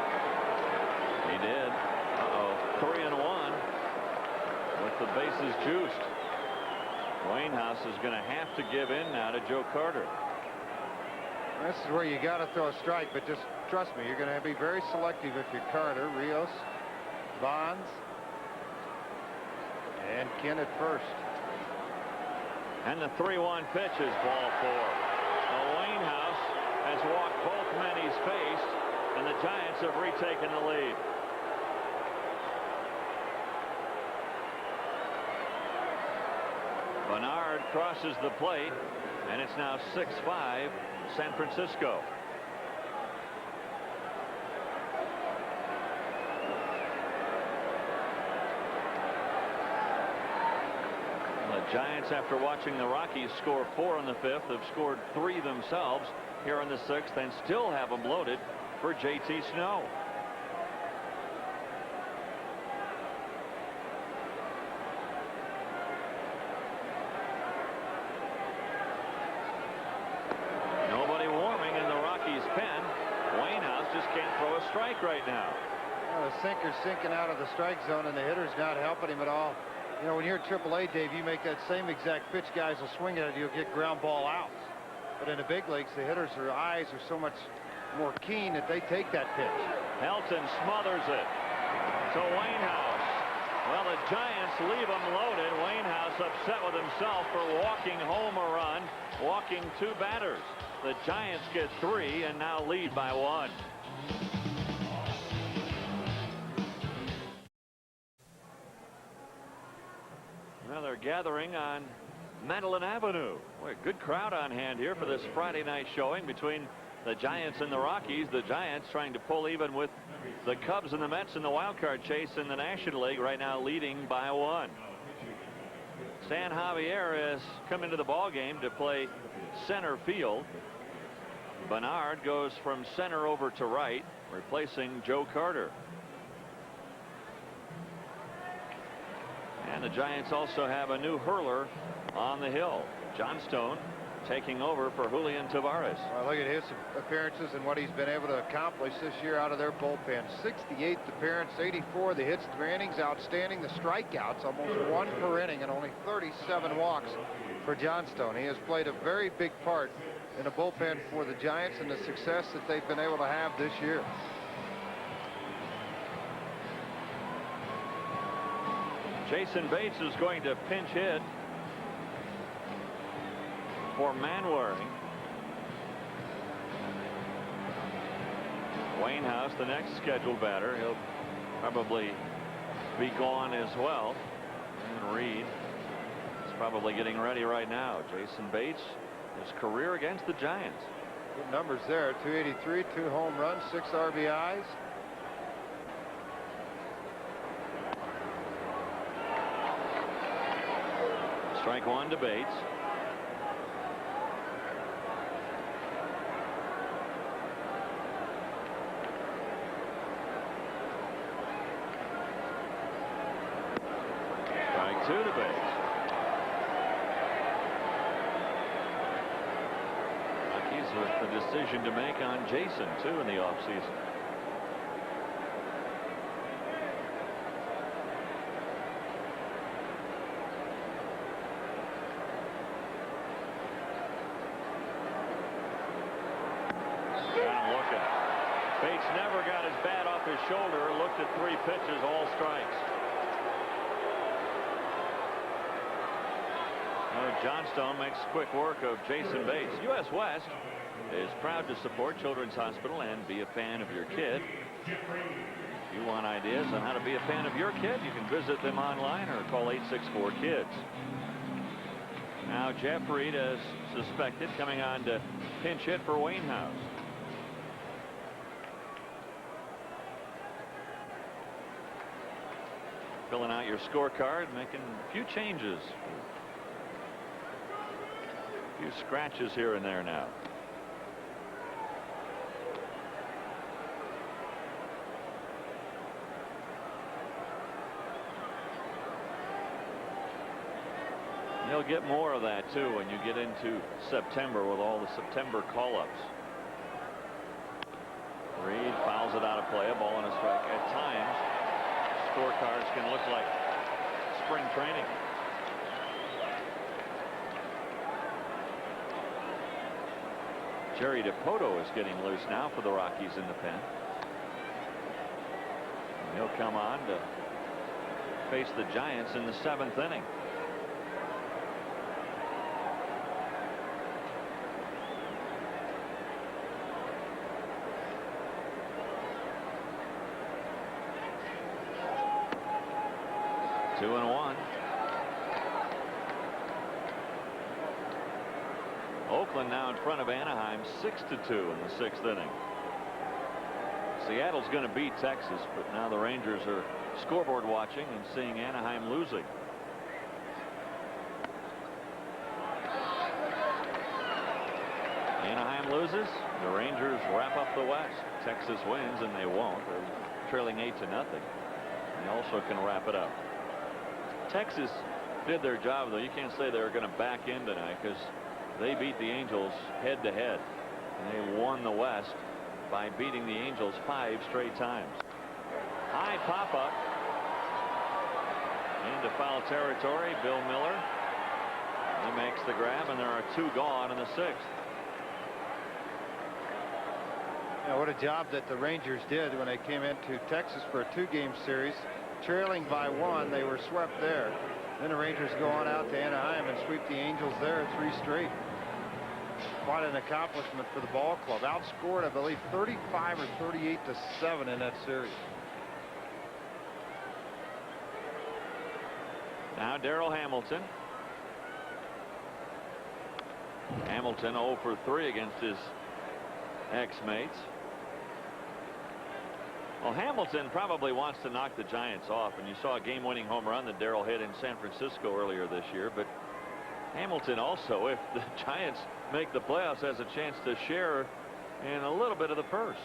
He did. 3-1 with the bases juiced. Wayne House is going to have to give in now to Joe Carter. This is where you got to throw a strike, but just trust me, you're going to be very selective if you're Carter, Rios, Bonds, and Kent at first. And the 3-1 pitch is ball 4. Wayne House has walked both men he's faced, and the Giants have retaken the lead. Bernard crosses the plate, and it's now 6-5 San Francisco. The Giants, after watching the Rockies score 4 in the 5th, have scored 3 themselves here in the 6th and still have them loaded for JT Snow. Nobody warming in the Rockies pen. Wainhouse just can't throw a strike right now. Well, the sinker's sinking out of the strike zone, and the hitter's not helping him at all. You know, when you're at AAA, Dave, you make that same exact pitch, guys will swing at it, you'll get ground ball outs. But in the big leagues, the hitters' eyes are so much more keen that they take that pitch. Helton smothers it to Wainhouse. Well, the Giants leave him loaded. Wainhouse upset with himself for walking home a run, walking 2 batters. The Giants get 3 and now lead by 1. Well, they're gathering on Madeline Avenue. Boy, a good crowd on hand here for this Friday night showing between the Giants and the Rockies. The Giants trying to pull even with the Cubs and the Mets in the wild card chase in the National League, right now leading by 1. San Javier has come into the ball game to play center field. Bernard goes from center over to right, replacing Joe Carter. And the Giants also have a new hurler on the hill. Johnstone taking over for Julian Tavares. Well, look at his appearances and what he's been able to accomplish this year out of their bullpen. 68th appearance, 84 the hits, 3 innings, outstanding. The strikeouts, almost 1 per inning, and only 37 walks for Johnstone. He has played a very big part in the bullpen for the Giants and the success that they've been able to have this year. Jason Bates is going to pinch hit for Manwaring. Wainhouse, the next scheduled batter. He'll probably be gone as well. And Reed is probably getting ready right now. Jason Bates, his career against the Giants. Good numbers there. 283, 2 home runs, 6 RBIs. Strike 1 to Bates. Strike 2 to Bates. Rockies with the decision to make on Jason too in the offseason. Bates never got his bat off his shoulder. Looked at 3 pitches, all strikes. Johnstone makes quick work of Jason Bates. U.S. West is proud to support Children's Hospital and be a fan of your kid. If you want ideas on how to be a fan of your kid, you can visit them online or call 864-KIDS. Now Jeff Reed, as suspected, coming on to pinch hit for Wainhouse. Filling out your scorecard, making a few changes. A few scratches here and there now. You'll get more of that too when you get into September with all the September call-ups. Reed fouls it out of play, a ball and a strike. At times, scorecards can look like spring training. Jerry DePoto is getting loose now for the Rockies in the pen. And he'll come on to face the Giants in the 7th inning. Two and 1. Oakland now in front of Anaheim 6-2 in the 6th inning. Seattle's going to beat Texas, but now the Rangers are scoreboard watching and seeing Anaheim losing. Anaheim loses. The Rangers wrap up the West. Texas wins, and they won't. They're trailing 8-0. They also can wrap it up. Texas did their job, though. You can't say they were going to back in tonight, because they beat the Angels head-to-head. And they won the West by beating the Angels 5 straight times. High pop-up into foul territory. Bill Miller. He makes the grab, and there are 2 gone in the 6th. Yeah, what a job that the Rangers did when they came into Texas for a 2-game series. Trailing by 1, they were swept there. Then the Rangers go on out to Anaheim and sweep the Angels there 3 straight. Quite an accomplishment for the ball club. Outscored, I believe, 35 or 38-7 in that series. Now Darrell Hamilton. Hamilton 0 for 3 against his ex-mates. Well, Hamilton probably wants to knock the Giants off, and you saw a game-winning home run that Darrell hit in San Francisco earlier this year. But Hamilton also, if the Giants make the playoffs, has a chance to share in a little bit of the purse.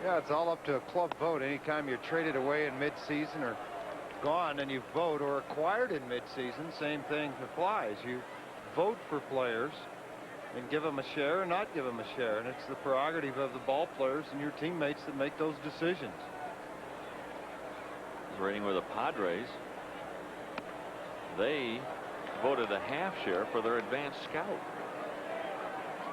Yeah, it's all up to a club vote. Anytime you're traded away in midseason or gone and you vote, or acquired in midseason, same thing applies. You vote for players and give them a share or not give them a share, and it's the prerogative of the ball players and your teammates that make those decisions. He's rating with the Padres. They voted a half share for their advanced scout.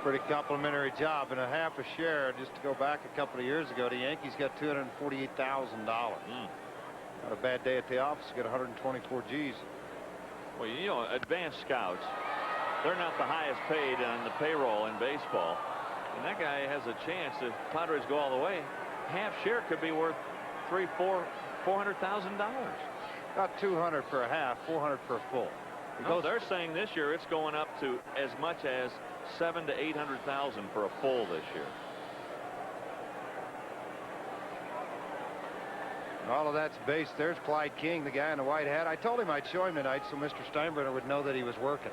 Pretty complimentary job, and a half a share. Just to go back a couple of years ago, the Yankees got $248,000. Not a bad day at the office. Got 124 G's. Well, you know, advanced scouts, they're not the highest paid on the payroll in baseball, and that guy has a chance. If Padres go all the way, half share could be worth $400,000. About 200 for a half, 400 for a full. No, they're saying this year it's going up to as much as $700,000 to $800,000 for a full this year. All of that's based. There's Clyde King, the guy in the white hat. I told him I'd show him tonight so Mr. Steinbrenner would know that he was working,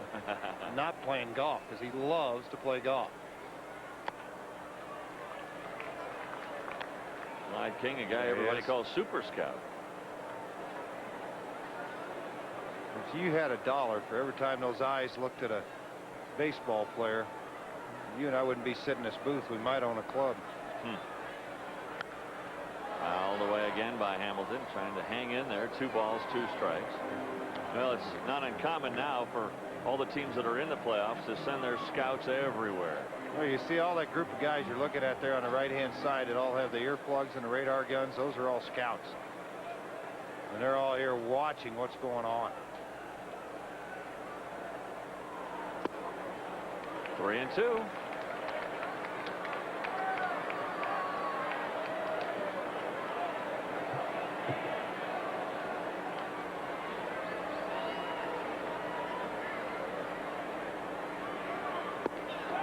not playing golf, because he loves to play golf. Clyde King, a guy everybody calls Super Scout. If you had $1 for every time those eyes looked at a baseball player, you and I wouldn't be sitting in this booth. We might own a club. All the way again by Hamilton, trying to hang in there. 2 balls, 2 strikes. Well, it's not uncommon now for all the teams that are in the playoffs to send their scouts everywhere. Well, you see all that group of guys you're looking at there on the right-hand side that all have the earplugs and the radar guns. Those are all scouts, and they're all here watching what's going on. 3-2.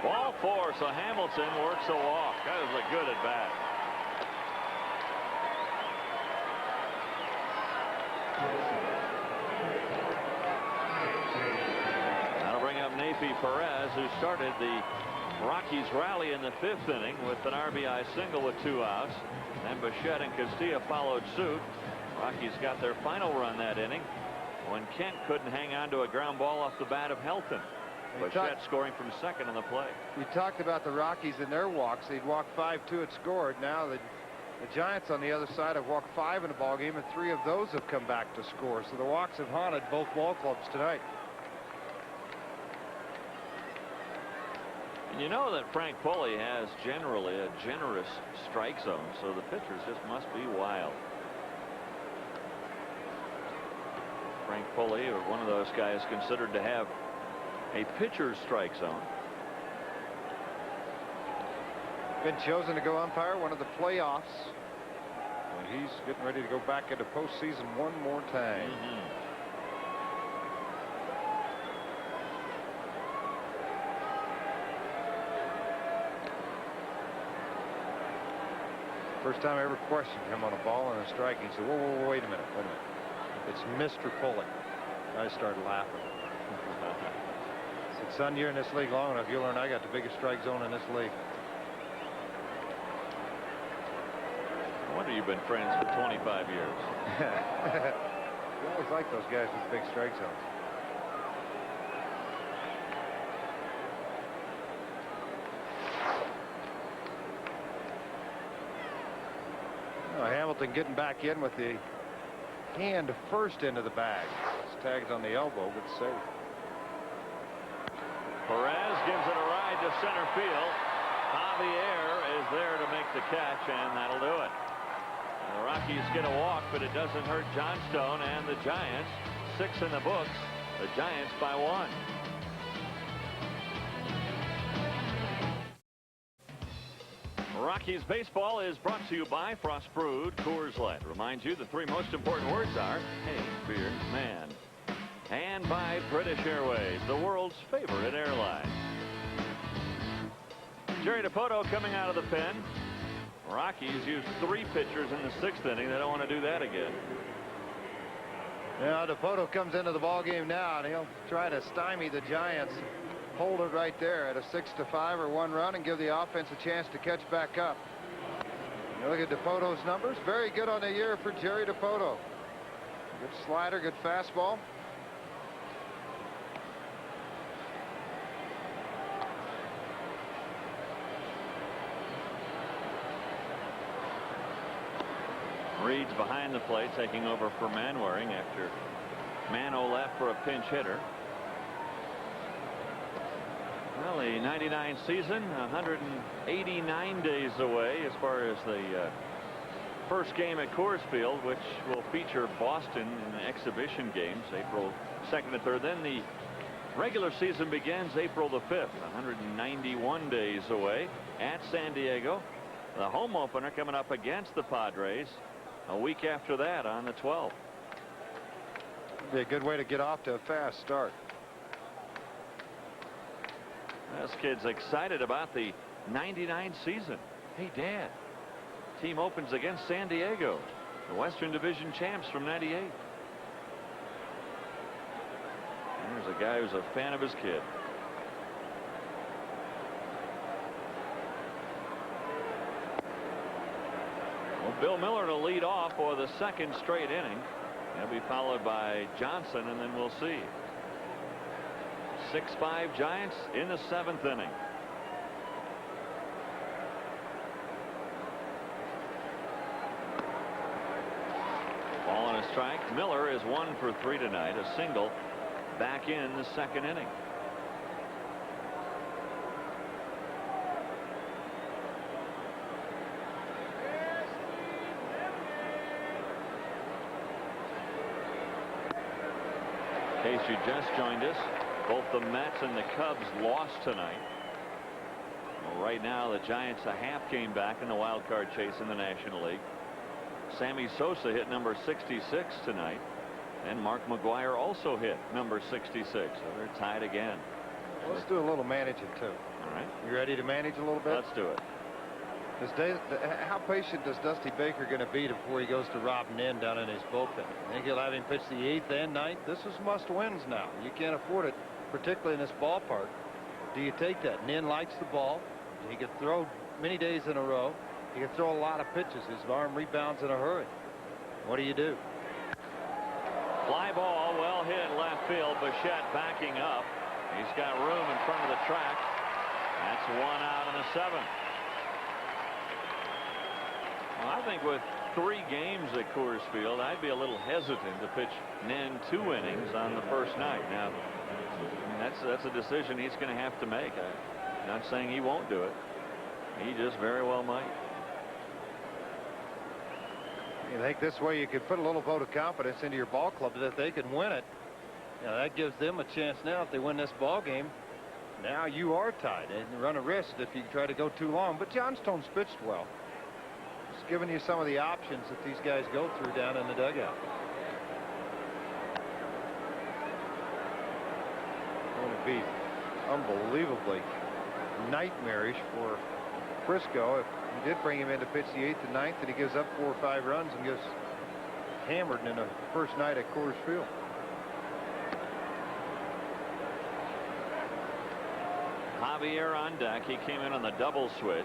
Ball 4, so Hamilton works a walk. That was a good at bat. That'll bring up Nafi Perez, who started the Rockies rally in the 5th inning with an RBI single with 2 outs. Then Bichette and Castilla followed suit. Rockies got their final run that inning when Kent couldn't hang on to a ground ball off the bat of Helton. Bichette scoring from second on the play. You talked about the Rockies and their walks. They'd walk 5-2 had scored. Now the Giants on the other side have walked 5 in a ball game, and 3 of those have come back to score. So the walks have haunted both ball clubs tonight. And you know that Frank Pulley has generally a generous strike zone, so the pitchers just must be wild. Frank Pulley, or one of those guys, considered to have a pitcher's strike zone. Been chosen to go umpire one of the playoffs. And he's getting ready to go back into postseason one more time. First time I ever questioned him on a ball and a strike. He said, whoa, wait a minute. It's Mr. Pulley. I started laughing. Son, you're in this league long enough, you'll learn I got the biggest strike zone in this league. No wonder you've been friends for 25 years. You always like those guys with big strike zones. Hamilton getting back in with the hand first into the bag. It's tagged on the elbow, but safe. Perez gives it a ride to center field. Javier is there to make the catch, and that'll do it. The Rockies get a walk, but it doesn't hurt Johnstone and the Giants. 6 in the books. The Giants by 1. Rockies baseball is brought to you by Frost Brewed Coors Light. Reminds you the 3 most important words are hey, beer, man. And by British Airways, the world's favorite airline. Jerry Dipoto coming out of the pen. Rockies used 3 pitchers in the 6th inning. They don't want to do that again. Yeah, Dipoto comes into the ball game now, and he'll try to stymie the Giants. Hold it right there at a 6-5 or 1 run and give the offense a chance to catch back up. You look at Dipoto's numbers. Very good on the year for Jerry Dipoto. Good slider, good fastball. Reed's behind the plate, taking over for Manwaring after Mano left for a pinch hitter. Well, the '99 season, 189 days away as far as the first game at Coors Field, which will feature Boston in the exhibition games, April 2nd and 3rd. Then the regular season begins April the 5th, 191 days away at San Diego. The home opener coming up against the Padres a week after that on the 12th. Be a good way to get off to a fast start. This kid's excited about the '99 season. Hey, Dad, team opens against San Diego, the Western Division champs from '98. There's a guy who's a fan of his kid. Well, Bill Miller to lead off for the 2nd straight inning. He'll be followed by Johnson, and then we'll see. 6-5 Giants in the 7th inning. Ball on a strike. Miller is 1 for 3 tonight. A single back in the 2nd inning. In case you just joined us, both the Mets and the Cubs lost tonight. Well, right now the Giants a half game back in the wild card chase in the National League. Sammy Sosa hit number 66 tonight, and Mark McGwire also hit number 66. So they're tied again. Let's do a little managing too. All right. You ready to manage a little bit? Let's do it. How patient is Dusty Baker going to be before he goes to Rob Nin down in his bullpen? I think he'll have him pitch the 8th and 9th. This is must-wins now. You can't afford it, particularly in this ballpark. Do you take that? Nin likes the ball. He could throw many days in a row. He could throw a lot of pitches. His arm rebounds in a hurry. What do you do? Fly ball, well hit left field. Bichette backing up. He's got room in front of the track. That's 1 out in the 7th. Well, I think with 3 games at Coors Field, I'd be a little hesitant to pitch Nin 2 innings on the first night. Now, that's a decision he's going to have to make. I'm not saying he won't do it. He just very well might. You think this way you could put a little vote of confidence into your ball club that they can win it. You know, that gives them a chance now if they win this ball game. Now you are tied and run a risk if you try to go too long. But Johnstone's pitched well. Just giving you some of the options that these guys go through down in the dugout. Going to be unbelievably nightmarish for Frisco if you did bring him in to pitch the 8th and 9th and he gives up 4 or 5 runs and gets hammered in the first night at Coors Field. Javier on deck. He came in on the double switch.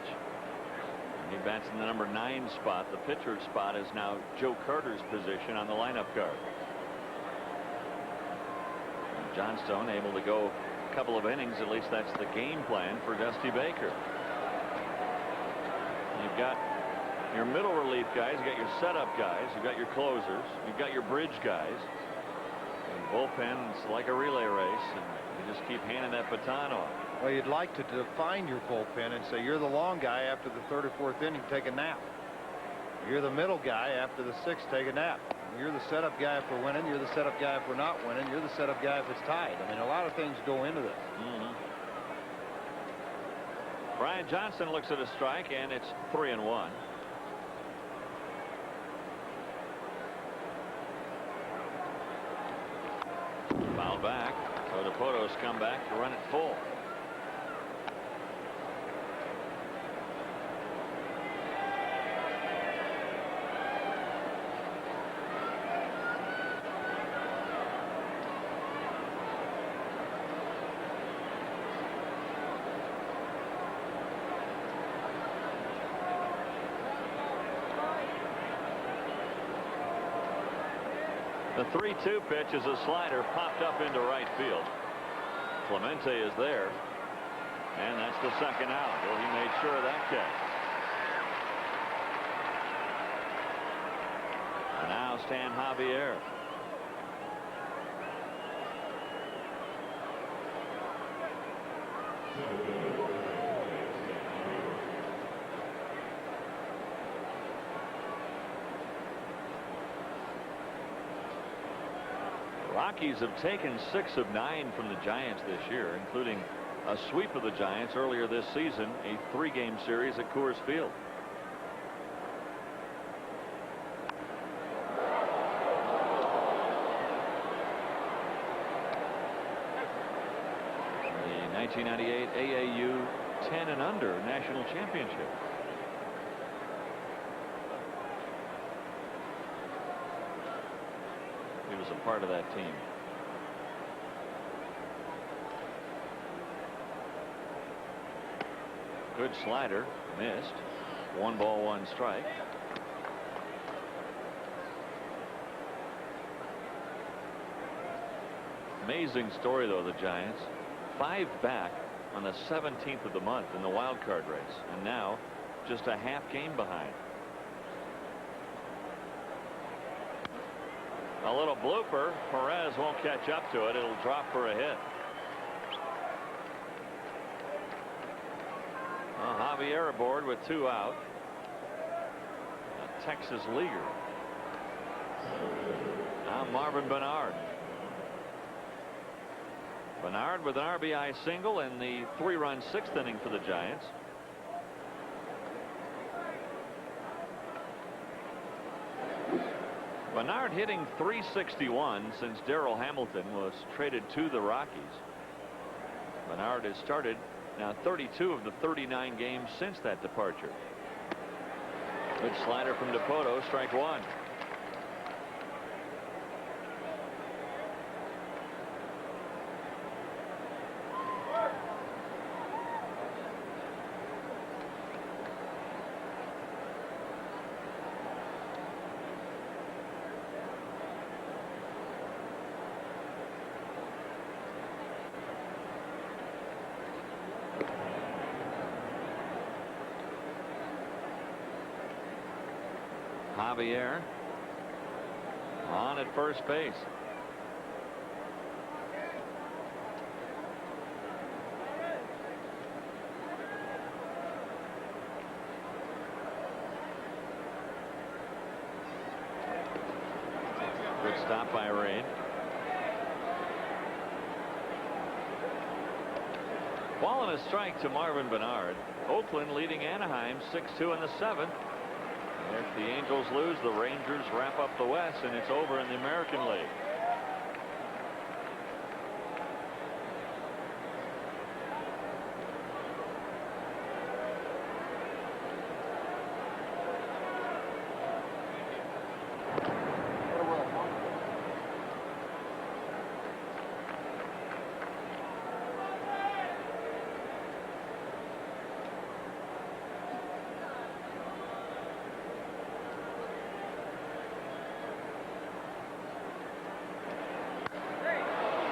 He bats in the number 9 spot. The pitcher's spot is now Joe Carter's position on the lineup card. And Johnstone able to go a couple of innings. At least that's the game plan for Dusty Baker. You've got your middle relief guys. You've got your setup guys. You've got your closers. You've got your bridge guys. And bullpen's like a relay race. And you just keep handing that baton off. Well, you'd like to define your bullpen and say you're the long guy after the 3rd or 4th inning, take a nap. You're the middle guy after the 6th, take a nap. You're the setup guy if we're winning. You're the setup guy if we're not winning. You're the setup guy if it's tied. I mean, a lot of things go into this. Brian Johnson looks at a strike, and it's 3-1. Foul back. So DePoto's come back to run it full. The 3-2 pitch is a slider popped up into right field. Clemente is there, and that's the 2nd out. Well, he made sure of that catch. And now Stan Javier. Rockies have taken 6 of 9 from the Giants this year, including a sweep of the Giants earlier this season, a 3-game series at Coors Field. The 1998 AAU 10 and under national championship. He was a part of that team. Good slider, missed. 1 ball, 1 strike. Amazing story, though, the Giants. 5 back on the 17th of the month in the wild card race, and now just a half game behind. A little blooper. Perez won't catch up to it. It'll drop for a hit. Javier aboard with 2 out. A Texas leaguer. Now Marvin Bernard. Bernard with an RBI single in the 3-run 6th inning for the Giants. Bernard hitting .361 since Darrell Hamilton was traded to the Rockies. Bernard has started now 32 of the 39 games since that departure. Good slider from DePoto, strike 1. Javier on at first base. Good stop by Reed. Ball and a strike to Marvin Bernard. Oakland leading Anaheim 6-2 in the 7th. If the Angels lose, the Rangers wrap up the West, and it's over in the American League.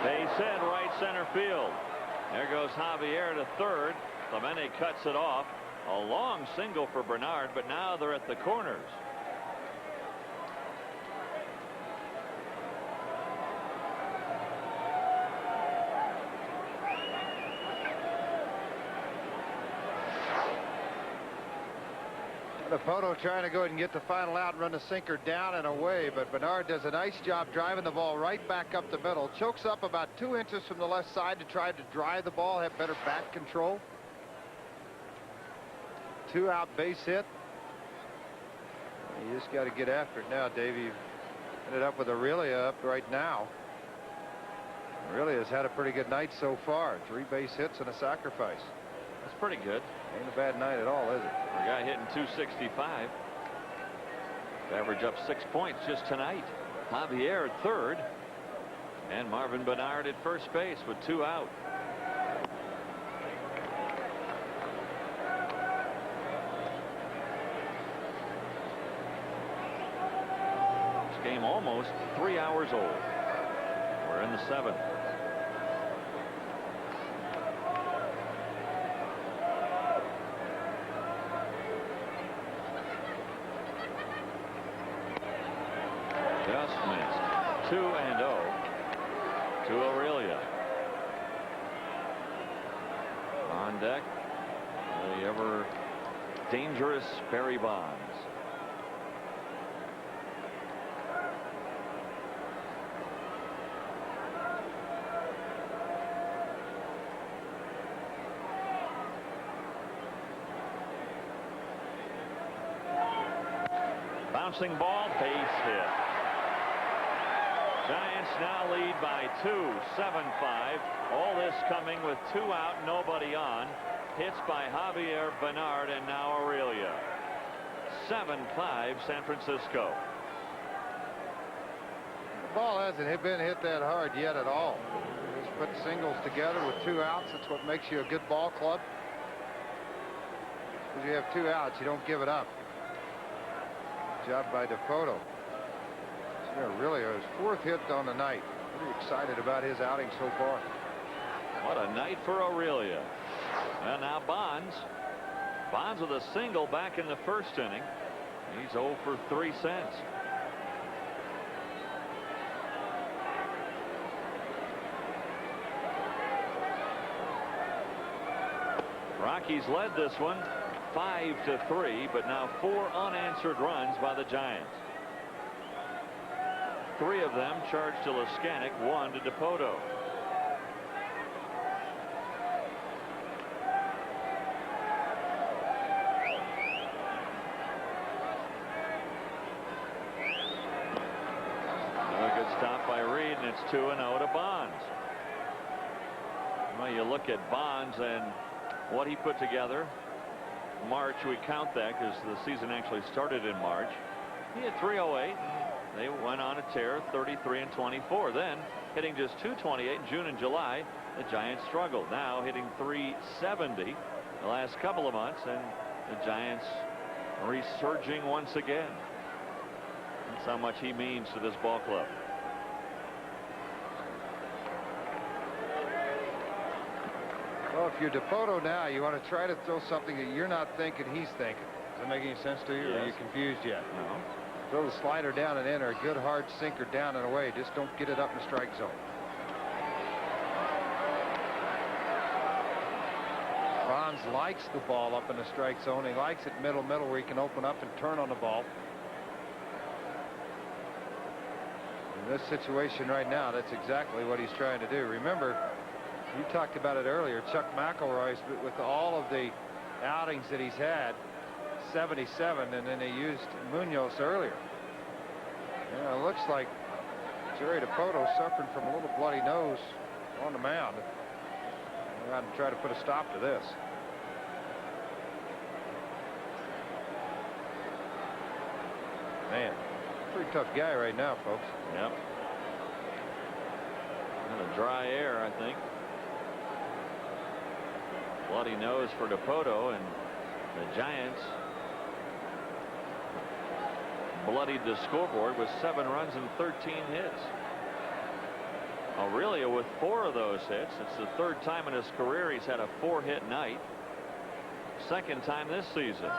Base hit, right center field. There goes Javier to third. Clemente cuts it off. A long single for Bernard, but now they're at the corners. Dipoto trying to go ahead and get the final out, run the sinker down and away, but Bernard does a nice job driving the ball right back up the middle. Chokes up about 2 inches from the left side to try to drive the ball, have better bat control. 2 out base hit. You just got to get after it now, Davey. Ended up with Aurelia up right now. Aurelia has had a pretty good night so far. 3 base hits and a sacrifice. That's pretty good. Ain't a bad night at all, is it? For a guy hitting 265. Average up 6 points just tonight. Javier at third. And Marvin Bernard at first base with 2 out. This game almost 3 hours old. We're in the 7th. Just missed. 2-0 to Aurelia. On deck, the ever dangerous Barry Bonds. Bouncing ball, base hit. Giants now lead by 2, 7-5. All this coming with 2 out, nobody on. Hits by Javier, Bernard, and now Aurelia. 7-5 San Francisco. The ball hasn't been hit that hard yet at all. Just put singles together with 2 outs. That's what makes you a good ball club. Because you have 2 outs, you don't give it up. Job by Dipoto. Really, his 4th hit on the night. Pretty excited about his outing so far. What a night for Aurelia. And now Bonds. Bonds with a single back in the 1st inning. He's 0 for 3 cents. Rockies led this one 5-3, but now 4 unanswered runs by the Giants. 3 of them charged to Leskanic, 1 to Dipoto. Another good stop by Reed, and it's 2-0 to Bonds. Well, you look at Bonds and what he put together. March, we count that because the season actually started in March. He had 308. They went on a tear, 33-24. Then hitting just 228 in June and July, the Giants struggled. Now hitting 370 the last couple of months, and the Giants resurging once again. That's how much he means to this ball club. Well, if you're Dipoto now, you want to try to throw something that you're not thinking he's thinking. Does that make any sense to you? Yes. Or are you confused yet? No. Throw the slider down and in, or a good hard sinker down and away. Just don't get it up in the strike zone. Bonds likes the ball up in the strike zone. He likes it middle where he can open up and turn on the ball. In this situation right now, that's exactly what he's trying to do. Remember, you talked about it earlier, Chuck McElroy's, with all of the outings that he's had, 77, and then they used Munoz earlier. Yeah, it looks like Jerry Dipoto suffering from a little bloody nose on the mound. We're going to try to put a stop to this. Man, pretty tough guy right now, folks. Yep. And a dry air, I think. Bloody nose for Dipoto, and the Giants bloodied the scoreboard with 7 runs and 13 hits. Aurelia with 4 of those hits. It's the 3rd time in his career he's had a 4-hit night. 2nd time this season.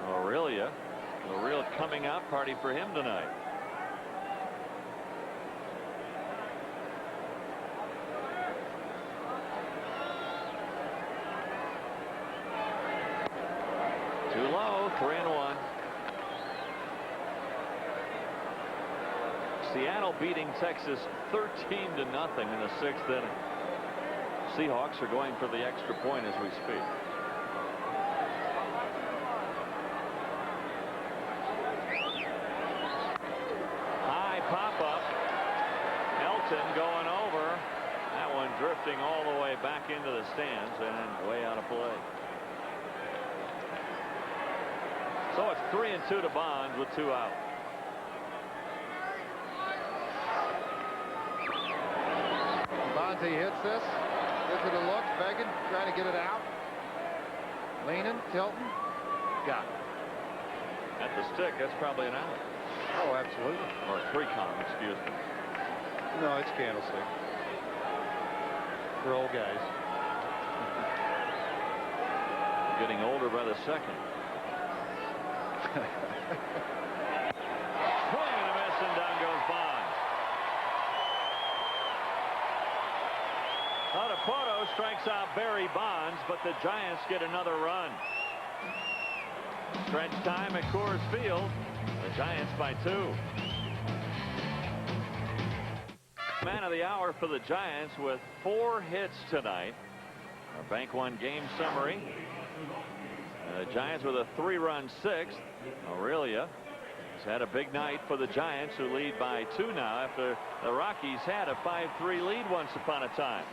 Aurelia, a real coming out party for him tonight. Too low, 3-1. Seattle beating Texas 13-0 in the 6th inning. Seahawks are going for the extra point as we speak. High pop-up. Elton going over. That one drifting all the way back into the stands and way out of play. So it's 3-2 to Bonds with 2 out. Bonds, he hits this. Gives it a look, begging, trying to get it out. Leaning, tilting. Got it. At the stick, that's probably an out. Oh, absolutely. Or a 3 count, excuse me. No, it's candlestick. For old guys. Getting older by the second. Swing and a miss, and down goes Bonds. Ottopoto strikes out Barry Bonds, but the Giants get another run. Stretch time at Coors Field. The Giants by 2. Man of the hour for the Giants with 4 hits tonight. Our Bank One game summary. The Giants with a 3-run 6th. Aurelia has had a big night for the Giants, who lead by 2 now after the Rockies had a 5-3 lead once upon a time.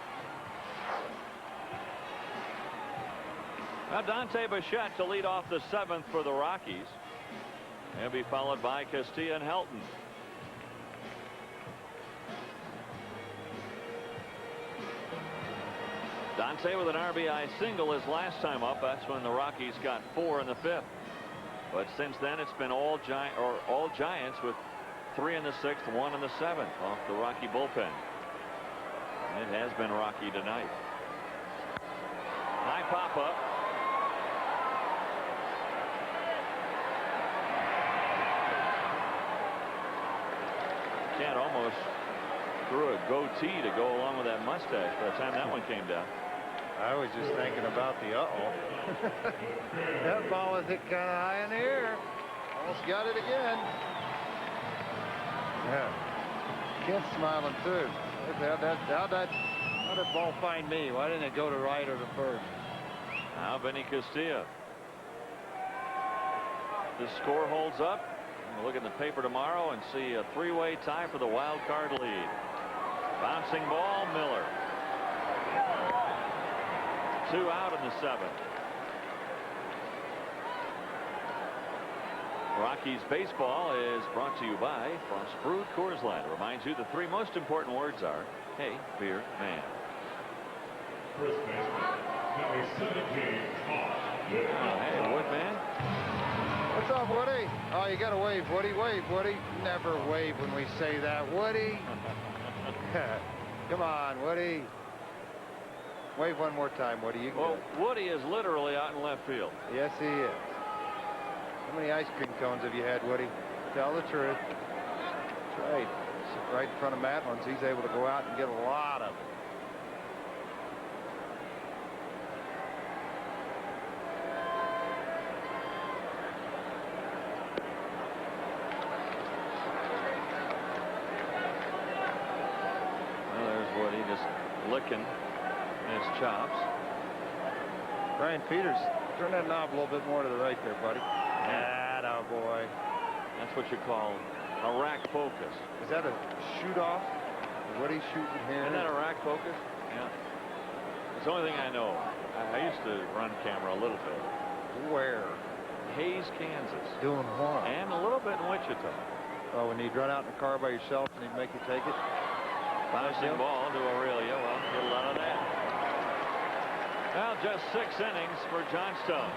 Now Dante Bichette to lead off the 7th for the Rockies. He'll be followed by Castilla and Helton. Dante with an RBI single his last time up. That's when the Rockies got 4 in the 5th. But since then it's been all Giants with 3 in the 6th, 1 in the 7th off the Rocky bullpen. It has been rocky tonight. High pop up. Can't almost threw a goatee to go along with that mustache by the time that one came down. I was just thinking about the uh-oh. That ball was hit kind of high in the air. Almost got it again. Yeah. Kent's smiling too. How'd that ball find me? Why didn't it go to right or to first? Now Benny Castilla. The score holds up. We'll look in the paper tomorrow and see a 3-way tie for the wild card lead. Bouncing ball, Miller. 2 out in the 7th. Rockies baseball is brought to you by Frost Brewed Coors Light. It reminds you the 3 most important words are, hey, beer, man. Hey, Woodman. What's up, Woody? Oh, you got to wave, Woody. Wave, Woody. Never wave when we say that, Woody. Come on, Woody. Wave one more time, Woody. You can Well, Woody is literally out in left field. Yes, he is. How many ice cream cones have you had, Woody? Tell the truth. That's right. Sit right in front of Matlin's. He's able to go out and get a lot of it. Well, there's Woody just licking his chops. Brian Peters, turn that knob a little bit more to the right there, buddy. Atta boy. That's what you call a rack focus. Is that a shoot off? What he's shooting here? Isn't that a rack focus? Yeah. It's the only thing I know. I used to run camera a little bit. Where? Hays, Kansas. Doing what? And a little bit in Wichita. Oh, when you'd run out in the car by yourself and he'd make you take it? Bouncing ball to Aurelia. Well, get a lot of that. Well, just 6 innings for Johnstone.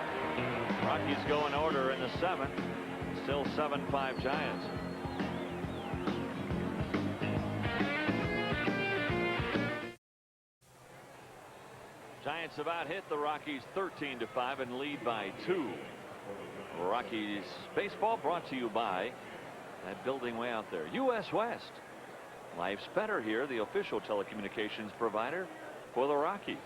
Rockies go in order in the 7th. Still 7-5 Giants. Giants have out hit the Rockies 13-5 and lead by 2. Rockies baseball brought to you by that building way out there, US West. Life's better here, the official telecommunications provider for the Rockies.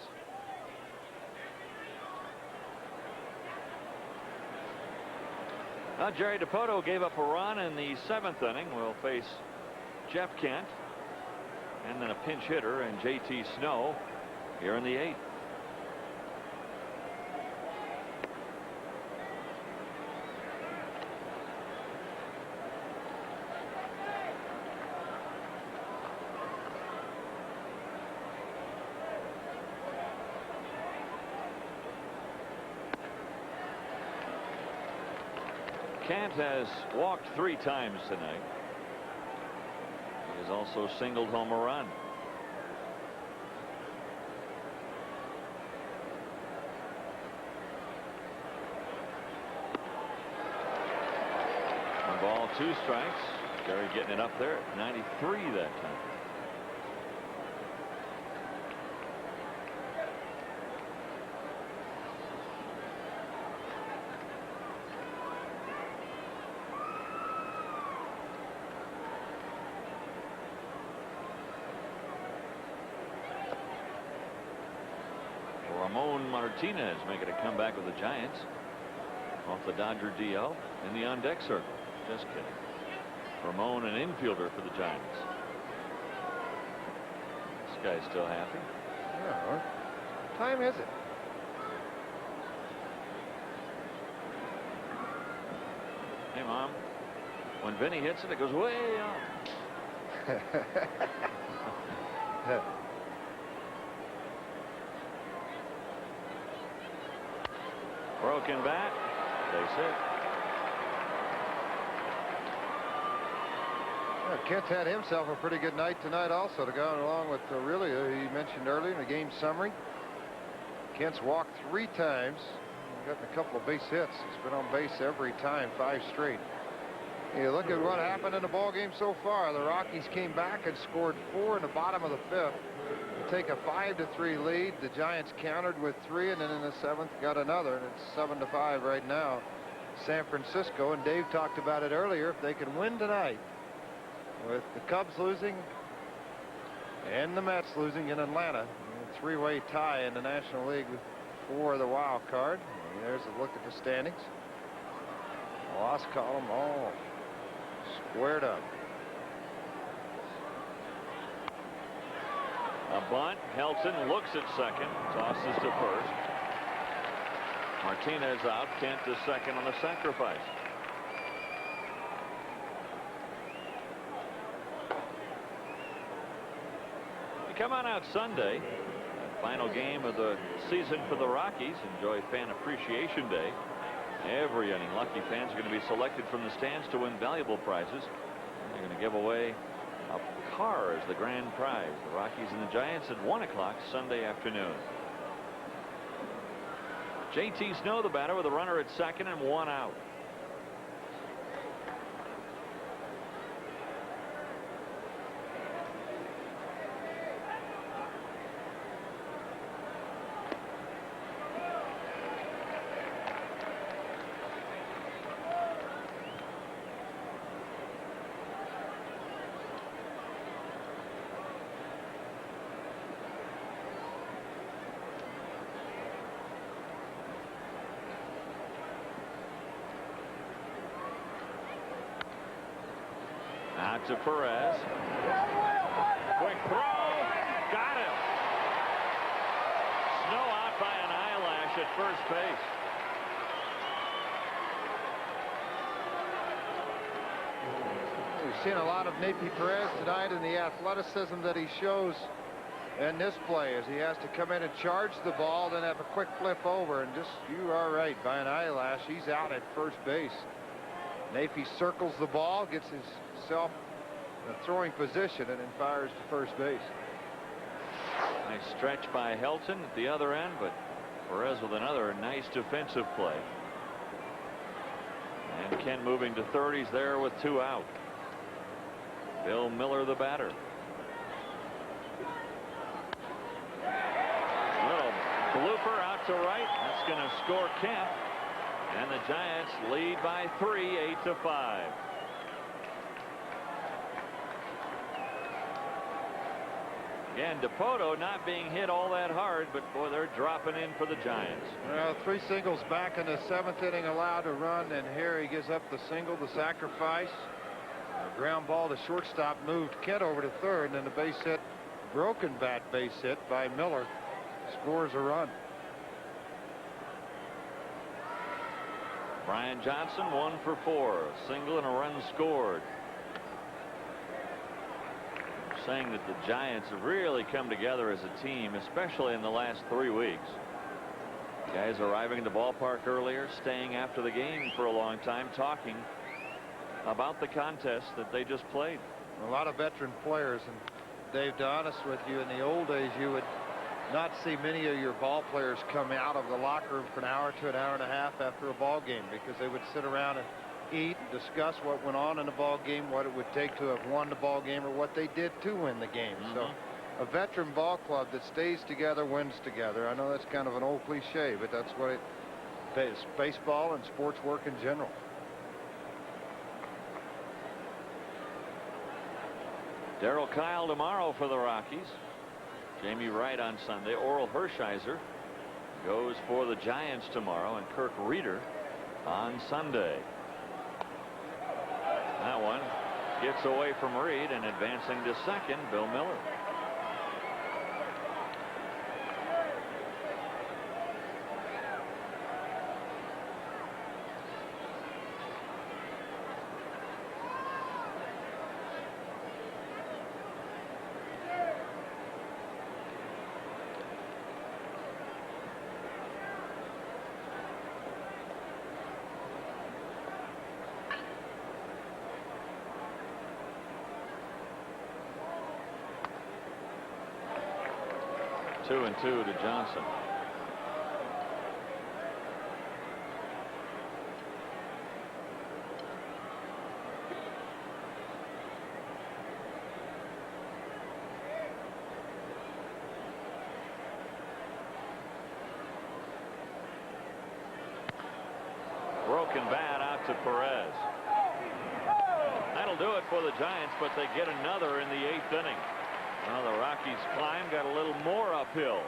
Now Jerry Dipoto gave up a run in the 7th inning. Will face Jeff Kent and then a pinch hitter and JT Snow here in the 8th. Kent has walked 3 times tonight. He has also singled home a run. One ball, 2 strikes. Jerry getting it up there at 93 that time. Martinez making a comeback with the Giants off the Dodger DL in the on-deck circle. Just kidding. Ramon, an infielder for the Giants. This guy's still happy. Yeah. What time is it? Hey, Mom. When Vinny hits it, it goes way up. Broken bat. Base hit. Well, Kent had himself a pretty good night tonight also to go along with really he mentioned earlier in the game summary. Kent's walked 3 times. Gotten a couple of base hits. He's been on base every time, 5 straight. You look at what happened in the ball game so far. The Rockies came back and scored 4 in the bottom of the 5th. Take a 5-3 lead. The Giants countered with 3, and then in the 7th got another, and it's 7-5 right now. San Francisco, and Dave talked about it earlier, if they can win tonight with the Cubs losing and the Mets losing in Atlanta, a 3-way tie in the National League for the wild card. And there's a look at the standings. Loss column all squared up. A bunt. Helton looks at second, tosses to first. Martinez out. Kent to second on the sacrifice. You come on out Sunday, final game of the season for the Rockies. Enjoy Fan Appreciation Day. Every inning, lucky fans are going to be selected from the stands to win valuable prizes. They're going to give away a car as the grand prize. The Rockies and the Giants at 1 o'clock Sunday afternoon. JT Snow, the batter, with a runner at second and 1 out. Out to Perez. Quick throw. Got him. Snow out by an eyelash at first base. We've seen a lot of Napi Perez tonight, and the athleticism that he shows in this play as he has to come in and charge the ball, then have a quick flip over, and just, you are right, by an eyelash, he's out at first base. Napi circles the ball, gets himself in a throwing position, and then fires to first base. Nice stretch by Helton at the other end, but Perez with another nice defensive play. And Kent moving to third. He's there with 2 out. Bill Miller, the batter. Little Burr out to right. That's going to score Kemp. And the Giants lead by 3, 8-5. Again, DePoto not being hit all that hard, but boy, they're dropping in for the Giants. Well, 3 singles back in the 7th inning allowed to run, and here he gives up the single, the sacrifice. A ground ball to shortstop moved Kent over to third, and then the base hit, broken bat base hit by Miller, scores a run. Brian Johnson 1 for 4, a single and a run scored. Saying that the Giants have really come together as a team, especially in the last 3 weeks. Guys arriving at the ballpark earlier, staying after the game for a long time, talking about the contest that they just played. A lot of veteran players, and Dave, to be honest with you, in the old days you would not see many of your ball players come out of the locker room for an hour to an hour and a half after a ball game, because they would sit around and eat, discuss what went on in the ball game, what it would take to have won the ball game, or what they did to win the game. So a veteran ball club that stays together wins together. I know that's kind of an old cliche, but that's what it is. Baseball and sports work in general. Darryl Kyle tomorrow for the Rockies. Jamie Wright on Sunday. Oral Hershiser goes for the Giants tomorrow, and Kirk Reeder on Sunday. That one gets away from Reed, and advancing to second, Bill Miller. Two and two to Johnson. Broken bat out to Perez. That'll do it for the Giants, but they get another in the 8th inning. Well, the Rockies climb, got a little more uphill.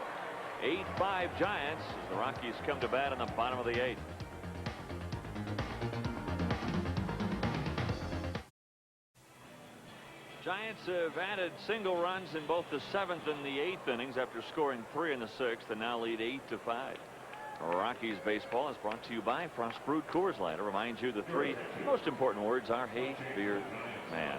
8-5 Giants. The Rockies come to bat in the bottom of the 8th. Giants have added single runs in both the 7th and the 8th innings after scoring 3 in the 6th, and now lead 8-5. Rockies baseball is brought to you by Frost Brewed Coors Light. To remind you, the 3 most important words are hate, beer, man.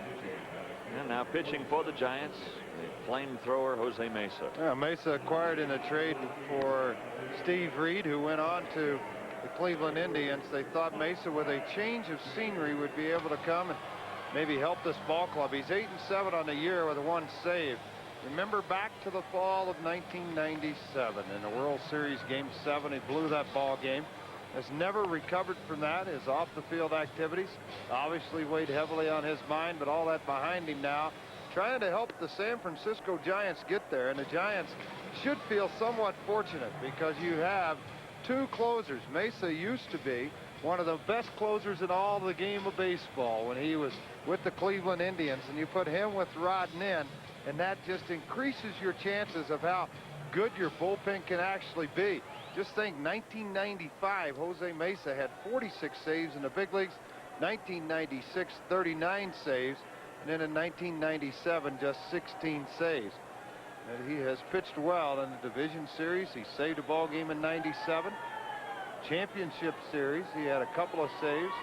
And now pitching for the Giants, the flamethrower Jose Mesa. Yeah, Mesa acquired in a trade for Steve Reed, who went on to the Cleveland Indians. They thought Mesa, with a change of scenery, would be able to come and maybe help this ball club. He's 8-7 on the year with a 1 save. Remember back to the fall of 1997 in the World Series Game 7. He blew that ball game. Has never recovered from that. His off-the-field activities obviously weighed heavily on his mind, but all that behind him now, trying to help the San Francisco Giants get there. And the Giants should feel somewhat fortunate because you have 2 closers. Mesa used to be one of the best closers in all the game of baseball when he was with the Cleveland Indians, and you put him with Rod Nin, and that just increases your chances of how good your bullpen can actually be. Just think, 1995, Jose Mesa had 46 saves in the big leagues. 1996, 39 saves. And then in 1997, just 16 saves. And he has pitched well in the division series. He saved a ball game in 97. Championship series, he had a couple of saves.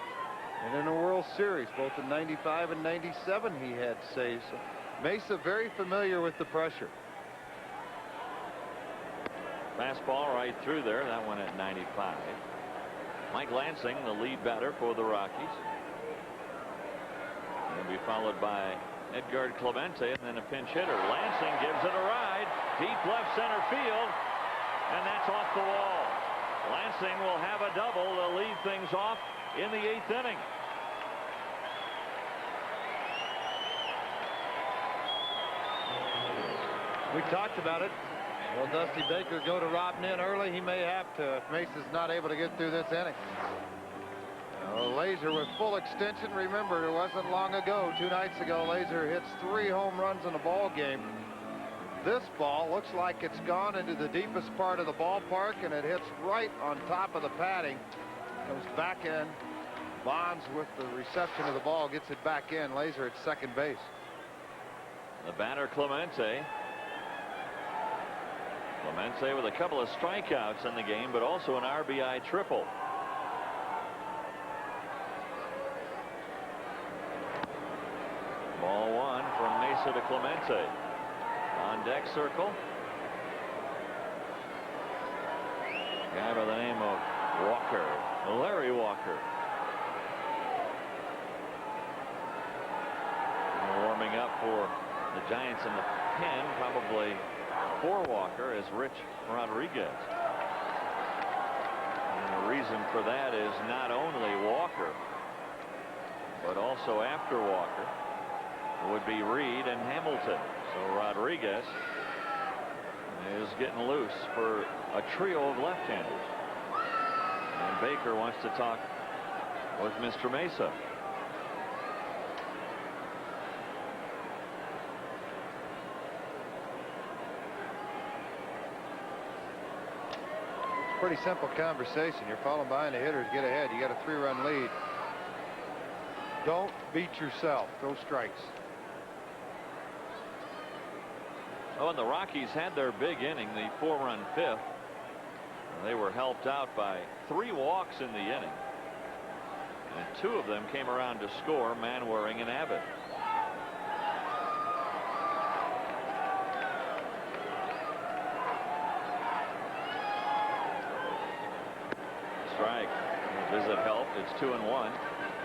And in the World Series, both in 95 and 97, he had saves. So Mesa very familiar with the pressure. Fastball right through there. That one at 95. Mike Lansing, the lead batter for the Rockies. He'll be followed by Edgar Clemente, and then a pinch hitter. Lansing gives it a ride. Deep left center field. And that's off the wall. Lansing will have a double to lead things off in the 8th inning. We talked about it. Will Dusty Baker go to Rob Nin early? He may have to if Mesa's not able to get through this inning. Laser with full extension. Remember, it wasn't long ago, 2 nights ago, Laser hits 3 home runs in a ball game. This ball looks like it's gone into the deepest part of the ballpark, and it hits right on top of the padding. Comes back in. Bonds with the reception of the ball gets it back in. Laser at second base. The batter Clemente. Clemente with a couple of strikeouts in the game, but also an RBI triple. Ball 1 from Mesa to Clemente. On deck circle. Guy by the name of Walker. Larry Walker. Warming up for the Giants in the pen, probably for Walker, is Rich Rodriguez. And the reason for that is not only Walker, but also after Walker would be Reed and Hamilton. So Rodriguez is getting loose for a trio of left-handers. And Baker wants to talk with Mr. Mesa. Pretty simple conversation. You're falling behind the hitters, get ahead. You got a 3-run lead. Don't beat yourself. Throw strikes. Oh, and the Rockies had their big inning, the 4-run 5th. They were helped out by 3 walks in the inning, and 2 of them came around to score, Manwaring and Abbott. Strike. Visit helped. It's 2-1.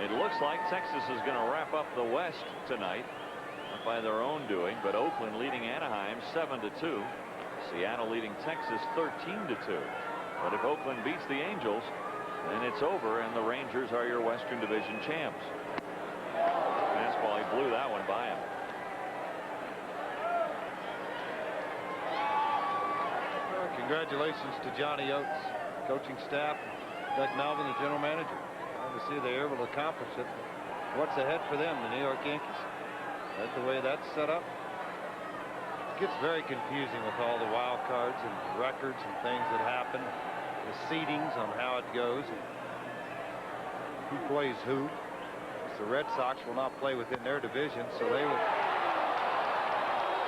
It looks like Texas is going to wrap up the West tonight by their own doing, but Oakland leading Anaheim 7-2. Seattle leading Texas 13-2. But if Oakland beats the Angels, then it's over, and the Rangers are your Western Division champs. Fastball, he blew that one by him. Well, congratulations to Johnny Oates, coaching staff, Doug Melvin, the general manager. Glad to see they're able to accomplish it. What's ahead for them, the New York Yankees? That's the way that's set up. It gets very confusing with all the wild cards and records and things that happen, the seedings on how it goes, and who plays who. The Red Sox will not play within their division, so they will.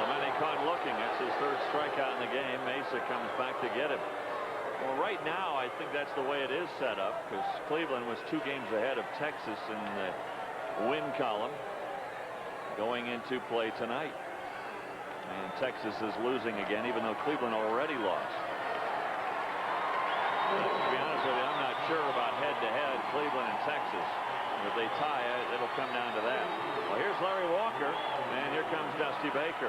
Clemente caught looking. That's his 3rd strikeout in the game. Mesa comes back to get him. Well, right now, I think that's the way it is set up, because Cleveland was 2 games ahead of Texas in the win column going into play tonight. And Texas is losing again, even though Cleveland already lost. To be honest with you, I'm not sure about head-to-head Cleveland and Texas. If they tie it, it'll come down to that. Well, here's Larry Walker, and here comes Dusty Baker.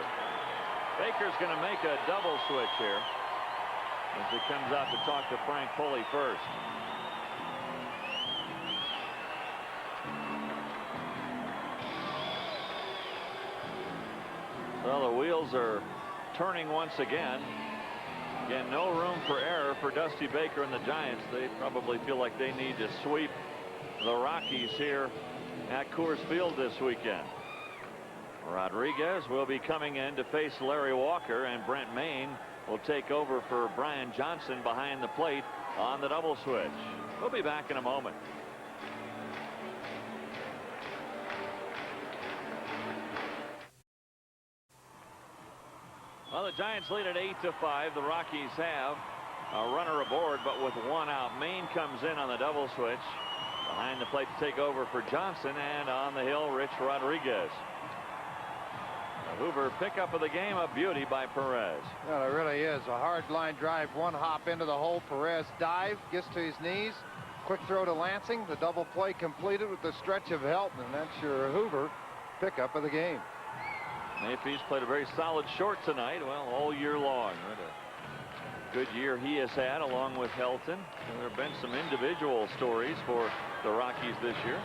Baker's going to make a double switch here as he comes out to talk to Frank Pulley first. Well, the wheels are turning once again. Again, no room for error for Dusty Baker and the Giants. They probably feel like they need to sweep the Rockies here at Coors Field this weekend. Rodriguez will be coming in to face Larry Walker, and Brent Maine will take over for Brian Johnson behind the plate on the double switch. We'll be back in a moment. Well, the Giants lead at 8-5. The Rockies have a runner aboard, but with 1 out. Maine comes in on the double switch behind the plate to take over for Johnson, and on the hill, Rich Rodriguez. A Hoover pickup of the game, a beauty by Perez. Well, it really is a hard line drive, 1 hop into the hole. Perez dive, gets to his knees, quick throw to Lansing. The double play completed with the stretch of help, and that's your Hoover pickup of the game. Mayfield's played a very solid short tonight, well, all year long. What a good year he has had, along with Helton. And there have been some individual stories for the Rockies this year.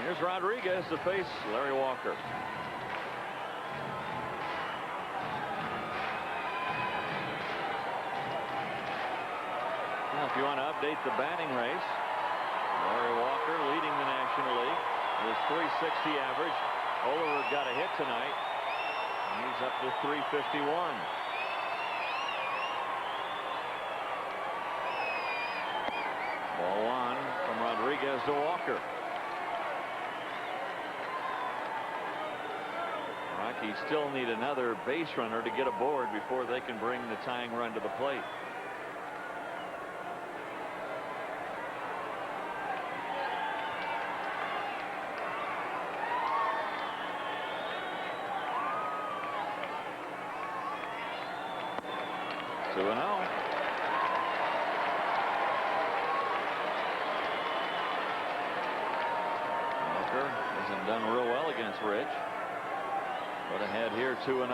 Here's Rodriguez to face Larry Walker. If you want to update the batting race, Larry Walker leading the National League with his .360 average. Olerud got a hit tonight. He's up to .351. Ball one from Rodriguez to Walker. Rockies still need another base runner to get aboard before they can bring the tying run to the plate. Walker hasn't done real well against Rich, but ahead here 2-0.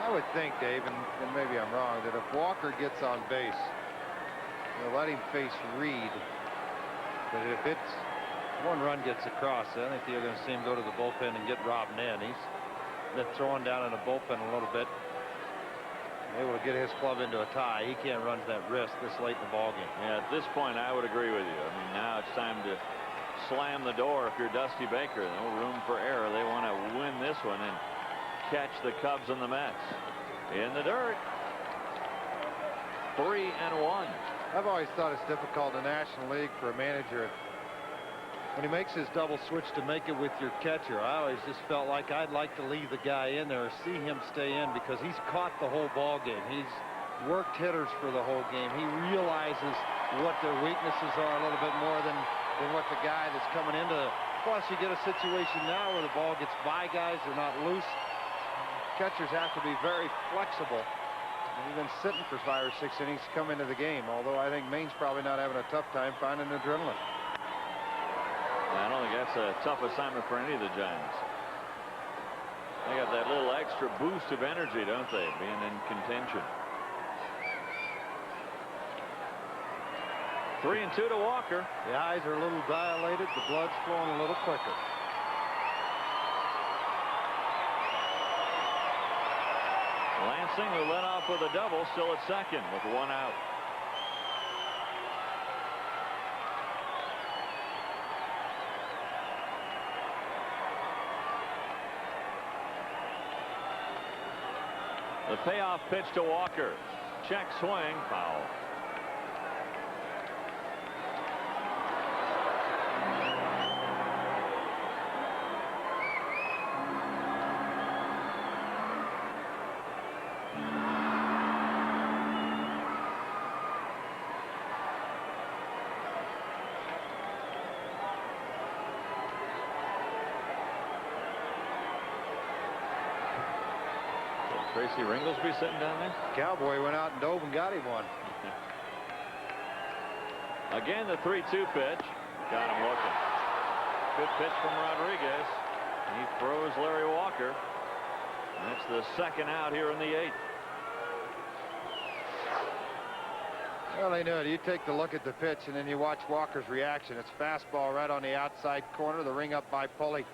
I would think, Dave, and maybe I'm wrong, that if Walker gets on base, they'll let him face Reed. But if it's one run gets across, I think they're going to see him go to the bullpen and get Rob Nen. He's been throwing down in the bullpen a little bit, able to get his club into a tie. He can't run that risk this late in the ballgame. Yeah, at this point, I would agree with you. I mean, now it's time to slam the door if you're Dusty Baker. No room for error. They want to win this one and catch the Cubs and the Mets in the dirt. 3-1. I've always thought it's difficult in the National League for a manager when he makes his double switch to make it with your catcher. I always just felt like I'd like to leave the guy in there or see him stay in, because he's caught the whole ball game. He's worked hitters for the whole game. He realizes what their weaknesses are a little bit more than what the guy that's coming into it. Plus, you get a situation now where the ball gets by guys. They're not loose. Catchers have to be very flexible. And he's been sitting for 5 or 6 innings to come into the game, although I think Maine's probably not having a tough time finding adrenaline. I don't think that's a tough assignment for any of the Giants. They got that little extra boost of energy, don't they, being in contention. 3-2 to Walker. The eyes are a little dilated. The blood's flowing a little quicker. Lansing, who led off with a double, still at second with 1 out. The payoff pitch to Walker. Check swing, foul. Tracy Ringlesby sitting down there. Cowboy went out and dove and got him one. Again, the 3-2 pitch. Got him looking. Good pitch from Rodriguez. He throws Larry Walker. That's the second out here in the 8th. Well, they knew it. You take the look at the pitch and then you watch Walker's reaction. It's fastball right on the outside corner. The ring up by Pulley.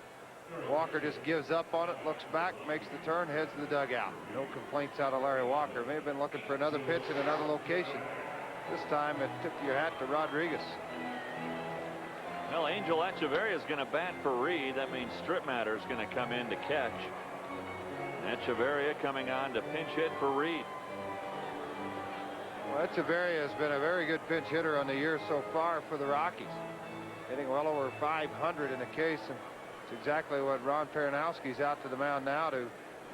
Walker just gives up on it, looks back, makes the turn, heads to the dugout. No complaints out of Larry Walker. May have been looking for another pitch in another location. This time it took your hat to Rodriguez. Well, Angel Echeverria is going to bat for Reed. That means Stripmatter is going to come in to catch. Echeverria coming on to pinch hit for Reed. Well, Echeverria has been a very good pinch hitter on the year so far for the Rockies. Hitting well over 500 in the case. And it's exactly what Ron Peranowski's out to the mound now to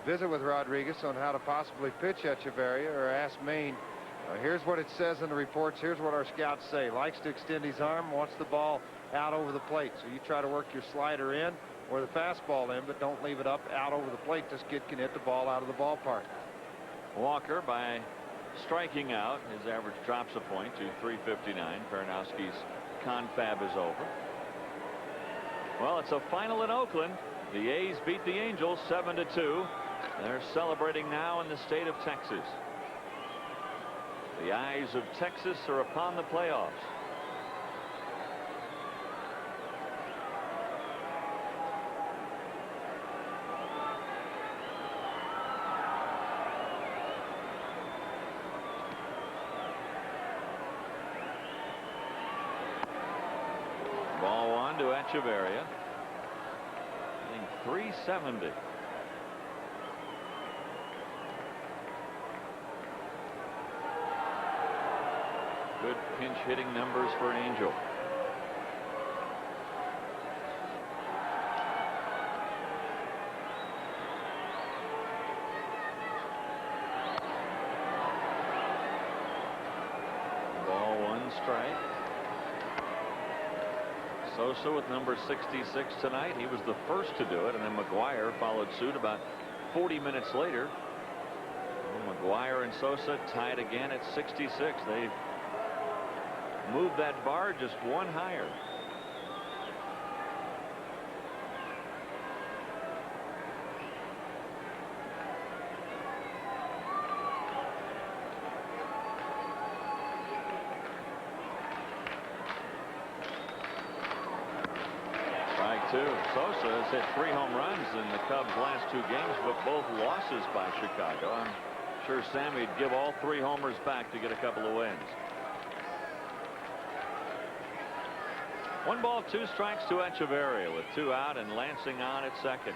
visit with Rodriguez on how to possibly pitch Echeverria, or ask Maine. Here's what it says in the reports. Here's what our scouts say. Likes to extend his arm, wants the ball out over the plate. So you try to work your slider in or the fastball in, but don't leave it up out over the plate. This kid can hit the ball out of the ballpark. Walker, by striking out, his average drops a point to .359. Peranowski's confab is over. Well, it's a final in Oakland. The A's beat the Angels 7-2. They're celebrating now in the state of Texas. The eyes of Texas are upon the playoffs. Ball one to Echeverria. Hitting .370. Good pinch hitting numbers for Angel. Ball one, strike. Sosa with number 66 tonight. He was the first to do it, and then McGuire followed suit about 40 minutes later. McGuire and Sosa tied again at 66. They moved that bar just one higher. Strike two. Sosa has hit 3 home runs in the Cubs' last 2 games, but both losses by Chicago. I'm sure Sammy'd give all 3 homers back to get a couple of wins. 1 ball, 2 strikes to Echeverria with 2 out and Lansing on at second.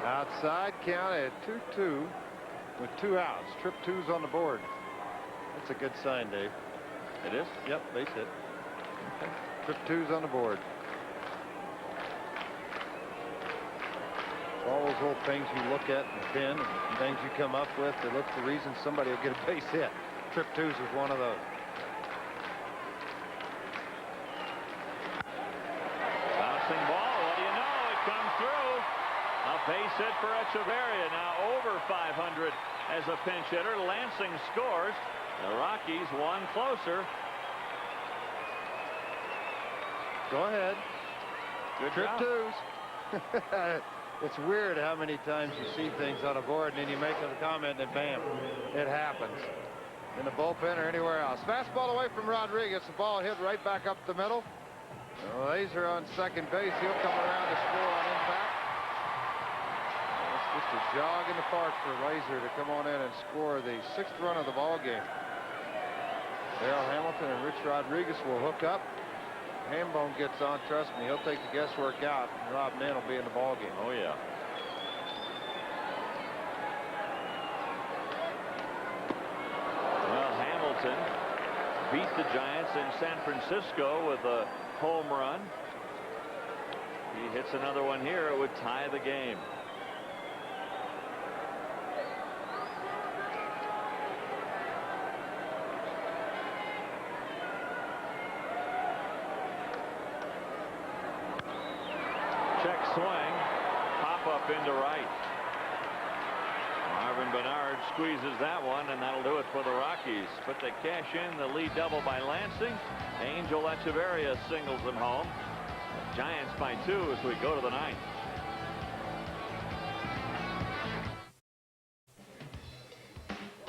Outside count at 2-2 with 2 outs. Trip 2's on the board. That's a good sign, Dave. It is? Yep, base hit. Okay. Trip 2's on the board. All those little things you look at in the pen and things you come up with to look for reasons somebody will get a base hit. Trip 2's is one of those. Bouncing ball. What do you know? It comes through. A base hit for Echeverria. Now over 500 as a pinch hitter. Lansing scores. The Rockies one closer. Go ahead. Good Trip job. 2's. It's weird how many times you see things on a board and then you make a comment and bam, it happens. In the bullpen or anywhere else. Fastball away from Rodriguez. The ball hit right back up the middle. Laser on second base. He'll come around to score on impact. It's just a jog in the park for Laser to come on in and score the 6th run of the ball game. Darrell Hamilton and Rich Rodriguez will hook up. Hambone gets on, trust me, he'll take the guesswork out, and Rob Nen will be in the ball game. Oh yeah. Well, Hamilton beat the Giants in San Francisco with a home run. He hits another one here, it would tie the game. Check swing, pop up into right. Marvin Bernard squeezes that one, and that'll do it for the Rockies. But they cash in the lead double by Lansing. Angel Echeverria singles them home. The Giants by 2 as we go to the 9th.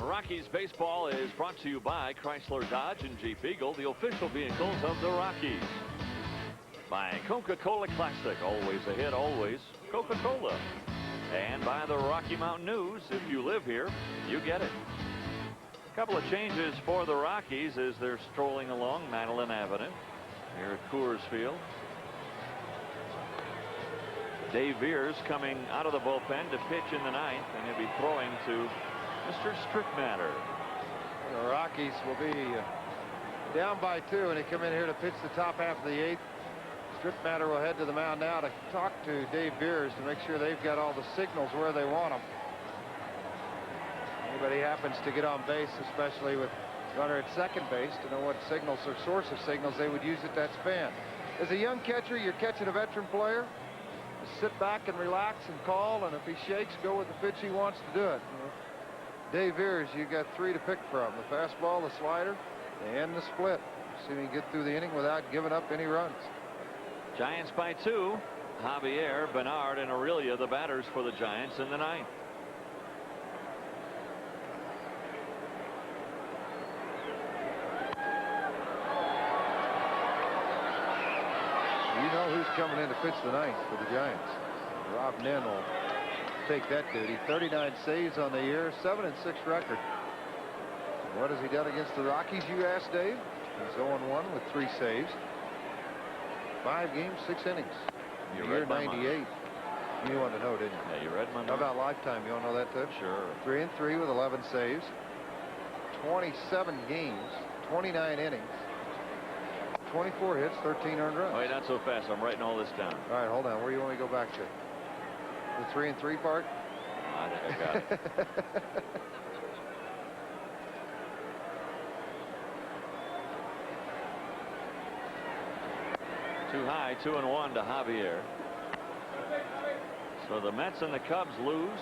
Rockies baseball is brought to you by Chrysler, Dodge, and Jeep Eagle, the official vehicles of the Rockies. By Coca-Cola Classic, always a hit, always Coca-Cola. And by the Rocky Mountain News, if you live here, you get it. A couple of changes for the Rockies as they're strolling along Madeline Avenue here at Coors Field. Dave Veers coming out of the bullpen to pitch in the 9th, and he'll be throwing to Mr. Strickmatter. The Rockies will be down by 2, and they come in here to pitch the top half of the 8th. Strickmatter will head to the mound now to talk to Dave Veers to make sure they've got all the signals where they want them. Anybody happens to get on base, especially with runner at second base, to know what signals or source of signals they would use at that span. As a young catcher, you're catching a veteran player. Just sit back and relax and call, and if he shakes, go with the pitch he wants to do it. Dave Veers, you got 3 to pick from: the fastball, the slider, and the split. See if he can get through the inning without giving up any runs. Giants by 2. Javier, Bernard, and Aurelia, the batters for the Giants in the ninth. You know who's coming in to pitch the ninth for the Giants. Rob Nen will take that duty. 39 saves on the year, 7-6 record. What has he done against the Rockies, you asked, Dave? He's 0-1 with 3 saves. 5 games, 6 innings. You year read my 98. mind. You wanted to know, didn't you? Yeah, you read my mind. How about lifetime? You want to know that, too? Sure. 3-3 with 11 saves. 27 games, 29 innings. 24 hits, 13 earned runs. Wait, not so fast. I'm writing all this down. All right, hold on. Where do you want me to go back to? The 3-3 part? I think I got it. Too high, 2-1 to Javier. So the Mets and the Cubs lose.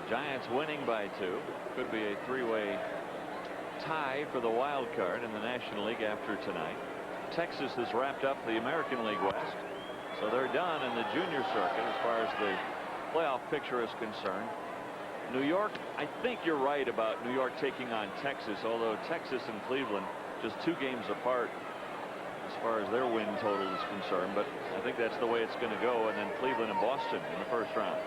The Giants winning by 2. Could be a 3-way tie for the wild card in the National League after tonight. Texas has wrapped up the American League West, so they're done in the junior circuit as far as the playoff picture is concerned. New York, I think you're right about New York taking on Texas, although Texas and Cleveland just 2 games apart as far as their win total is concerned, but I think that's the way it's going to go, and then Cleveland and Boston in the first round.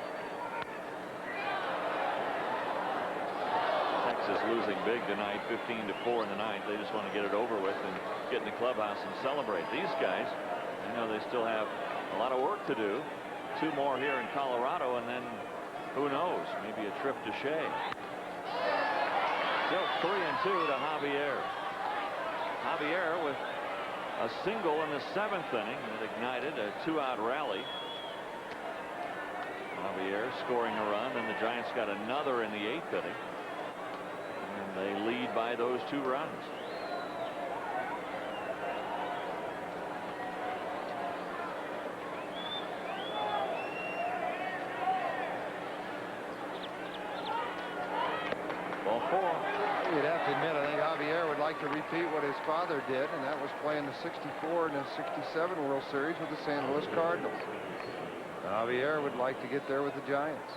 Texas losing big tonight, 15-4 in the ninth. They just want to get it over with and get in the clubhouse and celebrate. These guys, you know, they still have a lot of work to do. 2 more here in Colorado, and then who knows, maybe a trip to Shea. Still 3-2 to Javier. Javier with a single in the 7th inning that ignited a 2-out rally. Javier scoring a run, and the Giants got another in the 8th inning. And they lead by those 2 runs. Ball 4. You'd have to admit, I think Javier would like to repeat what his father did, and that was playing the 64 and the 67 World Series with the St. Louis Cardinals. Javier would like to get there with the Giants.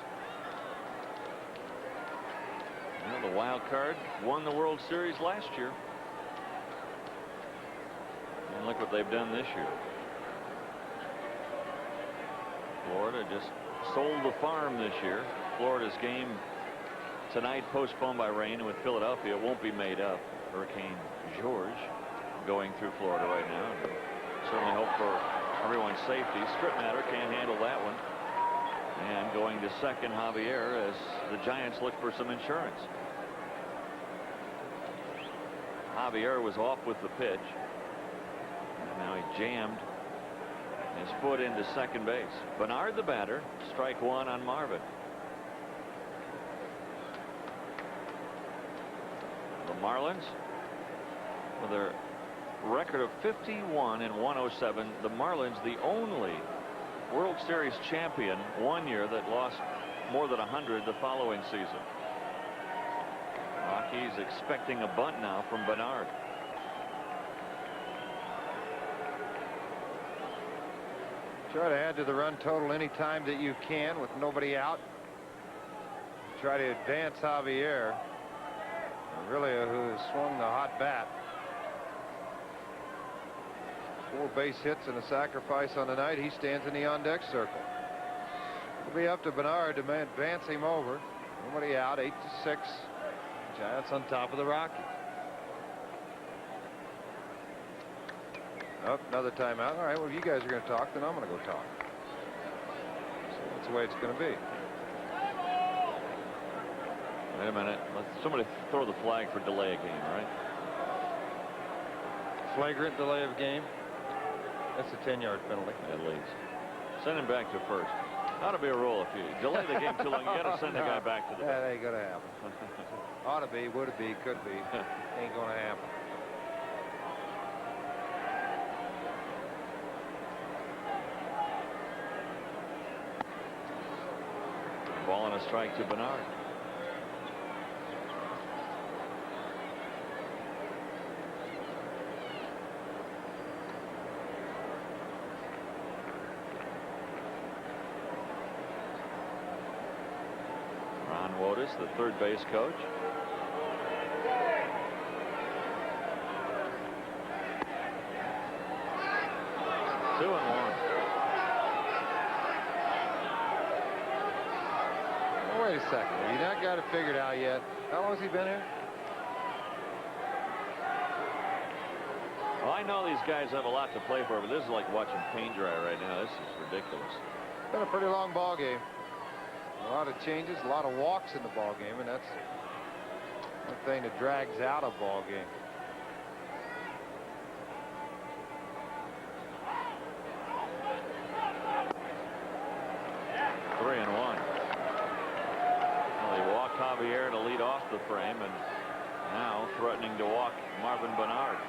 You know, the wild card won the World Series last year. And look what they've done this year. Florida just sold the farm this year. Florida's game tonight postponed by rain, and with Philadelphia, it won't be made up. Hurricane George going through Florida right now. And certainly hope for everyone's safety. Strip matter can't handle that one. And going to second, Javier, as the Giants look for some insurance. Javier was off with the pitch. And now he jammed his foot into second base. Bernard, the batter, strike 1 on Marvin. The Marlins, with their record of 51-107, the Marlins, the only World Series champion one year that lost more than 100 the following season. Rockies expecting a bunt now from Bernard. Try to add to the run total any time that you can with nobody out. Try to advance Javier. Really, who has swung the hot bat. 4 base hits and a sacrifice on the night. He stands in the on-deck circle. It'll be up to Bernard to advance him over. Nobody out, 8-6. Giants on top of the Rockies. Oh, another timeout. All right, well, if you guys are going to talk, then I'm going to go talk. So that's the way it's going to be. Wait a minute. Let somebody throw the flag for delay of game, right? Flagrant delay of game. That's a 10-yard penalty. At least. Send him back to first. Ought to be a rule. If you delay the game too long, you got to send the guy back to the That ain't going to happen. Ought to be, would it be, could be. Ain't going to happen. Ball and a strike to Bernard. Davis, the third base coach. Two and one. Oh, wait a second. Have you not got it figured out yet? How long has he been here? Well, I know these guys have a lot to play for, but this is like watching paint dry right now. This is ridiculous. It's been a pretty long ball game. A lot of changes, a lot of walks in the ball game, and that's one thing that drags out a ball game. Three and one. Well, they walked Javier to lead off the frame, and now threatening to walk Marvin Bernard.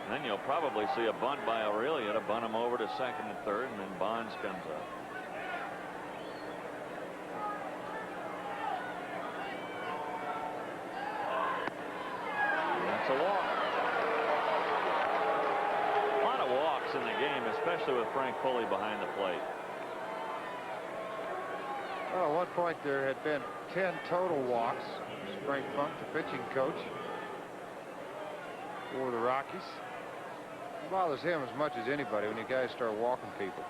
And then you'll probably see a bunt by Aurelia to bunt him over to second and third, and then Bonds comes up. And that's a walk. A lot of walks in the game, especially with Frank Pulley behind the plate. Well, at one point there had been 10 total walks. Frank Funk, the pitching coach for the Rockies. It bothers him as much as anybody when you guys start walking people.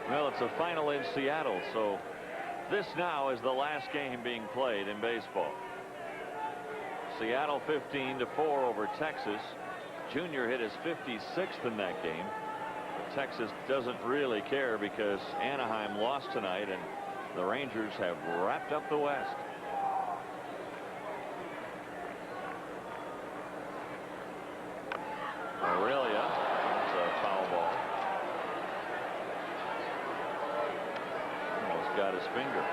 Well, it's a final in Seattle, so this now is the last game being played in baseball. Seattle 15-4 over Texas. Junior hit his 56th in that game. But Texas doesn't really care because Anaheim lost tonight and the Rangers have wrapped up the West. Aurelia, that's a foul ball. Almost got his finger.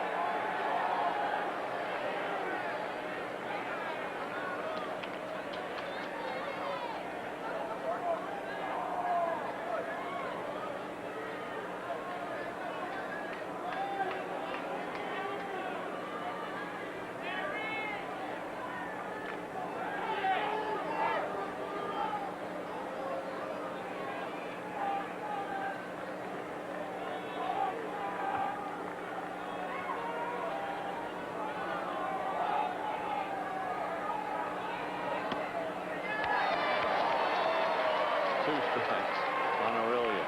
On Aurelia.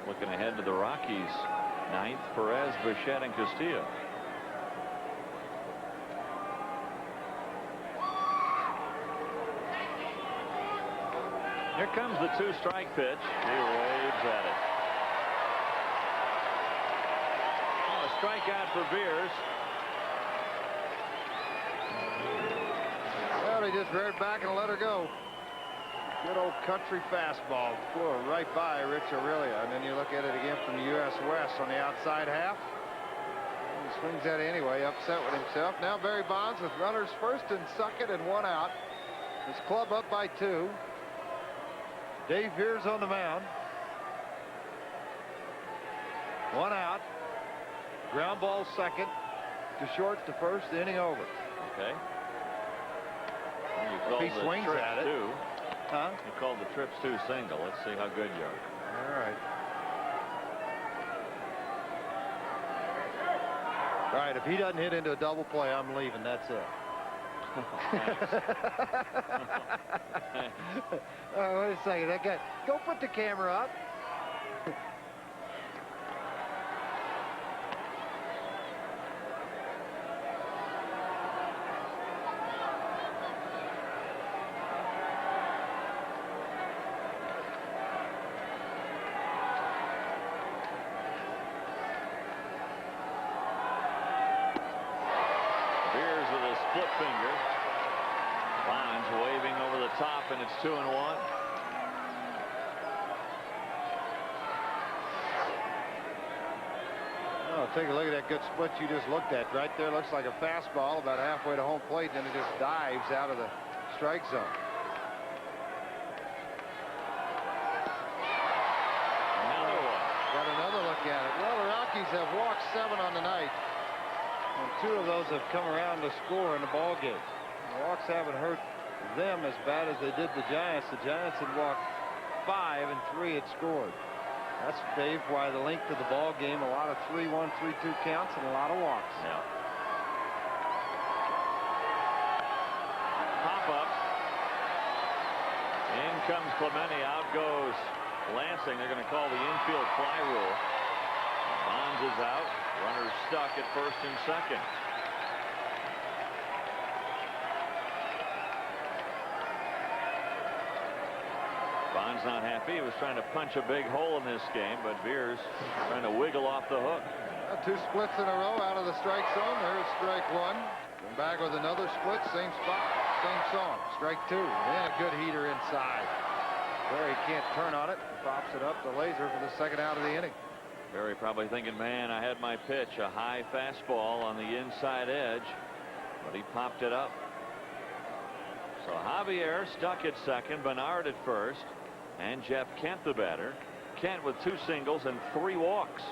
Looking ahead to the Rockies ninth, Perez, Bichette, and Castillo. Here comes the two-strike pitch. He waves at it. A strikeout for Beers. Well, he just reared back and let her go. Good old country fastball. Flew right by Rich Aurelia. And then you look at it again from the U.S. West on the outside half. He swings at it anyway, upset with himself. Now Barry Bonds with runners first and second and one out. His club up by 2. Dave Beers on the mound. One out. Ground ball second to short to first. The inning over. Okay. If he swings at it. Two. Huh? You called the trips 2 single. Let's see how good you are. All right. All right. If he doesn't hit into a double play, I'm leaving. That's it. Oh, wait a second. That guy, go put the camera up. Beers with a split finger. Bonds waving over the top, and it's 2-1. Oh, take a look at that good split you just looked at. Right there looks like a fastball about halfway to home plate, then it just dives out of the strike zone. Another one. Got another look at it. Well, the Rockies have walked 7 on the night. 2 of those have come around to score in the ball game. The walks haven't hurt them as bad as they did the Giants. The Giants had walked 5 and 3 had scored. That's, Dave, why the length of the ball game, a lot of 3-1, 3-2 counts and a lot of walks. Yeah. Pop up. In comes Clemente. Out goes Lansing. They're going to call the infield fly rule. Bonds is out. Runners stuck at first and second. Bond's not happy. He was trying to punch a big hole in this game, but Veers trying to wiggle off the hook. 2 splits in a row out of the strike zone. There's strike 1. Come back with another split. Same spot. Same song. Strike 2. And a good heater inside. Barry can't turn on it. Pops it up the laser for the second out of the inning. Barry probably thinking, man, I had my pitch, a high fastball on the inside edge, but he popped it up. So Javier stuck at second, Bernard at first, and Jeff Kent the batter. Kent with 2 singles and 3 walks.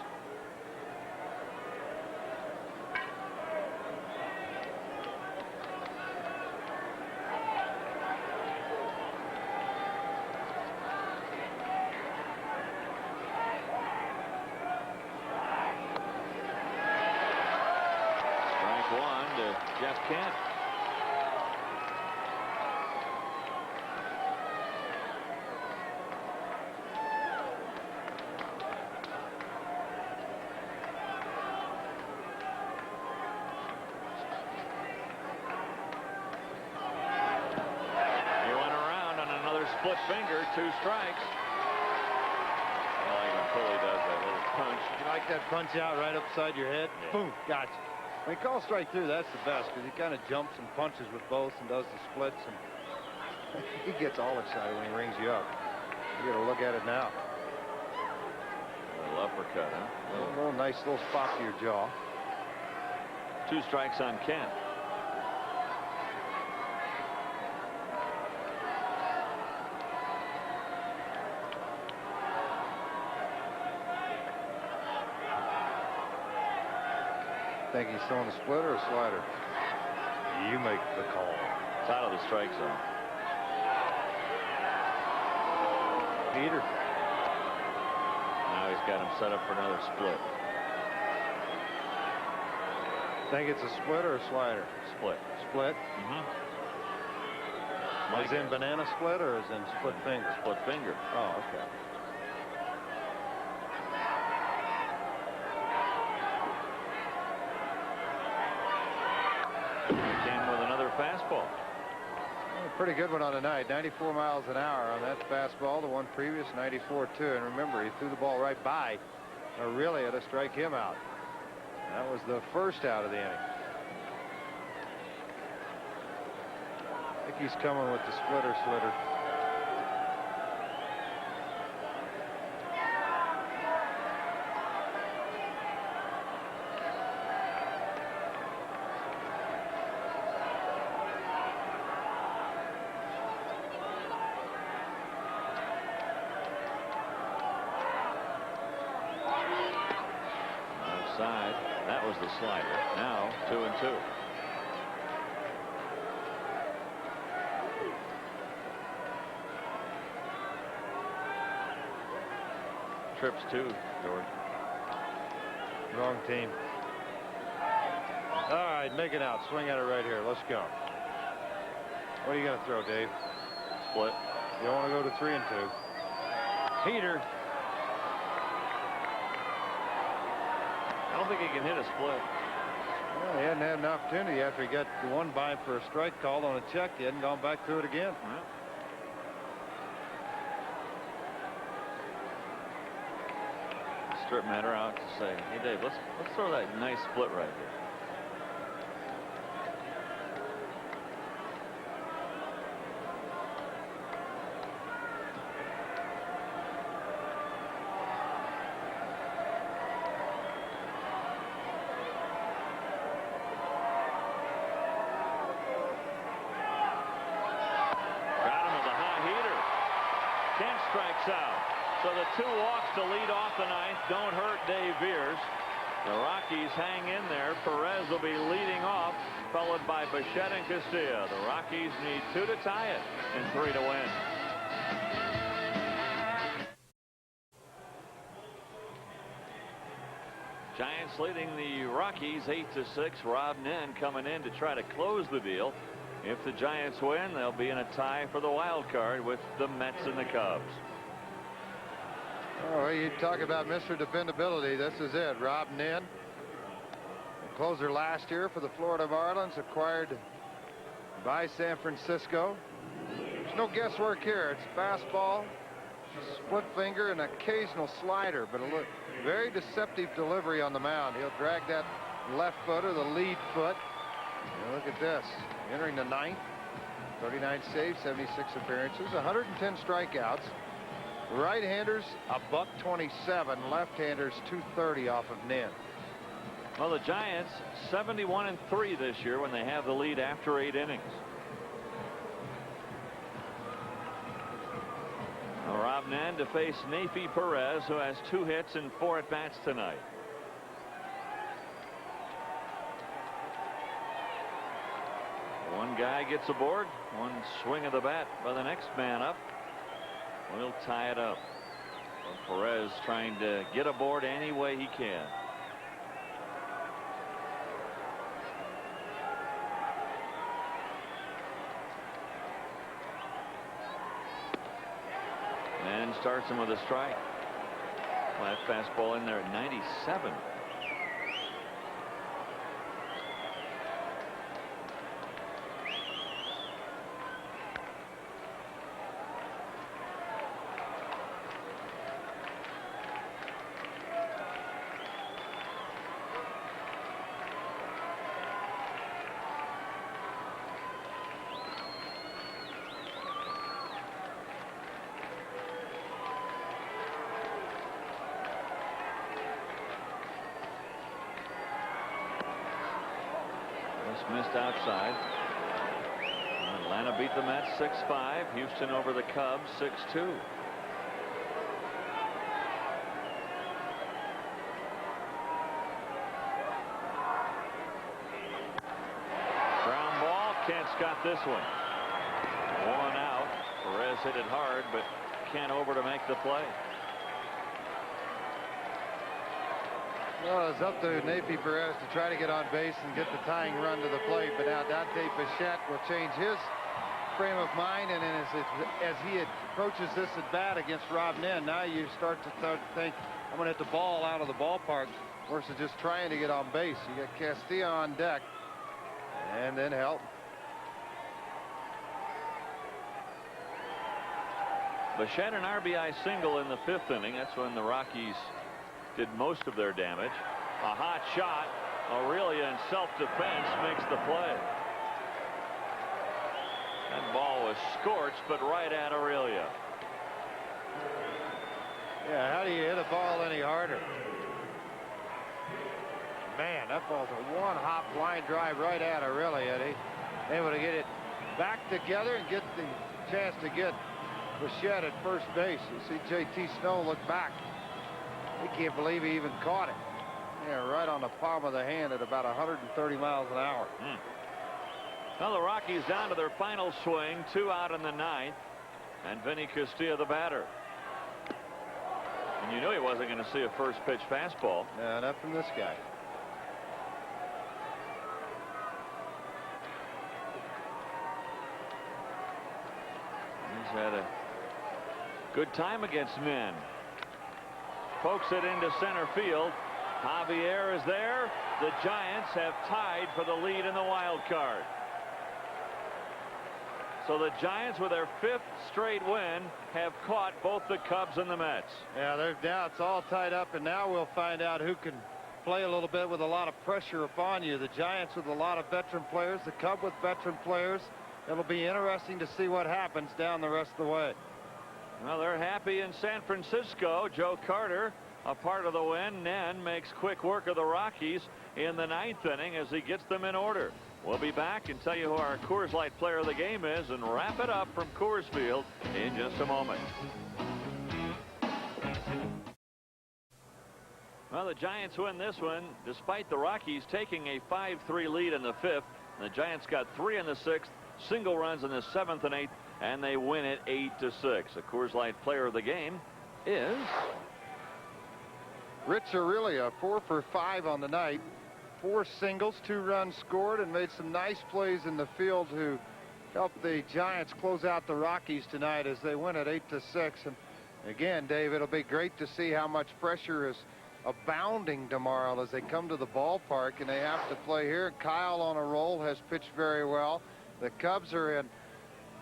Jeff Kent. He went around on another split finger. 2 strikes. Well, even Pulley does that little punch. You like that punch out right upside your head? Yeah. Boom. Gotcha. When he calls strike 2, that's the best, because he kind of jumps and punches with both and does the splits, and he gets all excited when he rings you up. You got to look at it now. A little uppercut, huh? A little nice little spot to your jaw. 2 strikes on Kent. Think he's throwing a split or a slider? You make the call. It's out of the strike zone. Peter. Now he's got him set up for another split. Think it's a split or a slider? Split. Split? Is in banana split or is in split finger? Split finger. Oh, okay. Fastball. Pretty good one on the night. 94 miles an hour on that fastball. The one previous 94 too. And remember, he threw the ball right by Aurelia to strike him out. That was the first out of the inning. I think he's coming with the splitter. That was the slider. Now 2-2. Trips 2, George. Wrong team. All right, make it out. Swing at it right here. Let's go. What are you going to throw, Dave? Split. You don't want to go to 3 and 2. Heater. I don't think he can hit a split. Well, he hadn't had an opportunity after he got the one by for a strike called on a check. He hadn't gone back through it again. Well. Strip matter out to say, hey Dave, let's throw that nice split right here. Strikes out. So the 2 walks to lead off the ninth don't hurt Dave Veers. The Rockies hang in there. Perez will be leading off, followed by Bichette and Castilla. The Rockies need 2 to tie it and 3 to win. Giants leading the Rockies 8-6. Rob Nen coming in to try to close the deal. If the Giants win, they'll be in a tie for the wild card with the Mets and the Cubs. Oh, you talk about Mr. Dependability. This is it. Rob Nen, closer last year for the Florida Marlins, acquired by San Francisco. There's no guesswork here. It's fastball, split finger, and occasional slider, but a very deceptive delivery on the mound. He'll drag that left foot or the lead foot. And look at this. Entering the 9th, 39 saves, 76 appearances, 110 strikeouts. Right-handers $127, left-handers $230 off of Nen. Well, the Giants 71-3 this year when they have the lead after 8 innings. Now, Rob Nen to face Nefi Perez, who has 2 hits and 4 at-bats tonight. One guy gets aboard, one swing of the bat by the next man up. We'll tie it up. Well, Perez trying to get aboard any way he can. And starts him with a strike. Flat fastball in there at 97. Missed outside. Atlanta beat the Mets 6-5. Houston over the Cubs 6-2. Ground ball. Kent's got this one. 1 out. Perez hit it hard, but Kent over to make the play. Well, it's up to Nefi Perez to try to get on base and get the tying run to the plate, but now Dante Bichette will change his frame of mind, and then as he approaches this at bat against Rob Nen, now you start to think, I'm going to hit the ball out of the ballpark versus just trying to get on base. You got Castilla on deck, and then help. Bichette an RBI single in the 5th inning. That's when the Rockies did most of their damage. A hot shot. Aurelia in self-defense makes the play. That ball was scorched, but right at Aurelia. Yeah, how do you hit a ball any harder? Man, that ball's a one-hop line drive right at Aurelia. Able to get it back together and get the chance to get Bichette at first base. You see J.T. Snow look back. He can't believe he even caught it. Yeah, right on the palm of the hand at about 130 miles an hour. Well, the Rockies down to their final swing, 2 out in the 9th, and Vinny Castilla the batter. And you knew he wasn't going to see a first pitch fastball. No, not from this guy. He's had a good time against Nen. Pokes it into center field. Javier is there. The Giants have tied for the lead in the wild card. So the Giants, with their 5th straight win, have caught both the Cubs and the Mets. Yeah, now it's all tied up, and now we'll find out who can play a little bit with a lot of pressure upon you. The Giants with a lot of veteran players, the Cubs with veteran players. It'll be interesting to see what happens down the rest of the way. Well, they're happy in San Francisco. Joe Carter, a part of the win. Nen makes quick work of the Rockies in the 9th inning as he gets them in order. We'll be back and tell you who our Coors Light player of the game is and wrap it up from Coors Field in just a moment. Well, the Giants win this one despite the Rockies taking a 5-3 lead in the 5th. The Giants got 3 in the 6th, single runs in the 7th and 8th, and they win it 8-6. The Coors Light player of the game is Rich Aurelia, 4 for 5 on the night. 4 singles, 2 runs scored, and made some nice plays in the field to help the Giants close out the Rockies tonight as they win at 8-6. And again, Dave, it'll be great to see how much pressure is abounding tomorrow as they come to the ballpark and they have to play here. Kyle on a roll has pitched very well. The Cubs are in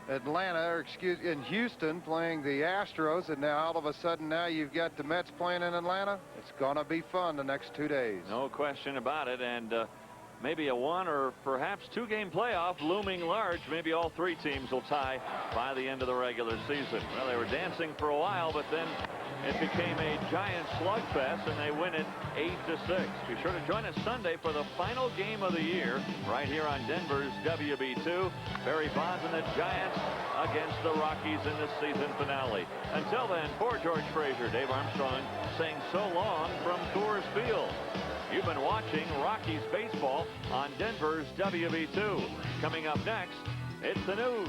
in Houston playing the Astros, and now all of a sudden now you've got the Mets playing in Atlanta. It's gonna be fun the next 2 days. No question about it. And maybe a 1 or perhaps 2 game playoff looming large. Maybe all 3 teams will tie by the end of the regular season. Well, they were dancing for a while, but then it became a giant slugfest, and they win it 8-6. Be sure to join us Sunday for the final game of the year right here on Denver's WB2. Barry Bonds and the Giants against the Rockies in the season finale. Until then, for George Frazier, Dave Armstrong saying so long from Coors Field. You've been watching Rockies baseball on Denver's WB2. Coming up next, it's the news.